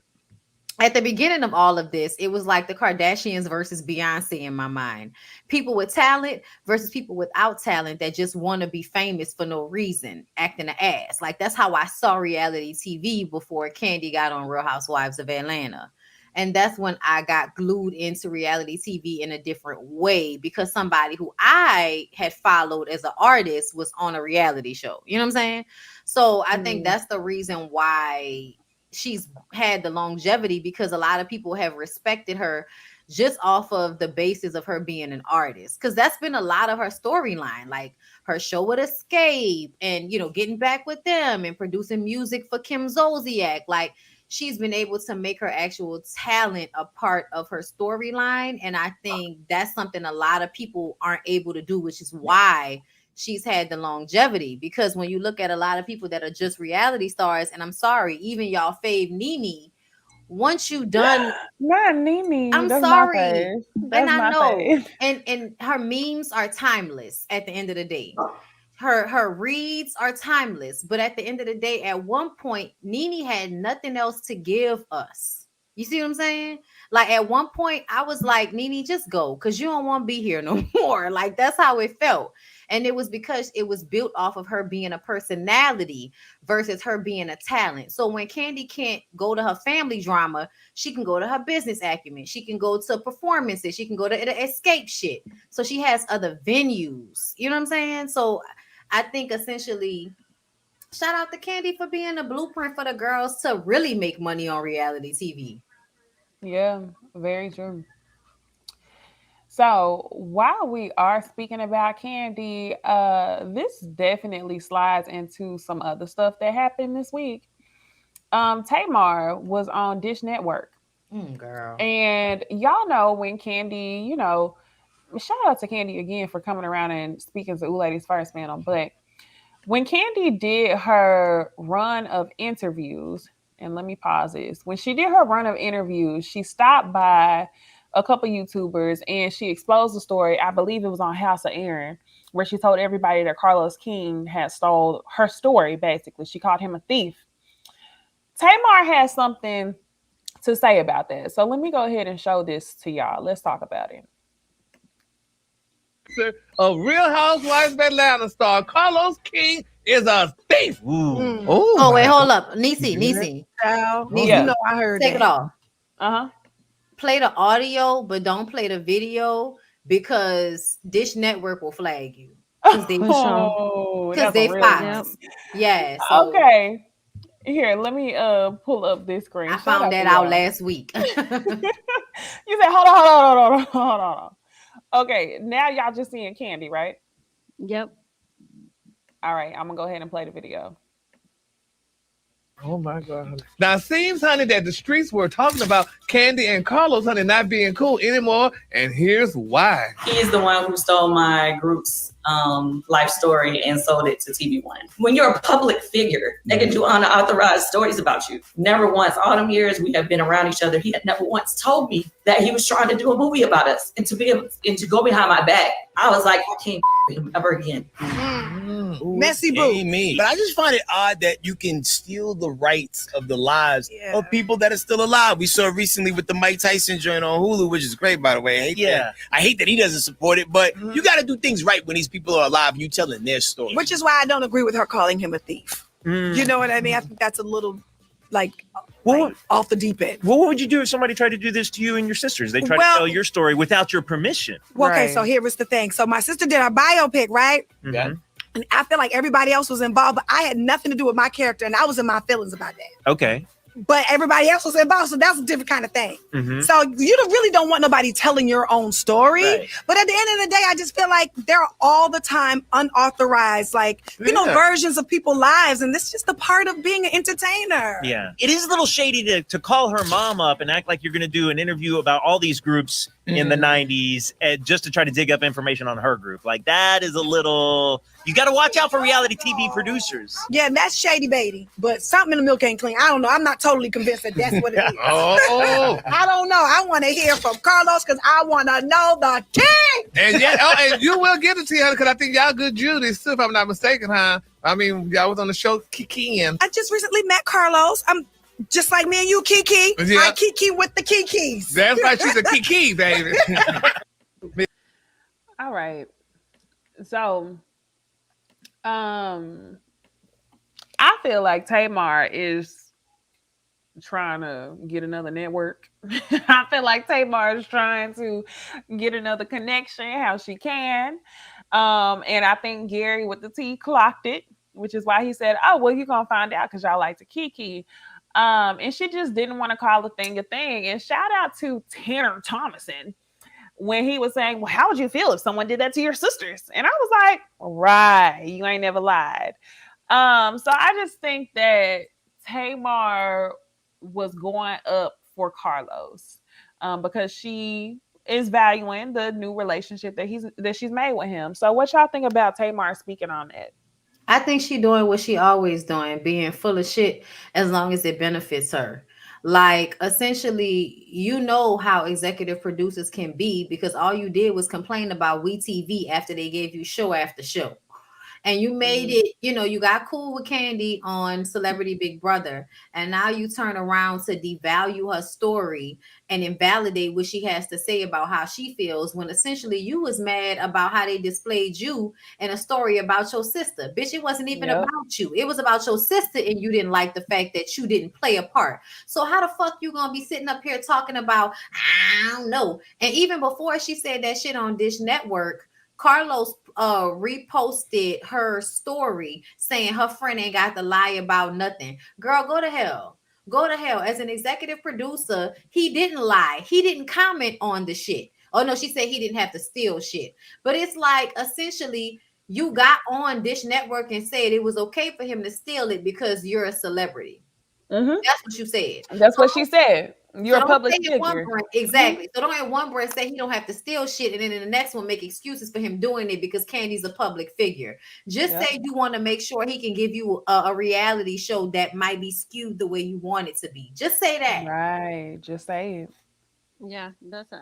at the beginning of all of this, it was like the Kardashians versus Beyonce in my mind. People with talent versus people without talent that just want to be famous for no reason, acting an ass. Like that's how I saw reality TV before Candy got on Real Housewives of Atlanta. And that's when I got glued into reality TV in a different way because somebody who I had followed as an artist was on a reality show. You know what I'm saying? So I think that's the reason why she's had the longevity, because a lot of people have respected her just off of the basis of her being an artist, because that's been a lot of her storyline, like her show with Escape and getting back with them and producing music for Kim Zolciak. Like she's been able to make her actual talent a part of her storyline, and I think that's something a lot of people aren't able to do, which is why she's had the longevity. Because when you look at a lot of people that are just reality stars, and I'm sorry, even y'all fave Nene, once you done, Not Nene. I'm That's my sorry, fave. and That's I my know, fave. and her memes are timeless at the end of the day. Her reads are timeless, but at the end of the day, at one point, Nene had nothing else to give us. You see what I'm saying? Like at one point, I was like, Nene, just go, because you don't want to be here no more. Like that's how it felt. And it was because it was built off of her being a personality versus her being a talent. So when Candy can't go to her family drama, she can go to her business acumen. She can go to performances. She can go to the Escape shit. So she has other venues. You know what I'm saying? So I think essentially, shout out to Candy for being a blueprint for the girls to really make money on reality TV. Yeah, very true. So while we are speaking about Candy, this definitely slides into some other stuff that happened this week. Tamar was on Dish Network. Girl. And y'all know when Candy, shout out to Candy again for coming around and speaking to Ooh Ladies First panel. But when Candy did her run of interviews, and let me pause this. When she did her run of interviews, she stopped by a couple YouTubers and she exposed the story. I believe it was on House of Aaron, where she told everybody that Carlos King had stole her story, basically. She called him a thief. Tamar has something to say about that. So let me go ahead and show this to y'all. Let's talk about it. A Real Housewives of Atlanta star Carlos King is a thief. Oh, wait, hold up. Necey. Child, Yeah. you know I heard Take that. it off. Uh-huh. Play the audio, but don't play the video because Dish Network will flag you. Because they, Oh, because that's a they real Fox. one. Yeah. So Okay. Here, let me pull up this screen. I Shout found out that to out y'all. last week. You said, hold on. Okay, now y'all just seeing Candy, right? Yep. All right, I'm gonna go ahead and play the video. Oh my God. Now it seems, honey, that the streets were talking about Candy and Carlos, honey, not being cool anymore. And here's why. He's the one who stole my group's life story and sold it to TV One. When you're a public figure, they can do unauthorized stories about you. Never once, all them years we have been around each other, he had never once told me that he was trying to do a movie about us. And to go behind my back, I was like, I can't him ever again. Messy boo. But I just find it odd that you can steal the rights of the lives of people that are still alive. We saw recently with the Mike Tyson joint on Hulu, which is great, by the way. I hate that he doesn't support it, but you got to do things right when these people are alive and you telling their story. Which is why I don't agree with her calling him a thief. You know what I mean? I think that's a little off the deep end. Well, what would you do if somebody tried to do this to you and your sisters? They tried to tell your story without your permission. Well, okay, so here was the thing. So my sister did her biopic, right? Yeah. And I feel like everybody else was involved, but I had nothing to do with my character, and I was in my feelings about that. Okay. But everybody else was involved, so that's a different kind of thing. So you really don't want nobody telling your own story. Right. But at the end of the day, I just feel like there are all the time unauthorized, versions of people's lives, and this is just a part of being an entertainer. Yeah. It is a little shady to call her mom up and act like you're going to do an interview about all these groups in the 90s just to try to dig up information on her group. Like, that is a little You got to watch out for reality TV producers. Yeah, that's shady baby. But something in the milk ain't clean. I don't know. I'm not totally convinced that that's what it is. Oh. I don't know. I want to hear from Carlos because I want to know the king. And yeah, and you will get it to you because I think y'all good Judies too, if I'm not mistaken, huh? I mean, y'all was on the show Kikiing. I just recently met Carlos. I'm just like me and you, Kiki. Yeah. I Kiki with the Kikis. That's right. She's a Kiki, baby. All right. So, I feel like Tamar is trying to get another network. I feel like Tamar is trying to get another connection how she can. And I think Gary with the T clocked it, which is why he said, "Oh, well, you're gonna find out because y'all like to kiki." And she just didn't want to call the thing a thing. And shout out to Tanner Thomason when he was saying, "Well, how would you feel if someone did that to your sisters?" And I was like, "Right, you ain't never lied." So I just think that Tamar was going up for Carlos because she is valuing the new relationship that she's made with him. So what y'all think about Tamar speaking on that? I think she doing what she always doing, being full of shit as long as it benefits her. Like essentially, you know how executive producers can be because all you did was complain about WeTV after they gave you show after show. And you made it, you got cool with Candy on Celebrity Big Brother, and now you turn around to devalue her story and invalidate what she has to say about how she feels when essentially you was mad about how they displayed you in a story about your sister. Bitch, it wasn't even about you. It was about your sister, and you didn't like the fact that you didn't play a part. So how the fuck you gonna be sitting up here talking about, I don't know. And even before she said that shit on Dish Network, Carlos reposted her story saying her friend ain't got to lie about nothing. Girl, go to hell. Go to hell. As an executive producer, he didn't lie. He didn't comment on the shit. Oh no, she said he didn't have to steal shit. But it's like essentially you got on Dish Network and said it was okay for him to steal it because you're a celebrity. That's what you said. That's what she said. You're a public figure. Exactly. So don't in one breath say he don't have to steal shit, and then in the next one make excuses for him doing it because Candy's a public figure. Just say you want to make sure he can give you a reality show that might be skewed the way you want it to be. Just say that. Right. Just say it. Yeah,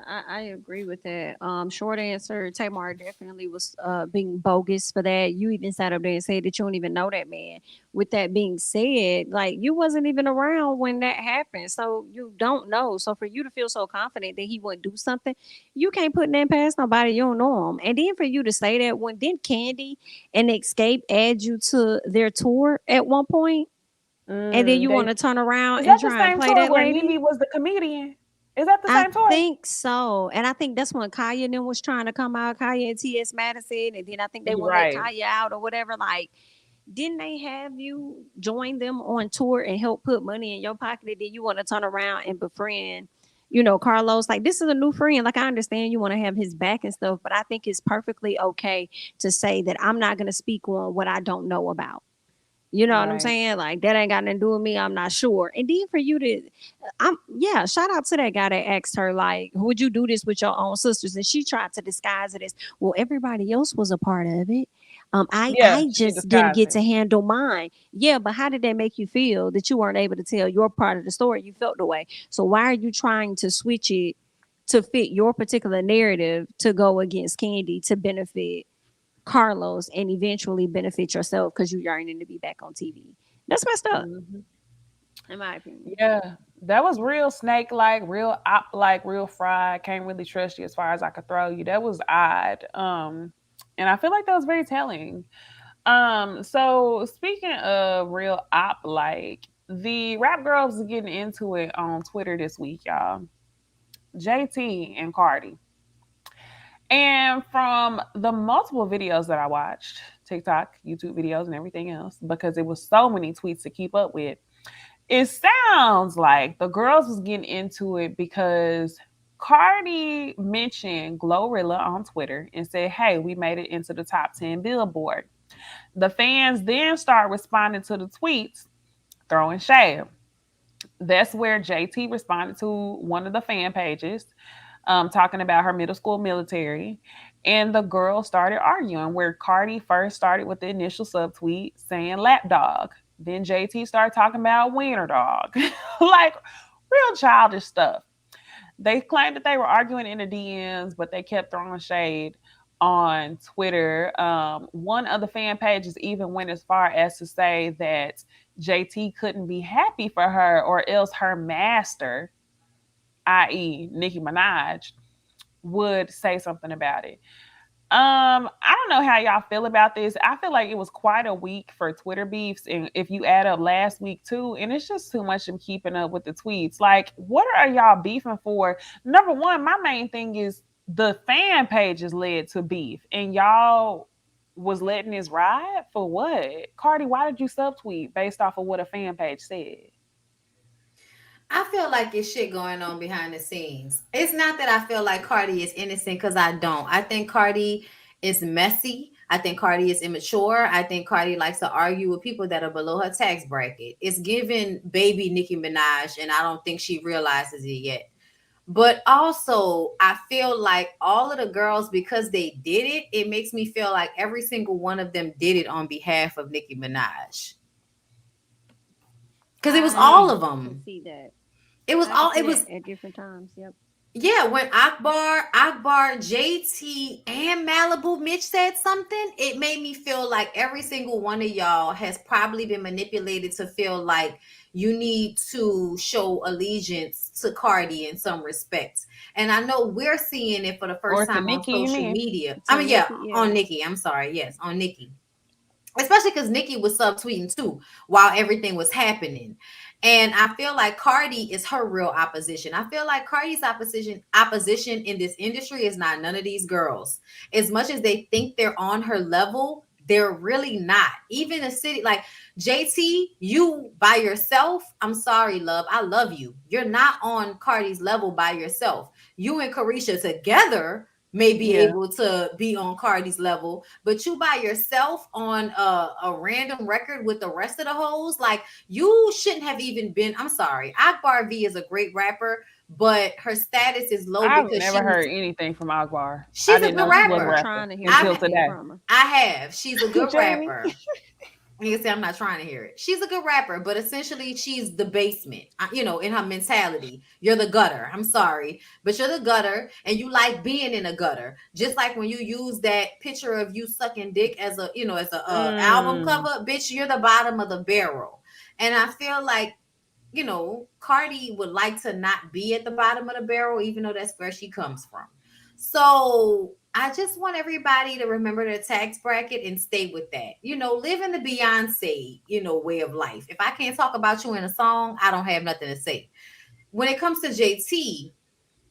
I agree with that. Short answer, Tamar definitely was being bogus for that. You even sat up there and said that you don't even know that man. With that being said, like you wasn't even around when that happened, so you don't know. So for you to feel so confident that he wouldn't do something, you can't put that past nobody. You don't know him. And then for you to say that when didn't Candy and Escape add you to their tour at one point, and then you want to turn around Is and that the try and same play tour that where lady? Nene was the comedian? Is that the I same tour? think so. And I think that's when Kaya and them was trying to come out, Kaya and T.S. Madison. And then I think they You're want to let right. Kaya out or whatever. Like, didn't they have you join them on tour and help put money in your pocket? And then you want to turn around and befriend, Carlos. Like, this is a new friend. Like, I understand you want to have his back and stuff, but I think it's perfectly okay to say that I'm not going to speak on what I don't know about. You know what I'm Right. saying? Like that ain't got nothing to do with me. I'm not sure. And then for you to, shout out to that guy that asked her like, "Would you do this with your own sisters?" And she tried to disguise it as, "Well, everybody else was a part of it. Yeah, I she just didn't disguised get it. to handle mine." Yeah, but how did that make you feel that you weren't able to tell your part of the story? You felt the way. So why are you trying to switch it to fit your particular narrative to go against Candy to benefit Carlos and eventually benefit yourself because you're yearning to be back on TV? That's messed up, Mhm. in my opinion. Yeah, that was real snake like, real op like, real fried. Can't really trust you as far as I could throw you. That was odd. And I feel like that was very telling. So speaking of real op like, the rap girls are getting into it on Twitter this week, y'all. JT and Cardi. And from the multiple videos that I watched, TikTok, YouTube videos, and everything else, because it was so many tweets to keep up with, it sounds like the girls was getting into it because Cardi mentioned Glorilla on Twitter and said, "Hey, we made it into the top 10 Billboard." The fans then start responding to the tweets, throwing shade. That's where JT responded to one of the fan pages, talking about her middle school military. And the girls started arguing where Cardi first started with the initial subtweet saying lap dog. Then JT started talking about wiener dog. Like real childish stuff. They claimed that they were arguing in the DMs, but they kept throwing shade on Twitter. One of the fan pages even went as far as to say that JT couldn't be happy for her or else her master, i.e., Nicki Minaj, would say something about it. I don't know how y'all feel about this. I feel like it was quite a week for Twitter beefs, and if you add up last week too, and it's just too much of keeping up with the tweets. Like, what are y'all beefing for? Number one, my main thing is the fan pages led to beef, and y'all was letting this ride for what? Cardi, why did you subtweet based off of what a fan page said? I feel like it's shit going on behind the scenes. It's not that I feel like Cardi is innocent because I don't. I think Cardi is messy. I think Cardi is immature. I think Cardi likes to argue with people that are below her tax bracket. It's given baby Nicki Minaj, and I don't think she realizes it yet. But also, I feel like all of the girls, because they did it, it makes me feel like every single one of them did it on behalf of Nicki Minaj. Because it was all of them. See that. It was all. It was at different times. Yep. Yeah, when Akbar, JT, and Malibu Mitch said something, it made me feel like every single one of y'all has probably been manipulated to feel like you need to show allegiance to Cardi in some respects. And I know we're seeing it for the first time on social media. I mean, yeah, on Nicki. I'm sorry. Yes, on Nicki. Especially because Nicki was subtweeting too while everything was happening. And I feel like Cardi is her real opposition. I feel like Cardi's opposition in this industry is not none of these girls. As much as they think they're on her level, they're really not. Even a city like JT, you by yourself, I'm sorry, love. I love you. You're not on Cardi's level by yourself. You and Carisha together may be able to be on Cardi's level, but you by yourself on a random record with the rest of the hoes, like you shouldn't have even been. I'm sorry, Akbar V is a great rapper, but her status is low I've because never heard anything from Akbar. She's a good rapper. Trying to hear until today. I have. She's a good rapper. You can say I'm not trying to hear it. She's a good rapper, but essentially she's the basement, you know, in her mentality. You're the gutter. I'm sorry, but you're the gutter and you like being in a gutter. Just like when you use that picture of you sucking dick as a, you know, as a album cover, bitch, you're the bottom of the barrel. And I feel like, you know, Cardi would like to not be at the bottom of the barrel, even though that's where she comes from. So I just want everybody to remember their tax bracket and stay with that. You know, live in the Beyonce, you know, way of life. If I can't talk about you in a song, I don't have nothing to say. When it comes to JT,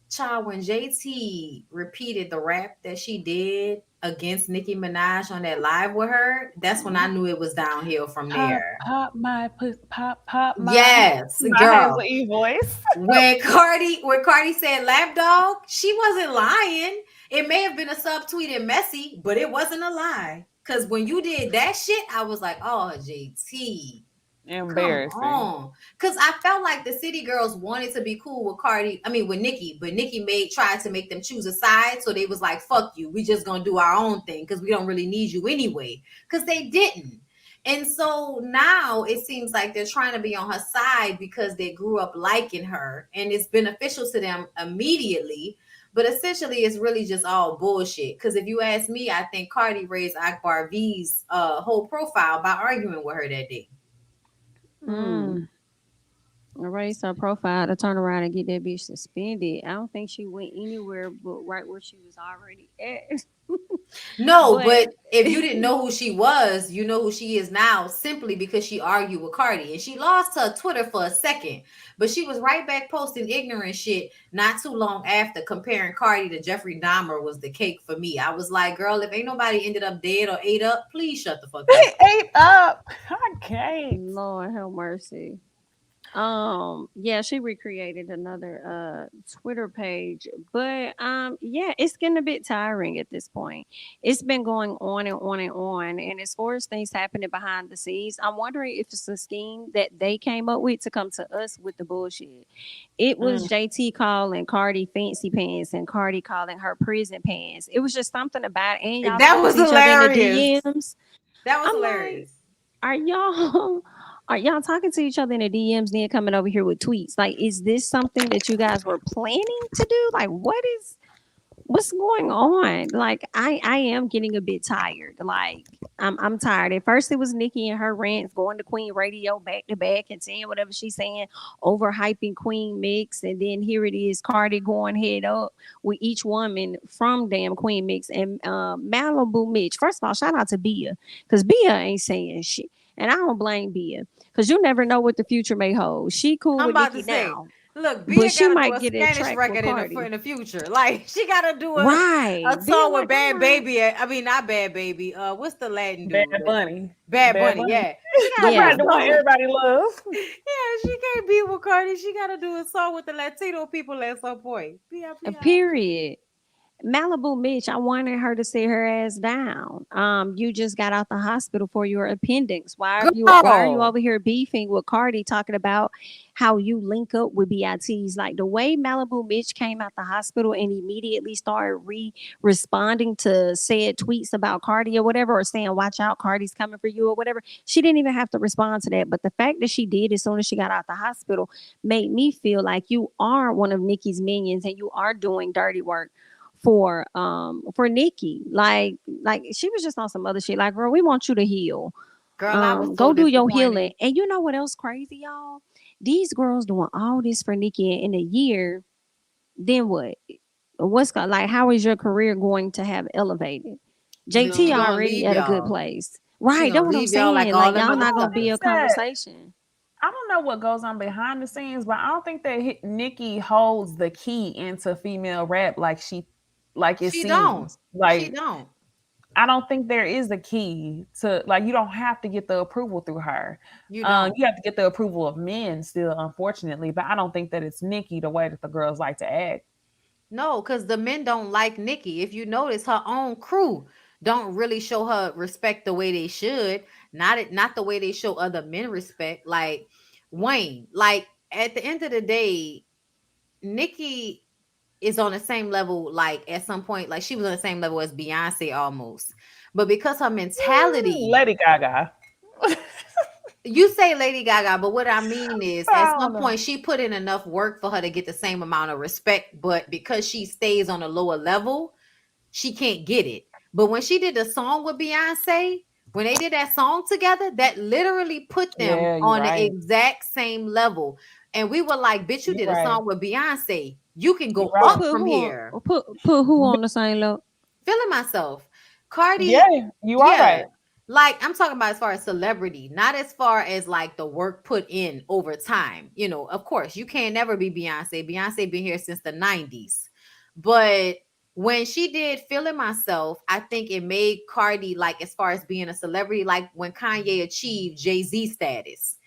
child, when JT repeated the rap that she did against Nicki Minaj on that live with her, that's when I knew it was downhill from there. Pop my yes, my girl. voice. when Cardi said lap dog, she wasn't lying. It may have been a subtweet and messy, but it wasn't a lie. Because when you did that shit, I was like, oh, JT. Embarrassing. Because I felt like the city girls wanted to be cool with with Nicki, but Nicki tried to make them choose a side. So they was like, fuck you. We just gonna do our own thing because we don't really need you anyway. Because they didn't. And so now it seems like they're trying to be on her side because they grew up liking her and it's beneficial to them immediately. But essentially, it's really just all bullshit. Because if you ask me, I think Cardi raised Akbar V's whole profile by arguing with her that day. Erase her profile to turn around and get that bitch suspended. I don't think she went anywhere but right where she was already at. No, but if you didn't know who she was, you know who she is now simply because she argued with Cardi. And she lost her Twitter for a second, but she was right back posting ignorant shit not too long after, comparing Cardi to Jeffrey Dahmer was the cake for me. I was like, girl, if ain't nobody ended up dead or ate up, please shut the fuck up. Ate up. I can't. Lord have mercy. Yeah, she recreated another Twitter page, but yeah, it's getting a bit tiring at this point. It's been going on and on and on, and as far as things happening behind the scenes, I'm wondering if it's a scheme that they came up with to come to us with the bullshit. It was JT calling Cardi fancy pants and Cardi calling her prison pants. It was just something about it. And y'all That talking was to each other in the hilarious. DMs. That was I'm like, hilarious. are y'all are y'all talking to each other in the DMs then coming over here with tweets? Like, is this something that you guys were planning to do? Like, what's going on? Like, I am getting a bit tired. Like, I'm tired. At first it was Nikki and her rants going to Queen Radio back to back and saying whatever she's saying, overhyping Queen Mix, and then here it is Cardi going head up with each woman from damn Queen Mix and Malibu Mitch. First of all, shout out to Bia, because Bia ain't saying shit. And I don't blame Bia, because you never know what the future may hold. She cool I'm with about to Nikki say, now, look, but Bia she gotta do might a get a Spanish track with record Cardi. in the future. Like she gotta do Right. a Bia, song with like, Bad come on. Baby. I mean, not Bad Baby. What's the Latin Bad dude? Bunny. Bad Bad Bunny. Bunny. Yeah, she gotta do Yeah. a Right, the one song. everybody loves. Yeah, she can't be with Cardi. She gotta do a song with the Latino people at some point. Bia, Bia. Period. Malibu Mitch, I wanted her to sit her ass down. You just got out the hospital for your appendix. Why are you Girl, over here beefing with Cardi talking about how you link up with BITs? Like the way Malibu Mitch came out the hospital and immediately started responding to said tweets about Cardi or whatever, or saying, watch out, Cardi's coming for you or whatever. She didn't even have to respond to that. But the fact that she did as soon as she got out the hospital made me feel like you are one of Nikki's minions and you are doing dirty work for Nikki. Like she was just on some other shit. Like, girl, we want you to heal. girl, I was so Go do your disappointed. healing. And you know what else crazy, y'all? These girls doing all this for Nikki in a year. Then what? Like how is your career going to have elevated? Bitch, she JT gonna already leave at a good y'all. place. She Right. That's gonna what I'm leave y'all like saying. all Like them y'all other not gonna be Think a suckers. that conversation. I don't know what goes on behind the scenes, but I don't think that Nikki holds the key into female rap like it She don't. seems. She Like don't. I don't think there is a key to like you don't have to get the approval through her. You don't. You have to get the approval of men still, unfortunately, but I don't think that it's Nikki the way that the girls like to act. No, because the men don't like Nikki. If you notice, her own crew don't really show her respect the way they should. Not the way they show other men respect. Like Wayne. Like at the end of the day, Nikki is on the same level. Like at some point, like she was on the same level as Beyonce almost. But because her mentality, Lady Gaga. you say Lady Gaga, but what I mean is at I don't some know. point she put in enough work for her to get the same amount of respect. But because she stays on a lower level, she can't get it. But when she did the song with Beyonce, when they did that song together, that literally put them Yeah, you're on the right. exact same level. And we were like, bitch, you You're did a right. song with Beyonce. You can You're go Who right. up put from who on here. put who on the same level? Feeling myself. Cardi, Yeah, you are yeah. right. Like I'm talking about as far as celebrity, not as far as like the work put in over time. You know, of course, you can't never be Beyonce. Beyonce been here since the 90s. But when she did Feeling Myself, I think it made Cardi like as far as being a celebrity, like when Kanye achieved Jay-Z status.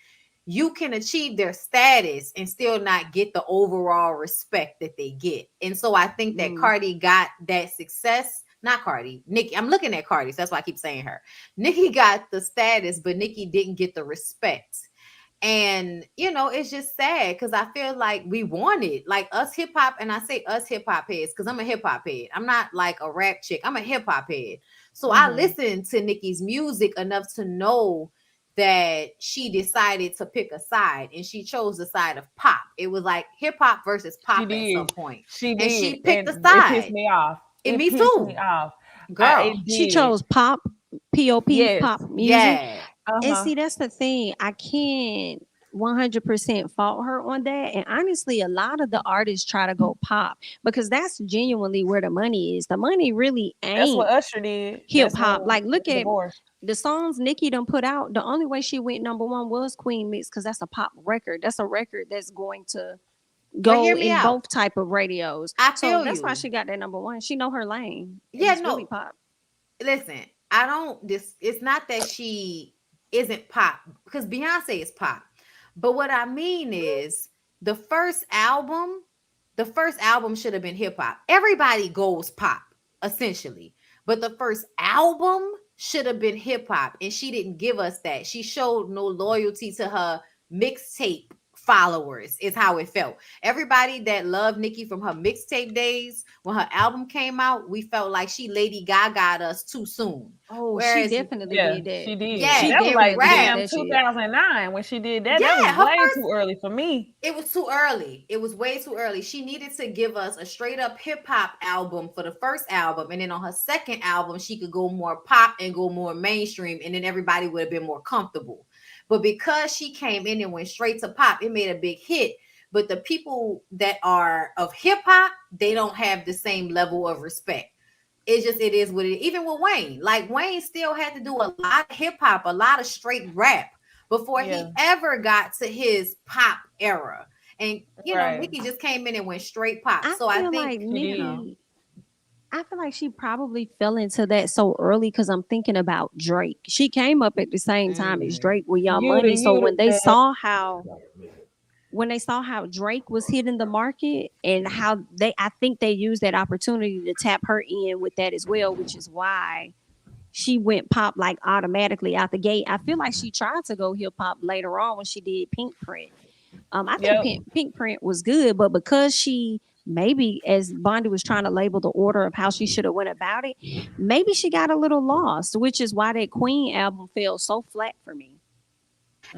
You can achieve their status and still not get the overall respect that they get. And so I think that Mm. Cardi got that success. Not Cardi, Nicki. I'm looking at Cardi, so that's why I keep saying her. Nicki got the status, but Nicki didn't get the respect. And you know, it's just sad because I feel like we wanted like us hip hop, and I say us hip hop heads because I'm a hip hop head. I'm not like a rap chick. I'm a hip hop head. So I Hmm. listen to Nicki's music enough to know that she decided to pick a side and she chose the side of pop. It was like hip hop versus She pop at some did. point. She And did. she picked a And it pissed side. me off. And It me pissed me too. off. Girl. It She did. chose pop, P-O-P, Yes. pop music. Yeah. And Uh-huh. see, that's the thing. I can't 100% fault her on that. And honestly, a lot of the artists try to go pop because that's genuinely where the money is. The money really That's what ain't Usher did. hip That's hop. when Like, look the at divorce. the songs Nicki done put out. The only way she went number one was Queen Mix because that's a pop record. That's a record that's going to But hear go me in out. both type of radios. I So feel that's why you. she got that number one. She know her lane, and Yeah, it's really no. pop. Listen, I don't this it's not that she isn't pop because Beyonce is pop. But what I mean is the first album should have been hip hop. Everybody goes pop, essentially. But the first album should have been hip hop. And she didn't give us that. She showed no loyalty to her mixtape followers, is how it felt. Everybody that loved Nicki from her mixtape days, when her album came out, we felt like she Lady Gaga'd us too soon. Oh, Whereas, she definitely Yeah, did that. she did. Yeah, She that was definitely like did damn that shit. 2009 when she did that. Yeah, That her was way first- too early for me. it was too early. It was way too early. She needed to give us a straight up hip hop album for the first album, and then on her second album, she could go more pop and go more mainstream, and then everybody would have been more comfortable. But because she came in and went straight to pop, it made a big hit. But the people that are of hip hop, they don't have the same level of respect. It is what it is. Even with Wayne, like Wayne still had to do a lot of hip hop, a lot of straight rap before he ever got to his pop era. And you know, Nicki just came in and went straight pop. So I think like Nicki, I feel like she probably fell into that so early because I'm thinking about Drake. She came up at the same time as Drake with Young Money. So when they saw how Drake was hitting the market and how I think they used that opportunity to tap her in with that as well, which is why she went pop like automatically out the gate. I feel like she tried to go hip hop later on when she did Pink Print. I think Pink Print was good, but because she maybe, as Bondi was trying to label the order of how she should have went about it, maybe she got a little lost, which is why that Queen album fell so flat for me.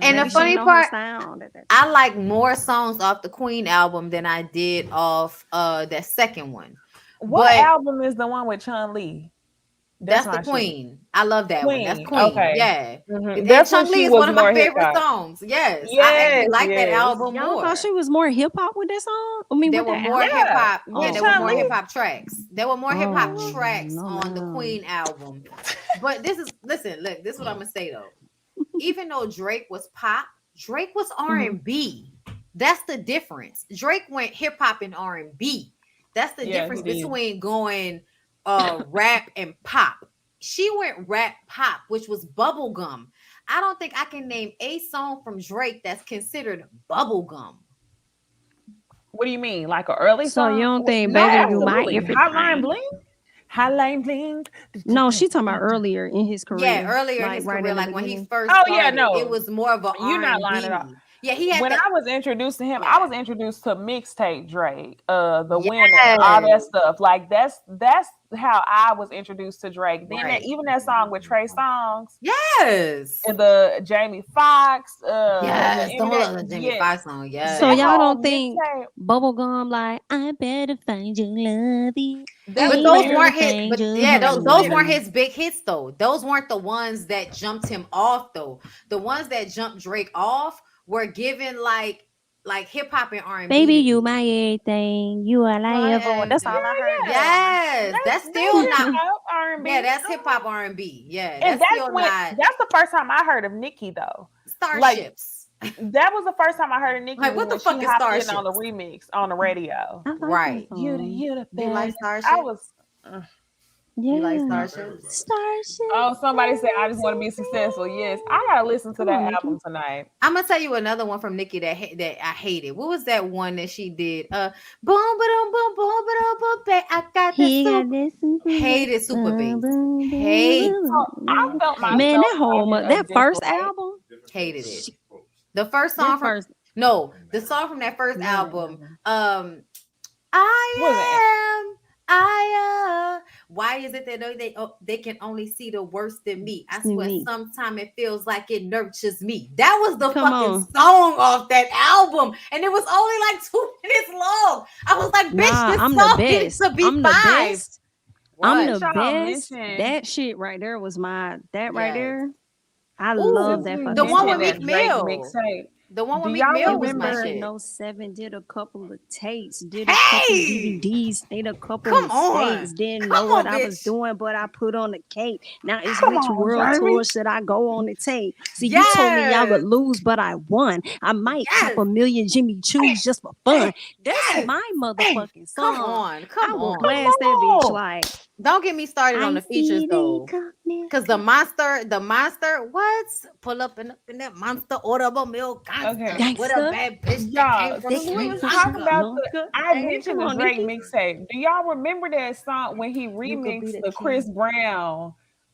And the funny part, I like more songs off the Queen album than I did off that second one. What album is the one with Chun-Li? That's the Queen. I love that one. That's Queen. Okay. Yeah. Mm-hmm. That's Chun-Li is one of my favorite songs. Yes. I actually like that album Y'all more. thought she was more hip hop with that song? I mean, there were more hip hop. Yeah, there were more Chun-Li. hip hop tracks. There were more hip hop tracks on the Queen album. But this is look, this is what I'm gonna say though. Even though Drake was pop, Drake was R&B. That's the difference. Drake went hip hop and R&B. That's the difference between going rap and pop. She went rap pop, which was bubblegum. I don't think I can name a song from Drake that's considered bubblegum. What do you mean? Like an early song? So you don't think Baby You Might Hotline Bling? Hotline Bling? No, she's talking about earlier in his career. Yeah, earlier in his career, like when he first it was more of a You're not lying at all. Yeah, he had. When I was introduced to him, I was introduced to mixtape Drake, the Winner, all that stuff. Like that's how I was introduced to Drake. Then even that song with Trey Songz, and the Jamie Foxx, the Jamie Foxx song, So y'all don't think bubblegum like I better find you, lovey. But those weren't his. But yeah, those weren't his big hits though. Those weren't the ones that jumped him off though. The ones that jumped Drake off were given like hip hop and R&B. Baby, you my everything. You are like everyone. That's all I heard. Yes, that's still not R&B. Yeah, that's hip hop R&B. Yeah, and that's still not. That's the first time I heard of Nicki though. Starships. That was the first time I heard of Nicki. Like, what the fuck is Starships? On the remix on the radio. Right. You the best. You like Starships? I was. You like Starships? Oh, somebody said I just want to be successful. Yes, I gotta listen to that album tonight. I'm gonna tell you another one from Nicki that I hated. What was that one that she did? Boom, boom, boom, boom, boom, boom. I got this. Hated Super Bass. Hate. I felt myself. Man, that first album. Hated it. The first song from the song from that first album. Why is it that they can only see the worst in me? I swear sometimes it feels like it nurtures me. That was the fucking song off that album. And it was only like 2 minutes long. I was like, bitch, this song needs to be I'm five. The best. I'm the best. That shit right there was right there. I love that fucking the one with Meek Meek Mill. The one with Meek Mill was my shit. No 7 did a couple of tapes, did a couple DVDs, did a couple of states, didn't know what I was doing, but I put on the cape. Now it's which world tour should I go on the tape? See, you told me y'all would lose, but I won. I might cop a million Jimmy Choos just for fun. That's my motherfucking song. Come on. I will blast that bitch like. Don't get me started on the features though. Cause the monster, what's pull up in that monster audible milk Okay. with a bad bitch that came Y'all, from since we was Sri talking Lanka. about I Hey, mentioned come the on, Drake Nikki. mixtape. Do y'all remember that song when he You could be remixed the the Chris king. Brown?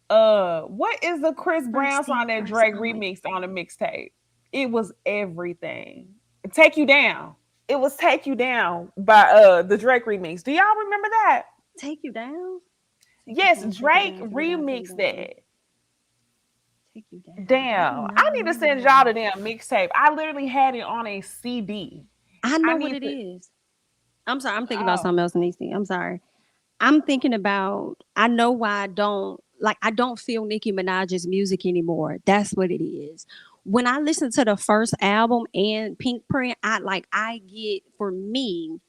What is the Chris Brown First song thing that first, Drake always. remixed on the mixtape? It was everything. Take You Down. It was Take You Down by the Drake remix. Do y'all remember that? Take you down. Take you Yes, down. Take you Drake down. Take you down. Take you remixed down. that. Take you down. Damn. I need to send y'all the damn mixtape. I literally had it on a CD. I know what need it to. is. I'm sorry. I'm thinking about Oh. something else, Necey. I'm sorry. I'm thinking about. I know why I don't feel Nicki Minaj's music anymore. That's what it is. When I listen to the first album and Pink Print, I get, for me,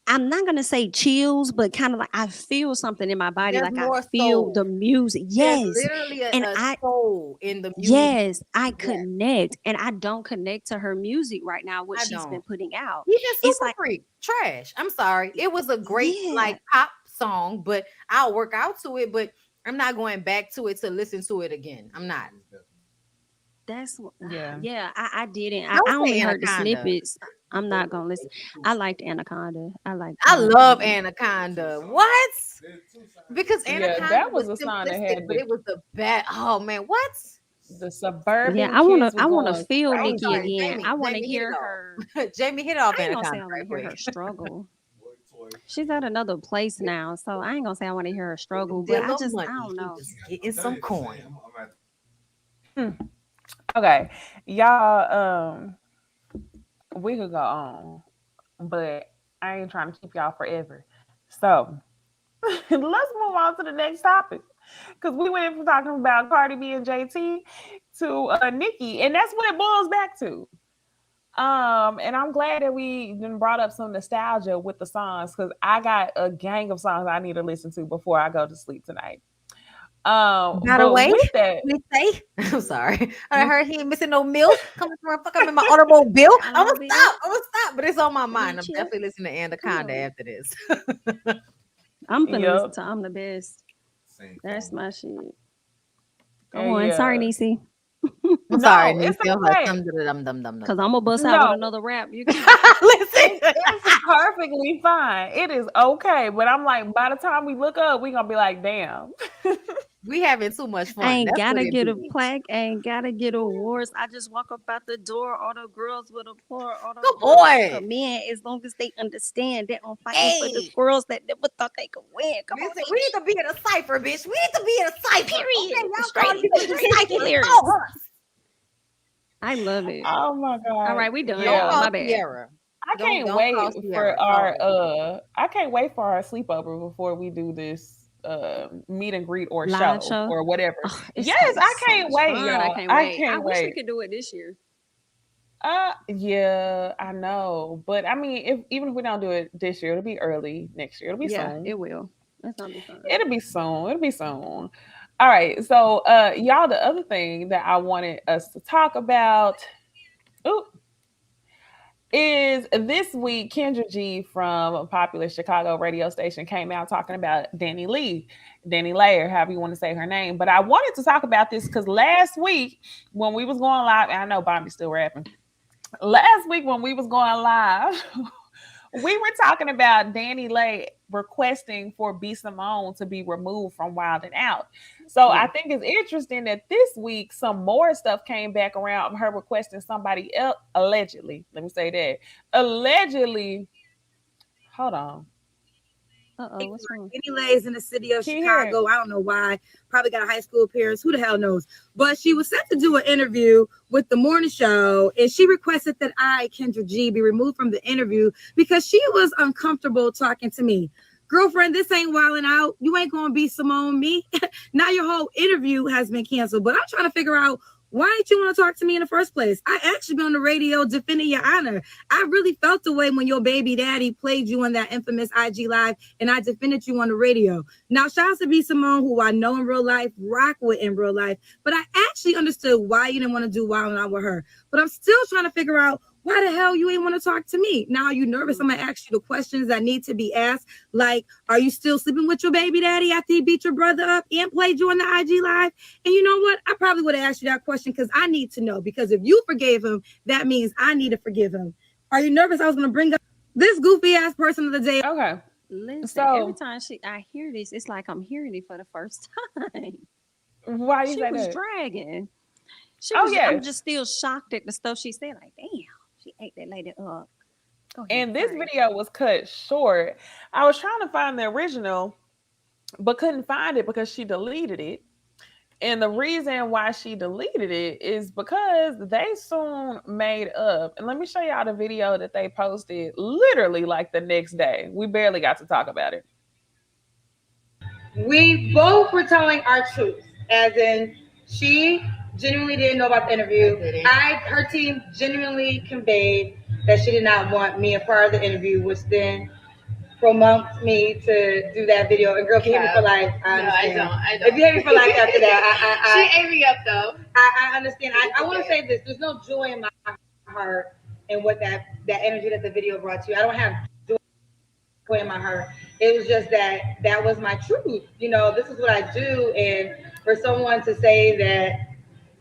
I'm not gonna say chills, but kind of like I feel something in my body, There's like I more feel the soul. music. There's Yes, literally and a I soul in the music. yes, I Yes, connect, and I don't connect to her music right now. What I she's been don't. putting out, Even it's Super like Freak, trash. I'm sorry. It was a great yeah, like pop song, but I'll work out to it, but I'm not going back to it to listen to it again. I'm not. that's Yeah. yeah. I didn't. I Don't only say heard the Anaconda. snippets. I'm not gonna listen. I liked Anaconda. I liked I love Anaconda. Anaconda. What? Because Yeah, Anaconda that was was a song that simplistic, had but it was the bad. Oh man, what? the Yeah, suburban I wanna kids were I wanna going feel Oh, Nikki crazy. sorry, again. Jamie. I wanna Jamie hit hear it her. off. Jamie hit it off I ain't gonna say Anaconda I want right to hear her quick. struggle. She's at another place now, so I ain't gonna say I want to hear her struggle, but Deal of I money. don't He know. was getting some coin. Hmm. Okay. Y'all, we could go on, but I ain't trying to keep y'all forever. So let's move on to the next topic. Because we went from talking about Cardi B and JT to Nicki, and that's what it boils back to. And I'm glad that we then brought up some nostalgia with the songs because I got a gang of songs I need to listen to before I go to sleep tonight. By the But way, with that, we say, I'm sorry. I heard he ain't missing no milk coming from fuck I'm in my automobile. I'm gonna Automobile, stop. I'm gonna stop. But it's on my you need mind. I'm chill. definitely listening to Come Anaconda on. after this. I'm finna listen yep, to I'm the Best. That's my shit. Go and on. Sorry, yeah, Niecy. I'm sorry, no, it's Niecy. okay. Dum dum dum Cause dum. I'm gonna bust out with No, another rap. You keep Listen. it's perfectly fine. It is okay. But I'm like, by the time we look up, we gonna be like, damn. We having too much I fun. ain't That's what gotta it get a be. plaque. I ain't gotta get awards. I just walk up out the door. All the girls with a pour. All the Come boys with on. a man. As long as they understand that I'm fighting for the Hey. girls that never thought they could win. Come on, Listen, we Nikki. need to be in a cipher, bitch. We need to be in a cipher. Okay, Period. y'all call Straight you in the Nikki cipher. lyrics. Call us. I love it. Oh my All god. right, we done, Don't y'all. Yeah. call My bad. Sierra. I can't Don't call wait Sierra. for Call our us. I can't wait for our sleepover before we do this meet and greet or Live show show. or whatever. Oh, it's Yes, gonna be I so can't much wait, fun. I y'all. can't I wait. I can't wish we wait. could do it this year. Yeah, I know. But I mean, if even if we don't do it this year, it'll be early next year. It'll be Yeah, soon. it will. It's gonna be fun. It'll be soon. It'll be soon. All right. So y'all, the other thing that I wanted us to talk about. Ooh, is this week Kendra G from a popular Chicago radio station came out talking about Danny Layer, however you want to say her name. But I wanted to talk about this because last week when we was going live, and I know Bobby's still rapping. Last week when we was going live, we were talking about Danny Lay requesting for B Simone to be removed from Wild and Out. So Yeah. I think it's interesting that this week some more stuff came back around of her requesting somebody else allegedly. Let me say that. Allegedly, hold on. What's wrong? Anyways, in the city of Can you hear it? Chicago. I don't know why. Probably got a high school appearance. Who the hell knows? But she was set to do an interview with the morning show, and she requested that I, Kendra G, be removed from the interview because she was uncomfortable talking to me. Girlfriend, this ain't wilding out. You ain't gonna be Simone me. Now your whole interview has been canceled. But I'm trying to figure out why didn't you want to talk to me in the first place? I actually been on the radio defending your honor. I really felt the way when your baby daddy played you on that infamous IG live and I defended you on the radio. Now, shout out to B Simone, who I know in real life, rock with in real life, but I actually understood why you didn't want to do Wild 'N Out with her. But I'm still trying to figure out why the hell you ain't want to talk to me? Now are you nervous? I'm gonna ask you the questions that need to be asked. Like, are you still sleeping with your baby daddy after he beat your brother up and played you on the IG live? And you know what? I probably would have asked you that question because I need to know. Because if you forgave him, that means I need to forgive him. Are you nervous? I was gonna bring up this goofy ass person of the day. Okay. Listen, every time I hear this, it's like I'm hearing it for the first time. Why you She say was that? dragging. Yeah. I'm just still shocked at the stuff she said. Like, damn, she ate that lady up. Go ahead, And this sorry. video was cut short. I was trying to find the original, but couldn't find it because she deleted it. And the reason why she deleted it is because they soon made up. And let me show y'all the video that they posted literally like the next day. We barely got to talk about it. We both were telling our truth, as in she genuinely didn't know about the interview. Her team genuinely conveyed that she did not want me a part of the interview, which then prompted me to do that video. And girl, if you hate me for life, I understand. No, I don't. If you hate me for life after that, she ate me up though. I understand. I want to say this: there's no joy in my heart in what that energy that the video brought you. I don't have joy in my heart. It was just that was my truth. You know, this is what I do, and for someone to say that,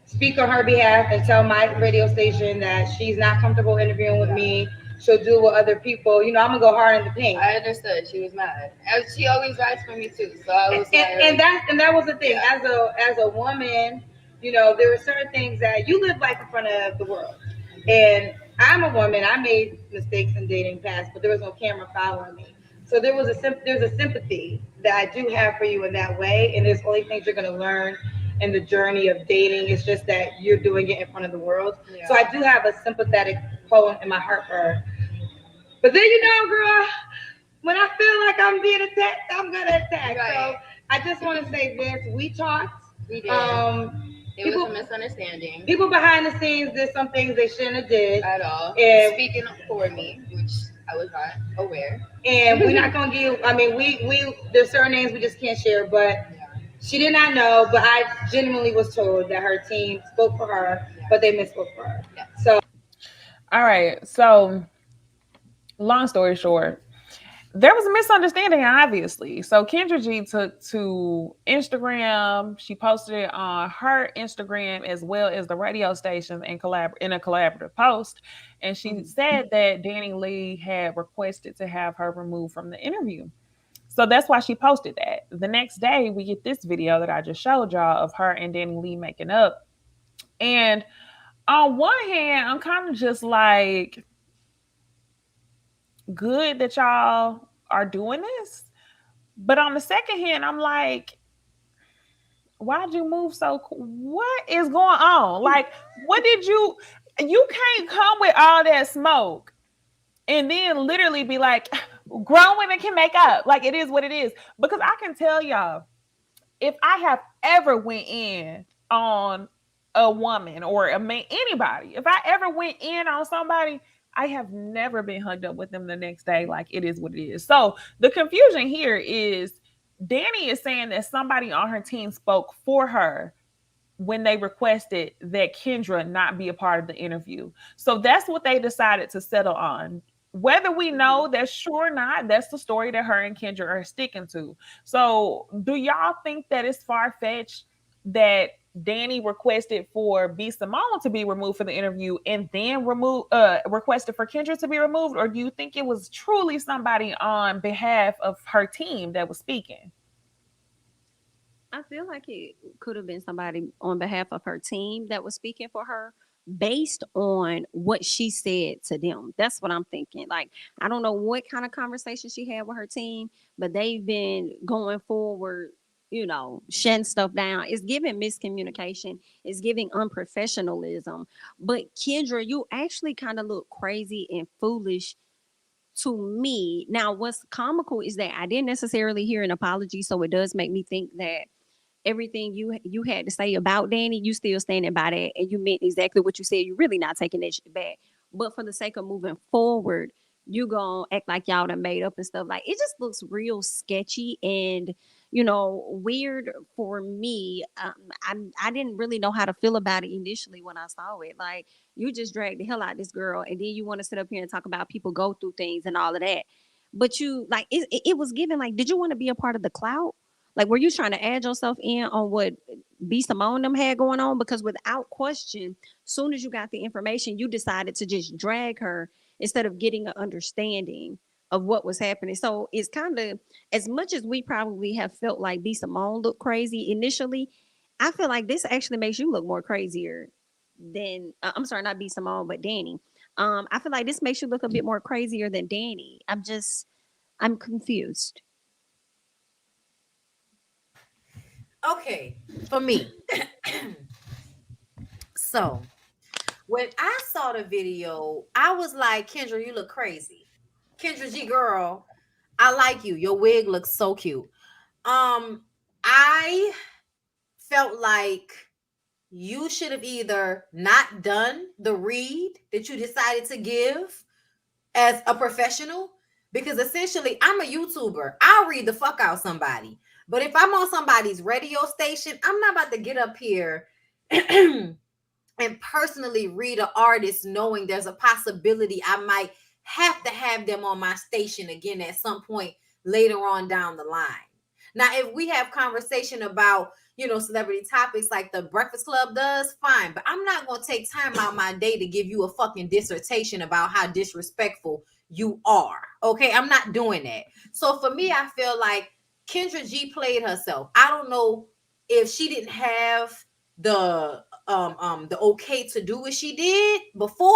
speak on her behalf and tell my radio station that she's not comfortable interviewing with me, she'll do it with other people. You know, I'm gonna go hard in the paint. I understood. She was mad. She always writes for me too. So I was and that was the thing. Yeah. As a woman, you know, there were certain things that you live like in front of the world. And I'm a woman. I made mistakes in dating past, but there was no camera following me. So there's a sympathy that I do have for you in that way, and there's only things you're going to learn in the journey of dating. It's just that you're doing it in front of the world. Yeah. So I do have a sympathetic poem in my heart for her. But then, you know, girl, when I feel like I'm being attacked, I'm gonna attack. Right. So I just want to say this: we talked. We did. It was a misunderstanding. People behind the scenes did some things they shouldn't have did at all. And speaking for me, which I was not aware. And we're not gonna give. I mean, we there's certain names we just can't share, but she did not know. But I genuinely was told that her team spoke for her, but they misspoke for her. Yeah. So, all right. So, long story short, there was a misunderstanding, obviously. So Kendra G took to Instagram. She posted it on her Instagram as well as the radio station in a collaborative post. And she said that Danny Lee had requested to have her removed from the interview. So that's why she posted that. The next day, we get this video that I just showed y'all of her and Danny Lee making up. And on one hand, I'm kind of just like, good that y'all are doing this, but on the second hand, I'm like, why'd you move so what is going on? Like, what did you can't come with all that smoke and then literally be like, grown women can make up. Like, it is what it is. Because I can tell y'all, if I have ever went in on a woman or a man, anybody, if I ever went in on somebody, I have never been hugged up with them the next day. Like, it is what it is. So the confusion here is Danny is saying that somebody on her team spoke for her when they requested that Kendra not be a part of the interview. So that's what they decided to settle on. Whether we know that's true or not, that's the story that her and Kendra are sticking to. So do y'all think that it's far-fetched that Danny requested for B. Simone to be removed for the interview and then requested for Kendra to be removed? Or do you think it was truly somebody on behalf of her team that was speaking? I feel like it could have been somebody on behalf of her team that was speaking for her based on what she said to them. That's what I'm thinking. Like, I don't know what kind of conversation she had with her team, but they've been going forward, you know, shutting stuff down. It's giving miscommunication. It's giving unprofessionalism. But Kendra, you actually kind of look crazy and foolish to me. Now, what's comical is that I didn't necessarily hear an apology, so it does make me think that everything you had to say about Danny, you still standing by that, and you meant exactly what you said. You're really not taking that shit back. But for the sake of moving forward, you gonna act like y'all done made up and stuff. Like, it just looks real sketchy, and weird for me. I didn't really know how to feel about it initially when I saw it. Like, you just dragged the hell out of this girl, and then you want to sit up here and talk about people go through things and all of that. But you like it was given like, did you want to be a part of the clout? Like, were you trying to add yourself in on what B Simone them had going on? Because without question, soon as you got the information, you decided to just drag her instead of getting an understanding of what was happening. So it's kind of, as much as we probably have felt like B Simone looked crazy initially, I feel like this actually makes you look more crazier than I'm sorry, not B Simone, but Danny. I feel like this makes you look a bit more crazier than Danny. I'm confused. Okay, for me. So when I saw the video, I was like, Kendra, you look crazy. Kendra G girl, I like you. Your wig looks so cute. I felt like you should have either not done the read that you decided to give as a professional, because essentially I'm a YouTuber. I'll read the fuck out somebody. But if I'm on somebody's radio station, I'm not about to get up here and personally read an artist knowing there's a possibility I might have to have them on my station again at some point later on down the line. Now, if we have conversation about, celebrity topics like the Breakfast Club does, fine. But I'm not going to take time out my day to give you a fucking dissertation about how disrespectful you are. Okay? I'm not doing that. So for me, I feel like Kendra G played herself. I don't know if she didn't have the okay to do what she did before,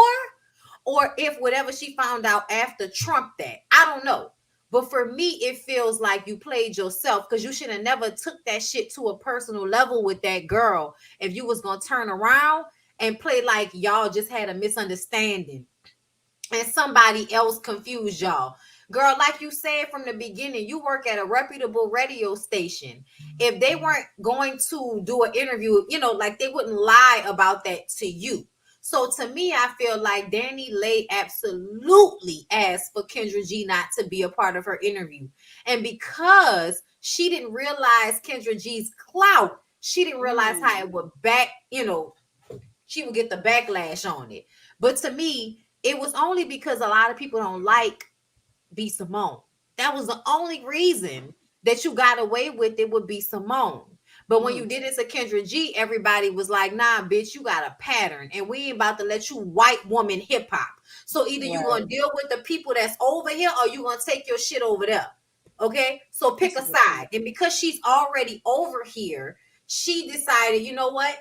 or if whatever she found out after trumped that. I don't know. But for me, it feels like you played yourself, because you should have never took that shit to a personal level with that girl if you was gonna turn around and play like y'all just had a misunderstanding and somebody else confused y'all. Girl, like you said from the beginning, you work at a reputable radio station. If they weren't going to do an interview, like they wouldn't lie about that to you. So to me, I feel like Danny Lay absolutely asked for Kendra G not to be a part of her interview. And because she didn't realize Kendra G's clout, she didn't realize how it would she would get the backlash on it. But to me, it was only because a lot of people don't like B Simone. That was the only reason that you got away with it would be Simone. But when you did it to Kendra G, everybody was like, nah, bitch, you got a pattern. And we ain't about to let you white woman hip hop. So either you're going to deal with the people that's over here or you're going to take your shit over there. Okay? So pick a side. And because she's already over here, she decided, you know what?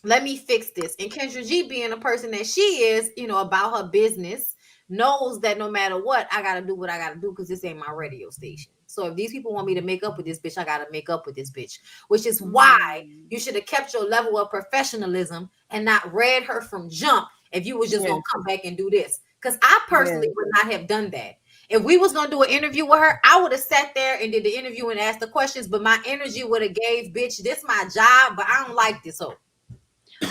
Let me fix this. And Kendra G, being a person that she is, about her business, knows that no matter what, I got to do what I got to do, because this ain't my radio station. So if these people want me to make up with this bitch, I got to make up with this bitch, which is why you should have kept your level of professionalism and not read her from jump if you was just going to come back and do this. Because I personally would not have done that. If we was going to do an interview with her, I would have sat there and did the interview and asked the questions, but my energy would have gave, bitch, this my job, but I don't like this hoe.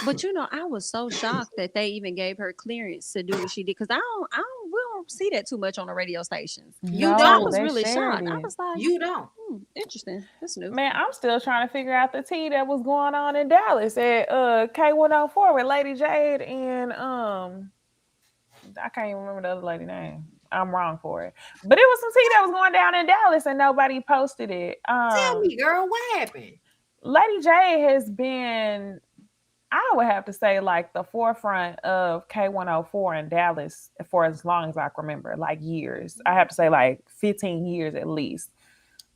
But I was so shocked that they even gave her clearance to do what she did, because we don't see that too much on the radio stations. You I don't. was really shocked. I It. was like, You don't. Interesting. That's new. Man, I'm still trying to figure out the tea that was going on in Dallas at K104 with Lady Jade and I can't even remember the other lady name. I'm wrong for it. But it was some tea that was going down in Dallas and nobody posted it. Tell me, girl, what happened? Lady J has been, I would have to say, like the forefront of K104 in Dallas for as long as I can remember, like years. I have to say like 15 years at least.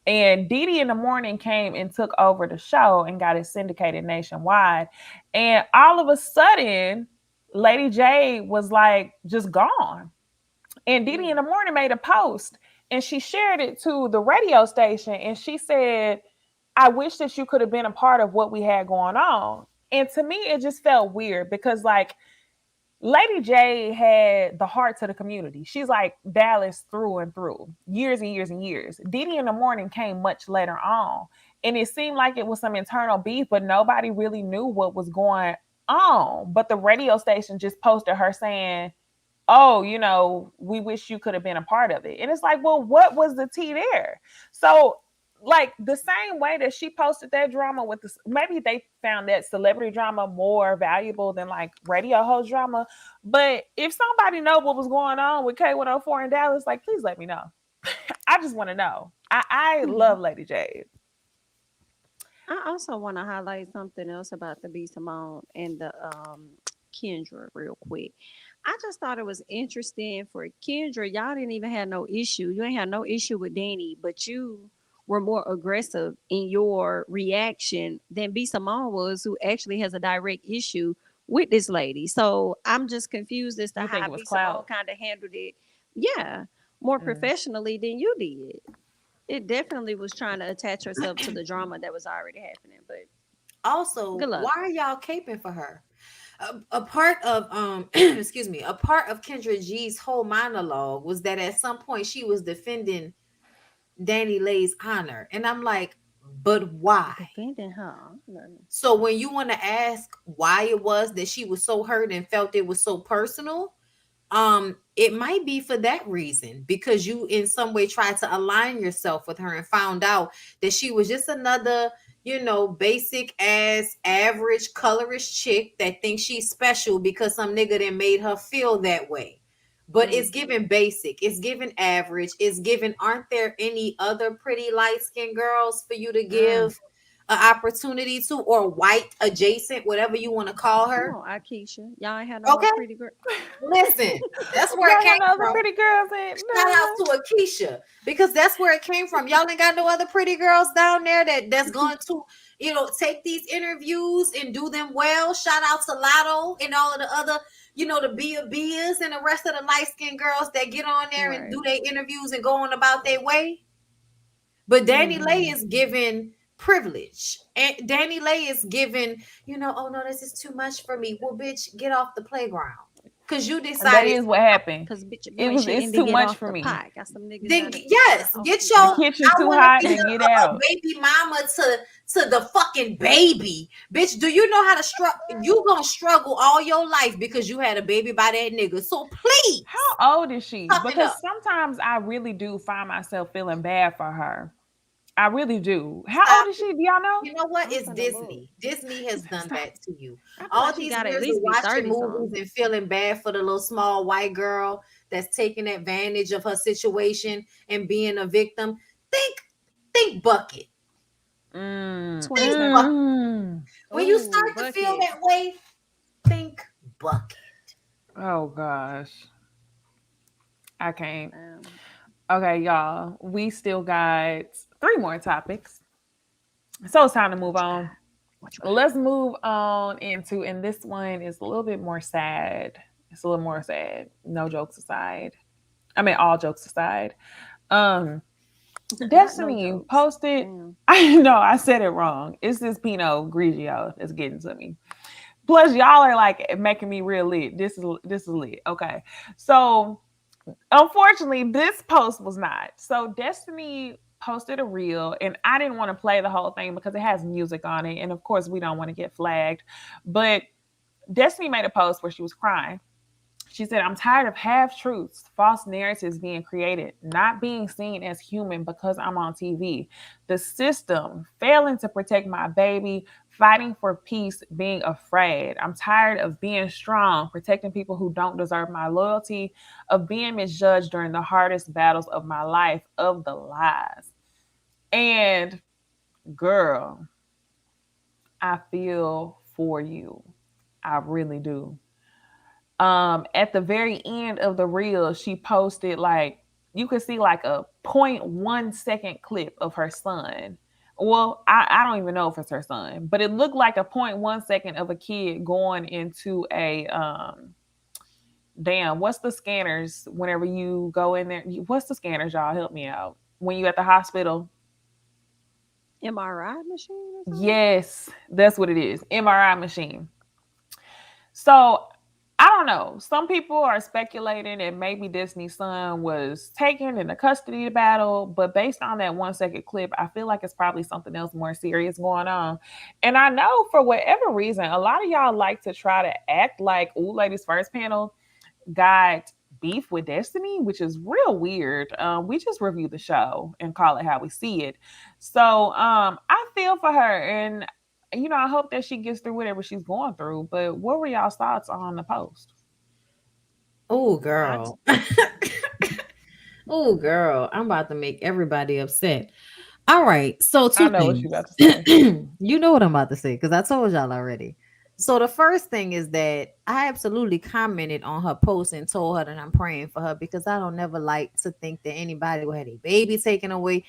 And Dee in the Morning came and took over the show and got it syndicated nationwide. And all of a sudden, Lady J was like just gone. And Dee in the Morning made a post and she shared it to the radio station. And she said, I wish that you could have been a part of what we had going on. And to me, it just felt weird because like Lady J had the heart to the community. She's like Dallas through and through, years and years and years. Dee in the Morning came much later on. And it seemed like it was some internal beef, but nobody really knew what was going on. But the radio station just posted her saying, oh, we wish you could have been a part of it. And it's like, well, what was the tea there? So like the same way that she posted that drama with this, maybe they found that celebrity drama more valuable than like radio host drama. But if somebody know what was going on with K104 in Dallas, like please let me know. I just want to know. I love Lady Jade. I also want to highlight something else about the B Simone and the Kendra real quick. I just thought it was interesting for Kendra. Y'all didn't even have no issue. You ain't had no issue with Danny, but you were more aggressive in your reaction than B Simone was, who actually has a direct issue with this lady. So I'm just confused as to You think how it was B Simone clout? kind of handled it. Yeah, more Mm. professionally than you did. It definitely was trying to attach herself to the drama that was already happening. But Also, good luck. why are y'all caping for her? A part of excuse me, a part of Kendra G's whole monologue was that at some point she was defending Danny Lay's honor, and I'm like, but why? Defending her. So when you want to ask why it was that she was so hurt and felt it was so personal, it might be for that reason, because you in some way tried to align yourself with her and found out that she was just another, basic ass average colorist chick that thinks she's special because some nigga then made her feel that way. But it's given basic, it's given average, it's given, aren't there any other pretty light-skinned girls for you to give an opportunity to, or white adjacent, whatever you want to call Come her? on, Akeisha. Y'all ain't had no more Okay, pretty girl. listen, that's where it Y'all got came no other from. pretty girls in? Shout out to Akeisha, because that's where it came from. Y'all ain't got no other pretty girls down there that's going to, take these interviews and do them well. Shout out to Lotto and all of the other, the Bia Bias and the rest of the light skinned girls that get on there and do Right. their interviews and go on about their way. But Danny Lay is given privilege, and Danny Lay is given, oh no, this is too much for me. Well, bitch, get off the playground because you And that decided. is what happened. Because bitch, if you ain't It's shitting to too get much off for the me. pot. Got some niggas Then that'll yes, off get the your. The pot. kitchen I too want to hot, be then get out. a baby mama to the fucking baby, bitch. Do you know how to struggle? You gonna struggle all your life because you had a baby by that nigga. So please, How old is she? toughen Because up. sometimes I really do find myself feeling bad for her. I really do. How Stop. old is she? Do y'all know? You know what? I'm It's finna look. Disney. Disney has done Stop. that to you. I feel All like she these got to at years of least be watching 30 movies something. and feeling bad for the little small white girl that's taking advantage of her situation and being a victim. Think bucket. Mm, 20 Think something. bucket. mm. When you Oh, start to feel bucket. that way, think bucket. Oh gosh. I can't. Um, Okay, y'all. We still got three more topics. So it's time to move what you got? on. What you got? Let's move on into, and this one is a little bit more sad. It's a little more sad. No jokes aside. I mean, all jokes aside. Um, Not no Destiny jokes. posted. Damn. I know I said it wrong. It's this Pinot Grigio that's getting to me. Plus, y'all are like making me real lit. This is lit. Okay, so unfortunately, this post was not. So Destiny posted a reel, and I didn't want to play the whole thing because it has music on it, and of course, we don't want to get flagged. But Destiny made a post where she was crying. She said, I'm tired of half truths, false narratives being created, not being seen as human because I'm on TV. The system failing to protect my baby, fighting for peace, being afraid. I'm tired of being strong, protecting people who don't deserve my loyalty, of being misjudged during the hardest battles of my life, of the lies. And girl, I feel for you. I really do. At the very end of the reel, she posted like you could see like a 0.1 second clip of her son. Well, I don't even know if it's her son, but it looked like a 0.1 second of a kid going into a damn, what's the scanners whenever you go in there? What's the scanners, y'all? Help me out. When you at the hospital. MRI machine or something? Yes, that's what it is. MRI machine. So I don't know. Some people are speculating that maybe Disney's son was taken in a custody battle, but based on that 1 second clip, I feel like it's probably something else more serious going on. And I know for whatever reason, a lot of y'all like to try to act like Ooh Ladies First panel got beef with Destiny, which is real weird. We just review the show and call it how we see it. So I feel for her, and I hope that she gets through whatever she's going through. But what were y'all's thoughts on the post? Oh, girl. Oh, girl. I'm about to make everybody upset. All right. So, I two know what you things. about to say. You know what I'm about to say because I told y'all already. So, the first thing is that I absolutely commented on her post and told her that I'm praying for her because I don't never like to think that anybody will have a baby taken away,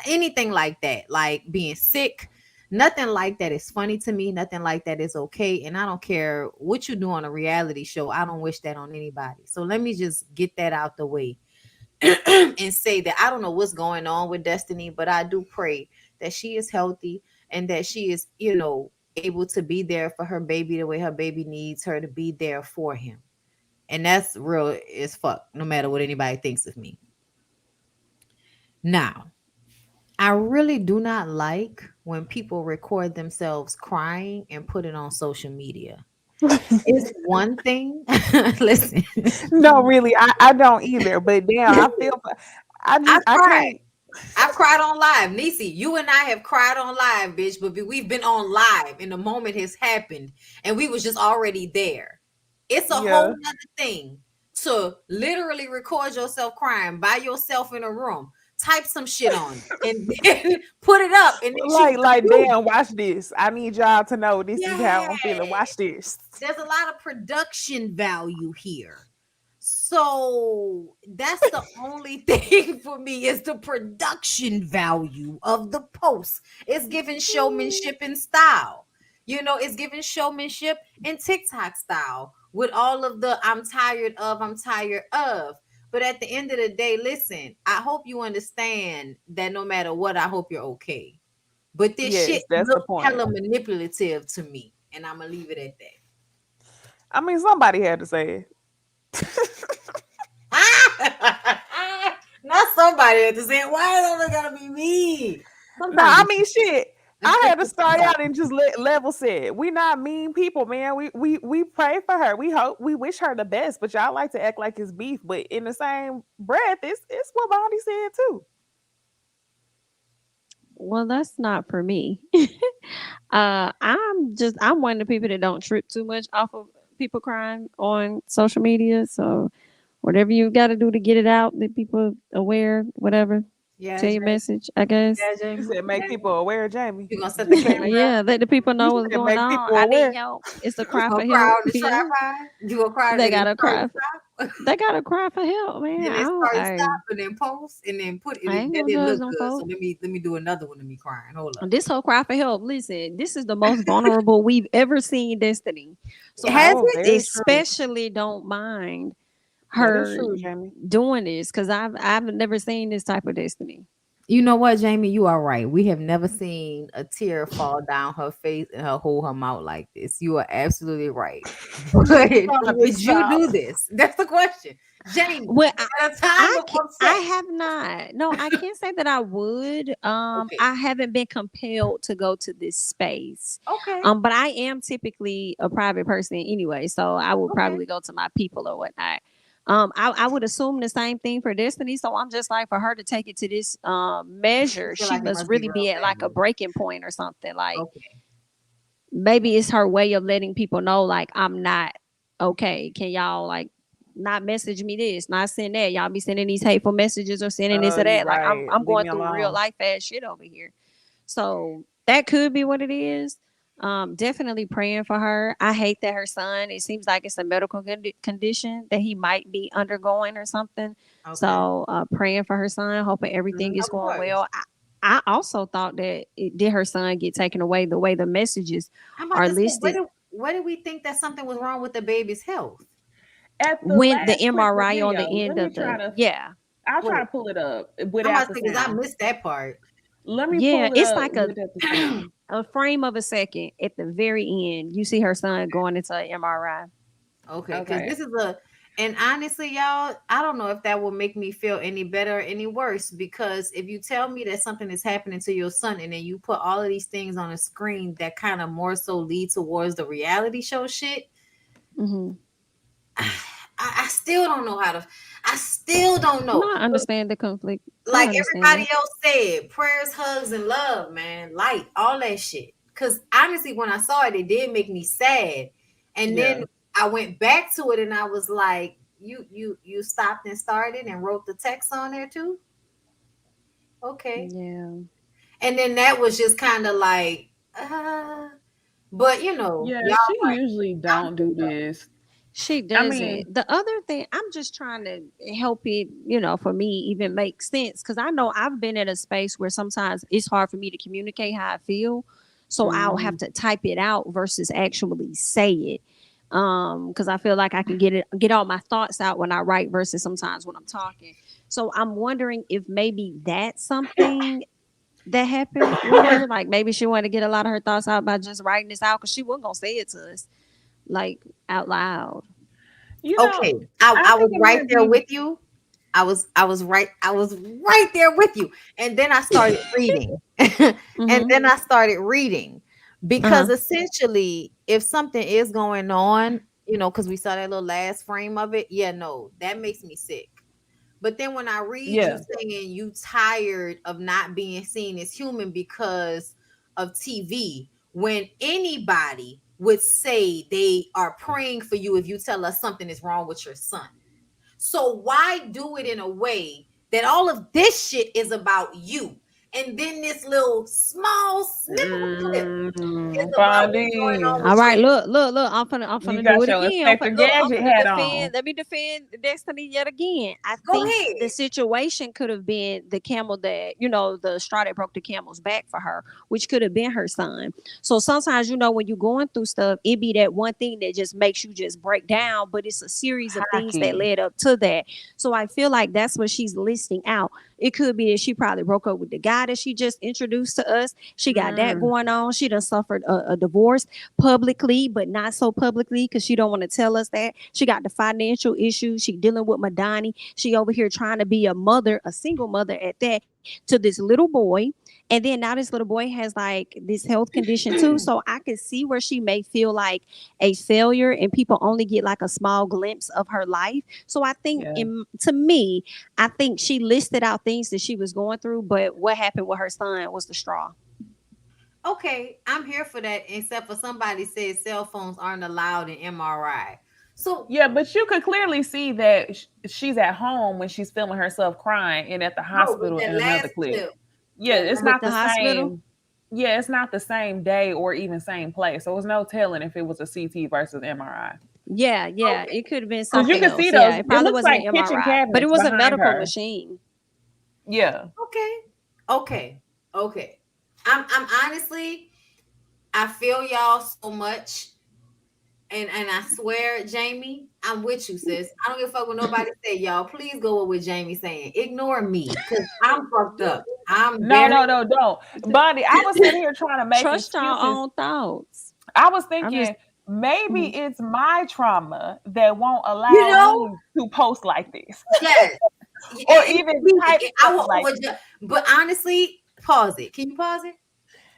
anything like that, like being sick. Nothing like that is funny to me. Nothing like that is okay. And I don't care what you do on a reality show. I don't wish that on anybody. So, let me just get that out the way and say that I don't know what's going on with Destiny, but I do pray that she is healthy and that she is, able to be there for her baby the way her baby needs her to be there for him. And that's real as fuck, no matter what anybody thinks of me. Now, I really do not like when people record themselves crying and put it on social media. It's one thing. Listen, No, really, I don't either. But damn, I feel. I I cried. can't. I've cried on live. Necey, you and I have cried on live, bitch, but we've been on live and the moment has happened and we was just already there. It's a whole Yeah, nother thing to literally record yourself crying by yourself in a room, type some shit on it, and then put it up and then shoot like the view. damn. Watch this. I need y'all to know this is Yeah. how I'm feeling. Watch this. There's a lot of production value here. So that's the only thing for me is the production value of the post. It's giving showmanship and style. It's giving showmanship and TikTok style with all of the I'm tired of, I'm tired of. But at the end of the day, listen, I hope you understand that no matter what, I hope you're okay. But this shit Yes, that's the look point. hella manipulative to me. And I'm gonna leave it at that. I mean, somebody had to say it. Not somebody at the same. Why is it only gotta be me? No, Sometimes I it's mean, shit. I had to start out and just level set. We not mean people, man. We pray for her. We hope, we wish her the best. But y'all like to act like it's beef. But in the same breath, it's what Bonnie said too. Well, that's not for me. I'm one of the people that don't trip too much off of people crying on social media. So whatever you got to do to get it out, that people aware, whatever, yeah, tell your Jamie. message, I guess. Yeah, You Jamie. said make people aware, Jamie. You gonna set the camera up? Yeah, let the people You know what's said going make on. people I need aware. help. It's a You cry gonna for cry help. on the Yeah, tripod? You gonna cry they and then gotta start cry. stop? They gotta cry for help, man. Then I it don't. start I, stop and then post and then put it. I Then ain't gonna it judge look them good. So folks. let me do another one of me crying. Hold up. This whole cry for help. Listen, this is the most vulnerable we've ever seen Destiny. So I Has Oh, it? very true. especially don't mind That is her true, Jamie. doing this because I've never seen this type of Destiny. You know what, Jamie? You are right. We have never seen a tear fall down her face and her hold her mouth like this. You are absolutely right. But Bonnie, would you stop. do this? That's the question. Jamie, Well, at a time of I upset. have not. No, I can't say that I would. Okay. I haven't been compelled to go to this space. Okay. But I am typically a private person anyway, so I would Okay. probably go to my people or whatnot. I would assume the same thing for Destiny. So I'm just like, for her to take it to this You measure, feel she like it must must be really real be at like a bad. breaking point or something. Like Okay. maybe it's her way of letting people know, like, I'm not okay. Can y'all like not message me this, not send that? Y'all be sending these hateful messages or sending this Oh, or you're that. Like right. I'm Leave going me through real alone. life ass shit over here. So that could be what it is. Definitely praying for her. I hate that her son, it seems like it's a medical condition that he might be undergoing or something. Okay. So praying for her son, hoping everything is Of going course. well. I also thought that did her son get taken away the way the messages I'm about are to say, listed where did we think that something was wrong with the baby's health? At the when the last clip of MRI on video, the let end me of try the to. yeah. I'll try Wait, to pull it up I'm about without to the say because I sound. missed that part. Let me Yeah, pull it it's up like a without the sound. a frame of a second at the very end. You see her son going into an MRI. Okay, because Okay. this is and honestly, y'all, I don't know if that will make me feel any better or any worse. Because if you tell me that something is happening to your son and then you put all of these things on a screen that kind of more so lead towards the reality show shit, Hmm. I still don't know how to. I still don't No, know. I understand the conflict. I Like understand everybody it. else said, prayers, hugs, and love, man, light, all that shit. Because honestly, when I saw it, it did make me sad. And Yeah. then I went back to it, and I was like, you stopped and started and wrote the text on there too. Okay. Yeah. And then that was just kind of like, uh, but you know, Yeah, y'all she right. usually I'm don't do this. She I mean, doesn't. The other thing, I'm just trying to help it, for me even make sense. Cause I know I've been in a space where sometimes it's hard for me to communicate how I feel. So I'll have to type it out versus actually say it. Because I feel like I can get all my thoughts out when I write versus sometimes when I'm talking. So I'm wondering if maybe that's something that happened with her. Like maybe she wanted to get a lot of her thoughts out by just writing this out because she wasn't gonna say it to us like out loud. you know, okay. I I was think it right might there be. with you. I was right there with you. And then I started reading. And Mm-hmm. then I started reading because Uh-huh. essentially if something is going on, because we saw that little last frame of it, yeah, no, that makes me sick. But then when I read you Yeah. saying you tired of not being seen as human because of TV, when anybody would say they are praying for you if you tell us something is wrong with your son. So why do it in a way that all of this shit is about you? And then this little small snip of a clip is about what's going on Bondi, All with your right, look. I'm finna you do got it your again. Inspector I'm Gadget finna hat defend. on. Let me defend Destiny yet again. I go think ahead. the situation could have been the camel that the straw that broke the camel's back for her, which could have been her son. So sometimes when you're going through stuff, it be that one thing that just makes you just break down, but it's a series of things that Hockey. led up to that. So I feel like that's what she's listing out. It could be that she probably broke up with the guy that she just introduced to us. She got that Mm. going on. She done suffered a divorce publicly, but not so publicly because she don't want to tell us that. She got the financial issues. She dealing with Madani. She over here trying to be a mother, a single mother at that, to this little boy. And then now this little boy has like this health condition too. So I can see where she may feel like a failure and people only get like a small glimpse of her life. So I think Yeah. to me, I think she listed out things that she was going through, but what happened with her son was the straw. Okay, I'm here for that, except for somebody said cell phones aren't allowed in MRI. So, Yeah, but you could clearly see that she's at home when she's filming herself crying and at the no, but hospital that in another last clip. clip, Yeah, that it's last, With not the the hospital? same. Yeah, it's not the same day or even same place. So it's no telling if it was a CT versus MRI. Yeah, okay, it could have been Because you something can see else. Yeah, those. it It probably looks wasn't like an kitchen MRI, but it cabinets was a behind medical her. machine. Yeah. okay, okay, okay. I'm honestly, I feel y'all so much, and I swear, Jamie, I'm with you, sis. I don't give a fuck what nobody say, y'all. Please go with what Jamie's saying. Ignore me, cause I'm fucked up. I'm No, very. no, no, don't. Bonnie, I was sitting here trying to make Trust your excuses. own thoughts. I was I'm just thinking maybe mhm. it's my trauma that won't You allow know, me to post like this yes. or even type I stuff will like this. overjudge, but honestly, pause it. Can you pause it?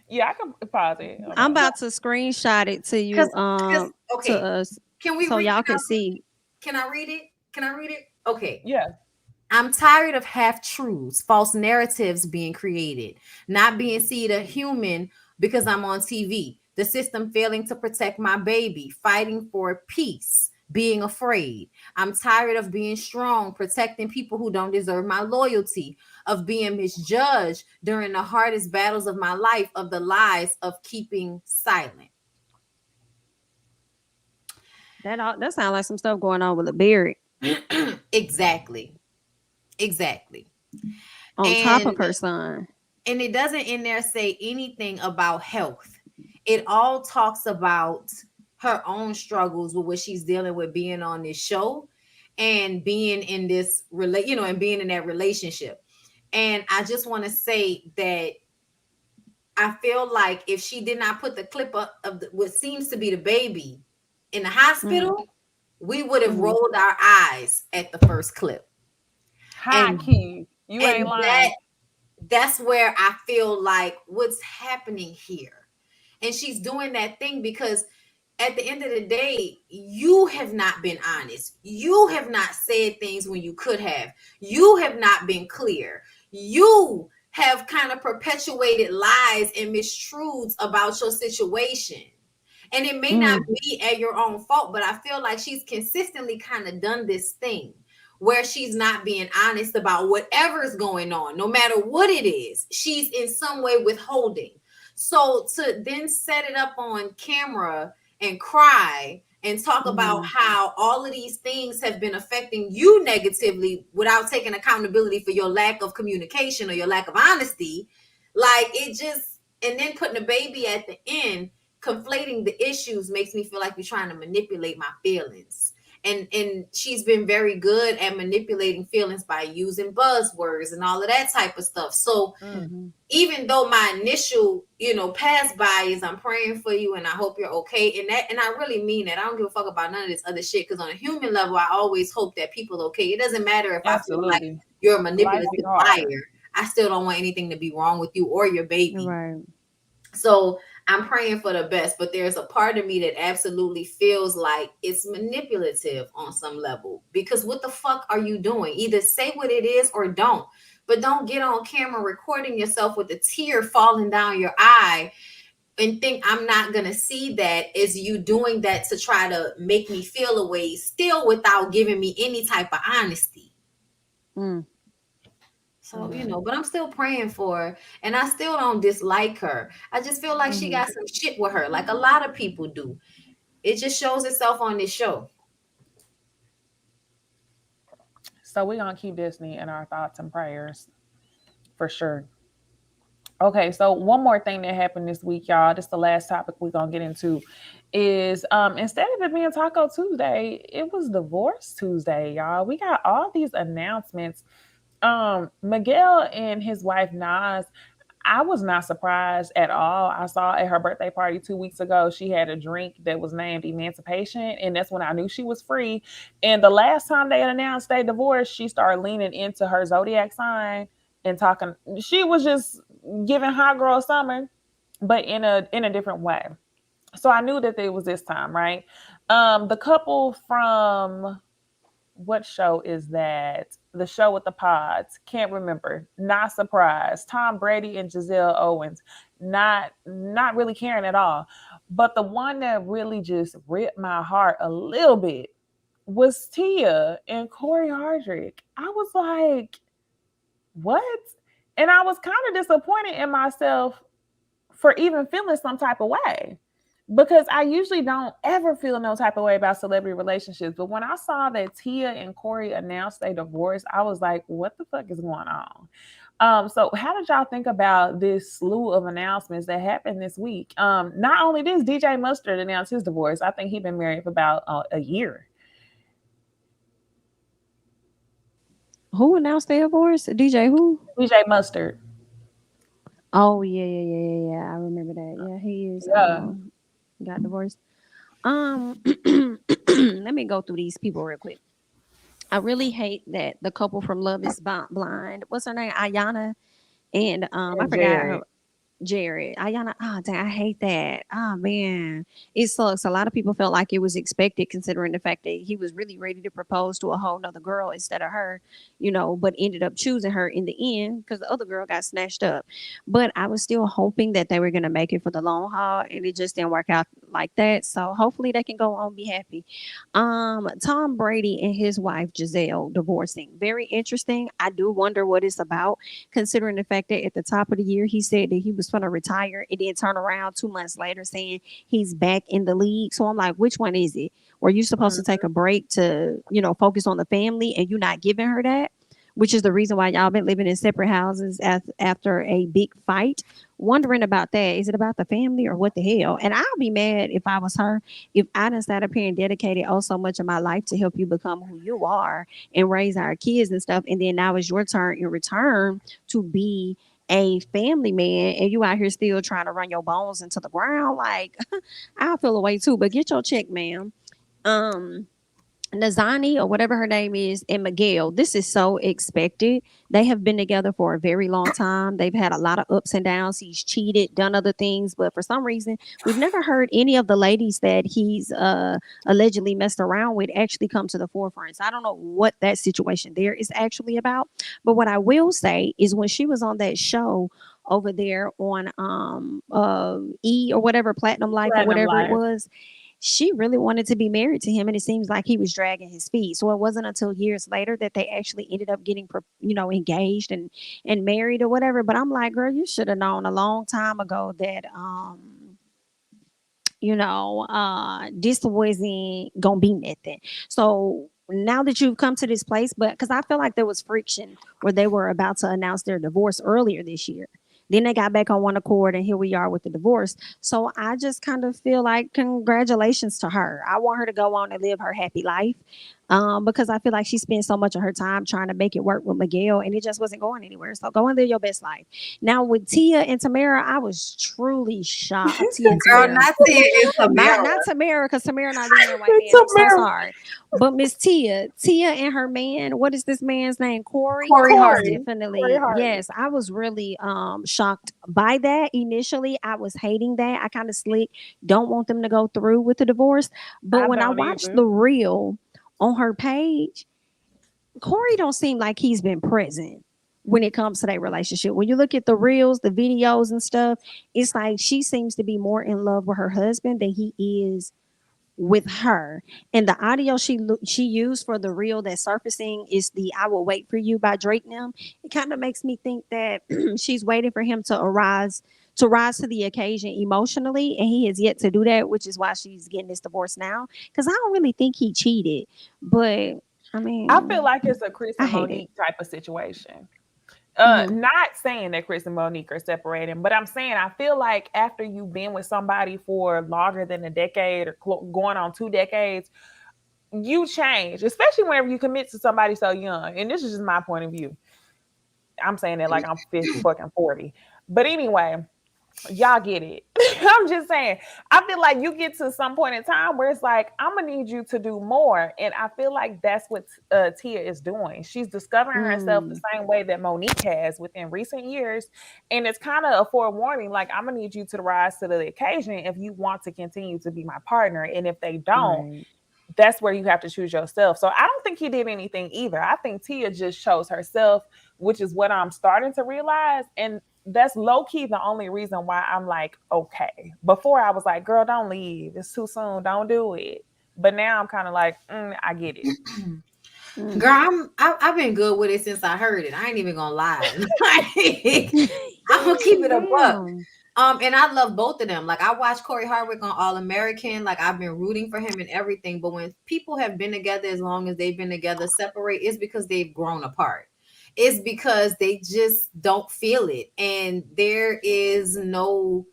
Yeah, I can pause it. Hold I'm on. about to screenshot it to Because, you to okay. us Can we so read? y'all can see. Can I read it? Can I read it? Okay. Yeah. I'm tired of half truths, false narratives being created, not being seen a human because I'm on TV, the system failing to protect my baby, fighting for peace, being afraid. I'm tired of being strong, protecting people who don't deserve my loyalty, of being misjudged during the hardest battles of my life, of the lies of keeping silent. That sounds like some stuff going on with a berry Exactly. Exactly. on top of And her son. it doesn't in there say anything about health. It all talks about her own struggles with what she's dealing with being on this show and being in this and being in that relationship. And I just want to say that I feel like if she did not put the clip up of what seems to be the baby in the Hmm. hospital, we would have Hmm. rolled our eyes at the first clip. High And key. You ain't lying. that's where I feel like what's happening here. And she's doing that thing because at the end of the day, you have not been honest. You have not said things when you could have. You have not been clear. You have kind of perpetuated lies and mistruths about your situation. And it may not be at your own fault, but I feel like she's consistently kind of done this thing where she's not being honest about whatever's going on, no matter what it is. She's in some way withholding. So to then set it up on camera and cry and talk about how all of these things have been affecting you negatively without taking accountability for your lack of communication or your lack of honesty, like it just, and then putting the baby at the end, conflating the issues makes me feel like you're trying to manipulate my feelings. And she's been very good at manipulating feelings by using buzzwords and all of that type of stuff. So even though my initial, pass by is I'm praying for you and I hope you're okay. And I really mean that. I don't give a fuck about none of this other shit. Because on a human level, I always hope that people are okay. It doesn't matter if I feel like you're a manipulative liar. I still don't want anything to be wrong with you or your baby. Right. So I'm praying for the best, but there's a part of me that absolutely feels like it's manipulative on some level, because what the fuck are you doing? Either say what it is or don't, but don't get on camera recording yourself with a tear falling down your eye and think I'm not going to see that as you doing that to try to make me feel a way, still without giving me any type of honesty. So, but I'm still praying for her, and I still don't dislike her. I just feel like she got some shit with her, like a lot of people do. It just shows itself on this show. So we're going to keep Disney in our thoughts and prayers for sure. Okay, so one more thing that happened this week, y'all. This is the last topic we're going to get into is instead of it being Taco Tuesday, it was Divorce Tuesday, y'all. We got all these announcements. Miguel and his wife Nas, I was not surprised at all. I saw at her birthday party 2 weeks ago, she had a drink that was named Emancipation, and that's when I knew she was free. And the last time they announced they divorced, she started leaning into her zodiac sign and talking. She was just giving hot girl summer, but in a different way. So I knew that it was this time, right? The couple from what show is that? The show with the pods. Can't remember. Not surprised. Tom Brady and Giselle Owens. Not really caring at all. But the one that really just ripped my heart a little bit was Tia and Corey Hardrick. I was like, what? And I was kind of disappointed in myself for even feeling some type of way, because I usually don't ever feel no type of way about celebrity relationships. But when I saw that Tia and Corey announced they divorced, I was like, what the fuck is going on? So how did y'all think about this slew of announcements that happened this week? Not only this, DJ Mustard announced his divorce. I think he's been married for about a year. Who announced their divorce? DJ who? DJ Mustard. Oh yeah. I remember that. Yeah, he is. Got divorced. Let me go through these people real quick. I really hate that the couple from Love Is Blind. What's her name? Ayana and I forgot her. Jared. Ayana, dang, I hate that. Oh man, it sucks. A lot of people felt like it was expected, considering the fact that he was really ready to propose to a whole nother girl instead of her, but ended up choosing her in the end because the other girl got snatched up. But I was still hoping that they were gonna make it for the long haul, and it just didn't work out like that. So hopefully they can go on, be happy. Tom Brady and his wife Giselle divorcing. Very interesting. I do wonder what it's about, considering the fact that at the top of the year he said that he was going to retire and then turn around 2 months later saying he's back in the league. So I'm like, which one is it? Were you supposed to take a break to, focus on the family, and you're not giving her that? Which is the reason why y'all been living in separate houses after a big fight. Wondering about that. Is it about the family or what the hell? And I'll be mad if I was her, if I done sat up here and dedicated so much of my life to help you become who you are and raise our kids and stuff. And then now it's your turn in return to be a family man, and you out here still trying to run your bones into the ground. Like, I'll feel away too, but get your check, ma'am. Nazani or whatever her name is and Miguel, this is so expected. They have been together for a very long time. They've had a lot of ups and downs. He's cheated, done other things, but for some reason, we've never heard any of the ladies that he's allegedly messed around with actually come to the forefront. So I don't know what that situation there is actually about. But what I will say is when she was on that show over there on E or whatever, Platinum Life or Platinum whatever it Life. was, she really wanted to be married to him, and it seems like he was dragging his feet. So it wasn't until years later that they actually ended up getting engaged and married or whatever. But I'm like, girl, you should have known a long time ago that this wasn't gonna be nothing. So now that you've come to this place, but because I feel like there was friction where they were about to announce their divorce earlier this year. Then they got back on one accord, and here we are with the divorce. So I just kind of feel like congratulations to her. I want her to go on and live her happy life, because I feel like she spent so much of her time trying to make it work with Miguel, and it just wasn't going anywhere. So go and live your best life. Now with Tia and Tamara, I was truly shocked. Tia and Girl, Tamara, not Tia, it's Tamara. not Tamara, because Tamara not even a white man. I'm so sorry. But Miss Tia and her man, what is this man's name? Corey. Corey Hardy. Definitely. Corey Hardy. Yes, I was really shocked by that. Initially, I was hating that. I kind of slick. Don't want them to go through with the divorce. But I when I don't watched either. the reel on her page, Corey don't seem like he's been present when it comes to their relationship. When you look at the reels, the videos and stuff, it's like she seems to be more in love with her husband than he is with her. And the audio she used for the reel that's surfacing is the "I Will Wait for You" by Drake now. It kind of makes me think that she's waiting for him to rise to the occasion emotionally, and he has yet to do that, which is why she's getting this divorce now. Because I don't really think he cheated, but I mean, I feel like it's a Chris I and hate it. Monique type of situation. Mhm. Not saying that Chris and Monique are separating, but I'm saying I feel like after you've been with somebody for longer than a decade or going on 2 decades, you change, especially whenever you commit to somebody so young. And this is just my point of view. I'm saying that like I'm fucking 40. But anyway, y'all get it. I'm just saying, I feel like you get to some point in time where it's like, I'm gonna need you to do more. And I feel like that's what Tia is doing. She's discovering herself the Mm, same way that Monique has within recent years. And it's kind of a forewarning, like, I'm gonna need you to rise to the occasion if you want to continue to be my partner. And if they don't, right. that's where you have to choose yourself. So I don't think he did anything either. I think Tia just chose herself, which is what I'm starting to realize. And that's low key the only reason why I'm like, okay. Before I was like, girl, don't leave. It's too soon. Don't do it. But now I'm kind of like, I get it. Mm. Girl, I've been good with it since I heard it. I ain't even gonna lie. Like, I'm gonna keep it a buck. Damn. And I love both of them. Like I watched Corey Hardwick on All American. Like I've been rooting for him and everything. But when people have been together as long as they've been together, separate, it's because they've grown apart. It's because they just don't feel it. And there's nobody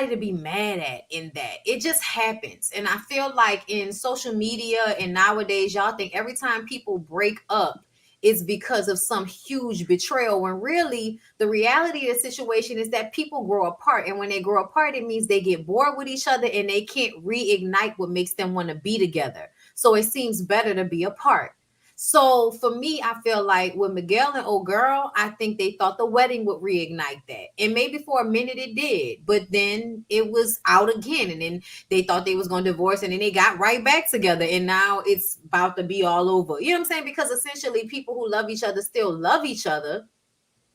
to be mad at in that. It just happens. And I feel like in social media and nowadays, y'all think every time people break up, it's because of some huge betrayal, when really the reality of the situation is that people grow apart. And when they grow apart, it means they get bored with each other and they can't reignite what makes them want to be together. So it seems better to be apart. So for me, I feel like with Miguel and old girl, I think they thought the wedding would reignite that. And maybe for a minute it did, but then it was out again. And then they thought they was going to divorce and then they got right back together. And now it's about to be all over. You know what I'm saying? Because essentially people who love each other still love each other.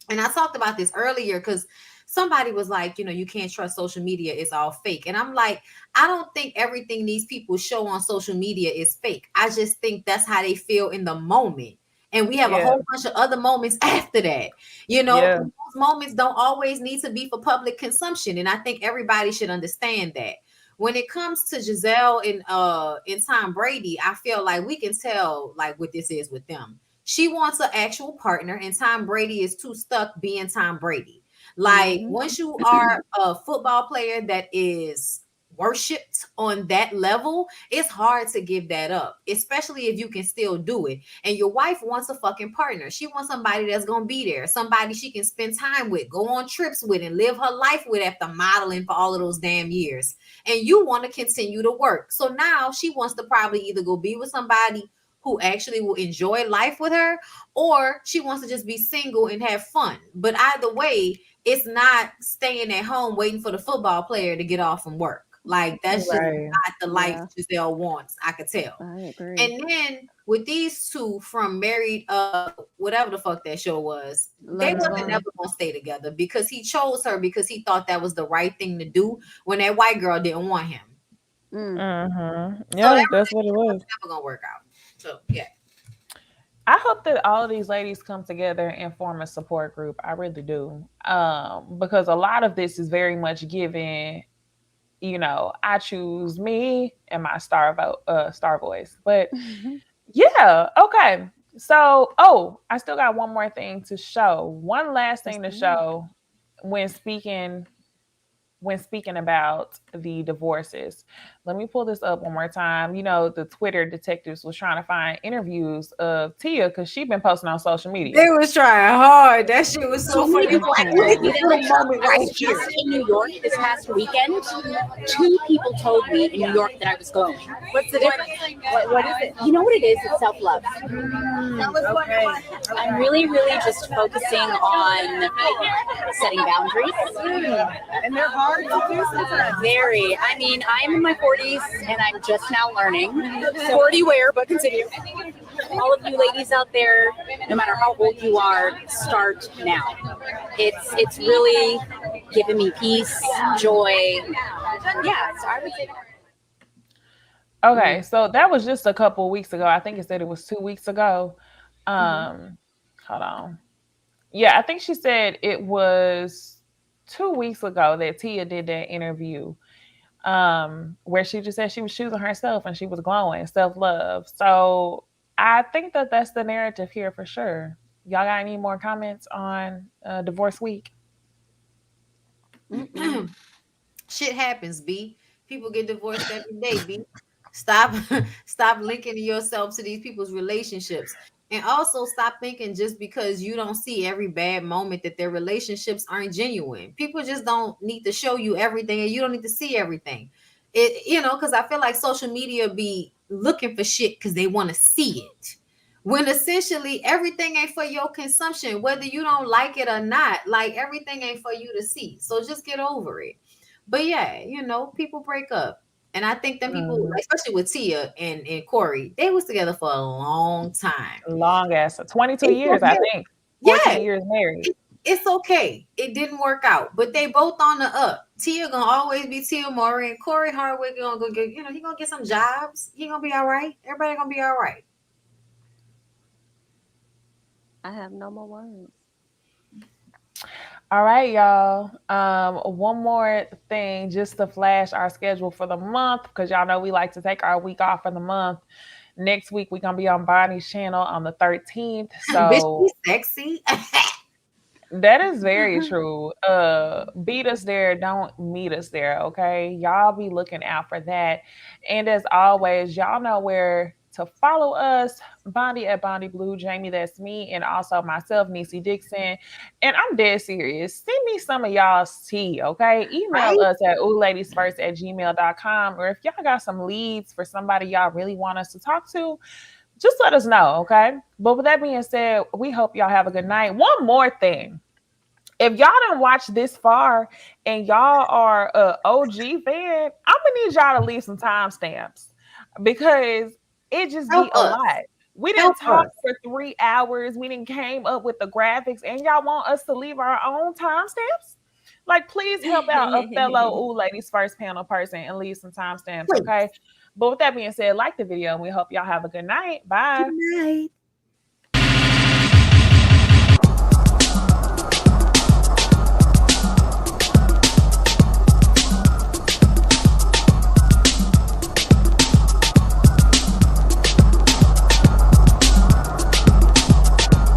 And I talked about this earlier because somebody was like, you can't trust social media. It's all fake. And I'm like, I don't think everything these people show on social media is fake. I just think that's how they feel in the moment. And we have a Yeah. whole bunch of other moments after that. Yeah. Those moments don't always need to be for public consumption. And I think everybody should understand that. When it comes to Giselle and Tom Brady, I feel like we can tell like what this is with them. She wants an actual partner, and Tom Brady is too stuck being Tom Brady. Like Mhm. once you are a football player that is worshipped on that level, it's hard to give that up, especially if you can still do it. And your wife wants a fucking partner. She wants somebody that's gonna be there, somebody she can spend time with, go on trips with, and live her life with after modeling for all of those damn years. And you want to continue to work. So now she wants to probably either go be with somebody who actually will enjoy life with her, or she wants to just be single and have fun. But either way, it's not staying at home waiting for the football player to get off from work. Like that's just Right. not the life Giselle wants. I could tell. I agree. And then with these two from Married, whatever the fuck that show was, they Love and wasn't Love. never gonna stay together because he chose her because he thought that was the right thing to do when that white girl didn't want him. Yeah, that that's what it was. Never gonna work out. So yeah. I hope that all of these ladies come together and form a support group. I really do. Because a lot of this is very much given, you know, I choose me and my star voice. But yeah, okay. So, I still got one more thing to show. One last thing to show when speaking about the divorces. Let me pull this up one more time. You know, the Twitter detectives was trying to find interviews of Tia because she's been posting on social media. They was trying hard. That shit was so funny. People I was just in New York this past weekend. 2 people told me in New York that I was glowing. What's the difference? What is it? You know what it is? It's self-love. Okay. I'm really, really just focusing on setting boundaries. And they're hard to do sometimes. Very. I mean, I'm in my 40s and I'm just now learning. 40 where, but continue. All of you ladies out there, no matter how old you are, start now. It's really giving me peace, joy. Yeah, so I would say that. Okay, so that was just a couple weeks ago. I think it said it was 2 weeks ago. Hold on. Yeah, I think she said it was 2 weeks ago that Tia did that interview where she just said she was choosing herself and she was glowing, self-love. So I think that that's the narrative here for sure. Y'all got any more comments on Divorce Week? Shit happens, B. People get divorced every day, B. Stop linking yourself to these people's relationships. And also stop thinking just because you don't see every bad moment that their relationships aren't genuine. People just don't need to show you everything and you don't need to see everything. Because I feel like social media be looking for shit because they want to see it. When essentially everything ain't for your consumption, whether you don't like it or not, like everything ain't for you to see. So just get over it. But yeah, people break up. And I think them people, especially with Tia and Corey, they was together for a long time. Long ass, 22 years, I think. 14 years married. It's okay. It didn't work out, but they both on the up. Tia gonna always be Tia Murray, and Corey Hardwick gonna go get, he gonna get some jobs. He gonna be all right. Everybody gonna be all right. I have no more words. All right, y'all. One more thing just to flash our schedule for the month, because y'all know we like to take our week off for the month. Next week, we're going to be on Bonnie's channel on the 13th. So Bitch, sexy. That is very true. Beat us there, don't meet us there, okay? Y'all be looking out for that. And as always, y'all know where to follow us. Bondi at Bondi Blue, Jamie, that's me, and also myself, Necey Dixon. And I'm dead serious. Send me some of y'all's tea, okay? Email us at ooladiesfirst@gmail.com. Or if y'all got some leads for somebody y'all really want us to talk to, just let us know, okay? But with that being said, we hope y'all have a good night. One more thing. If y'all didn't watch this far and y'all are an OG fan, I'm going to need y'all to leave some timestamps because it just be a lot. We didn't talk for 3 hours. We didn't came up with the graphics, and y'all want us to leave our own timestamps? Like, please help out a fellow Ooh Ladies First panel person and leave some timestamps, okay? But with that being said, like the video, and we hope y'all have a good night. Bye. Good night.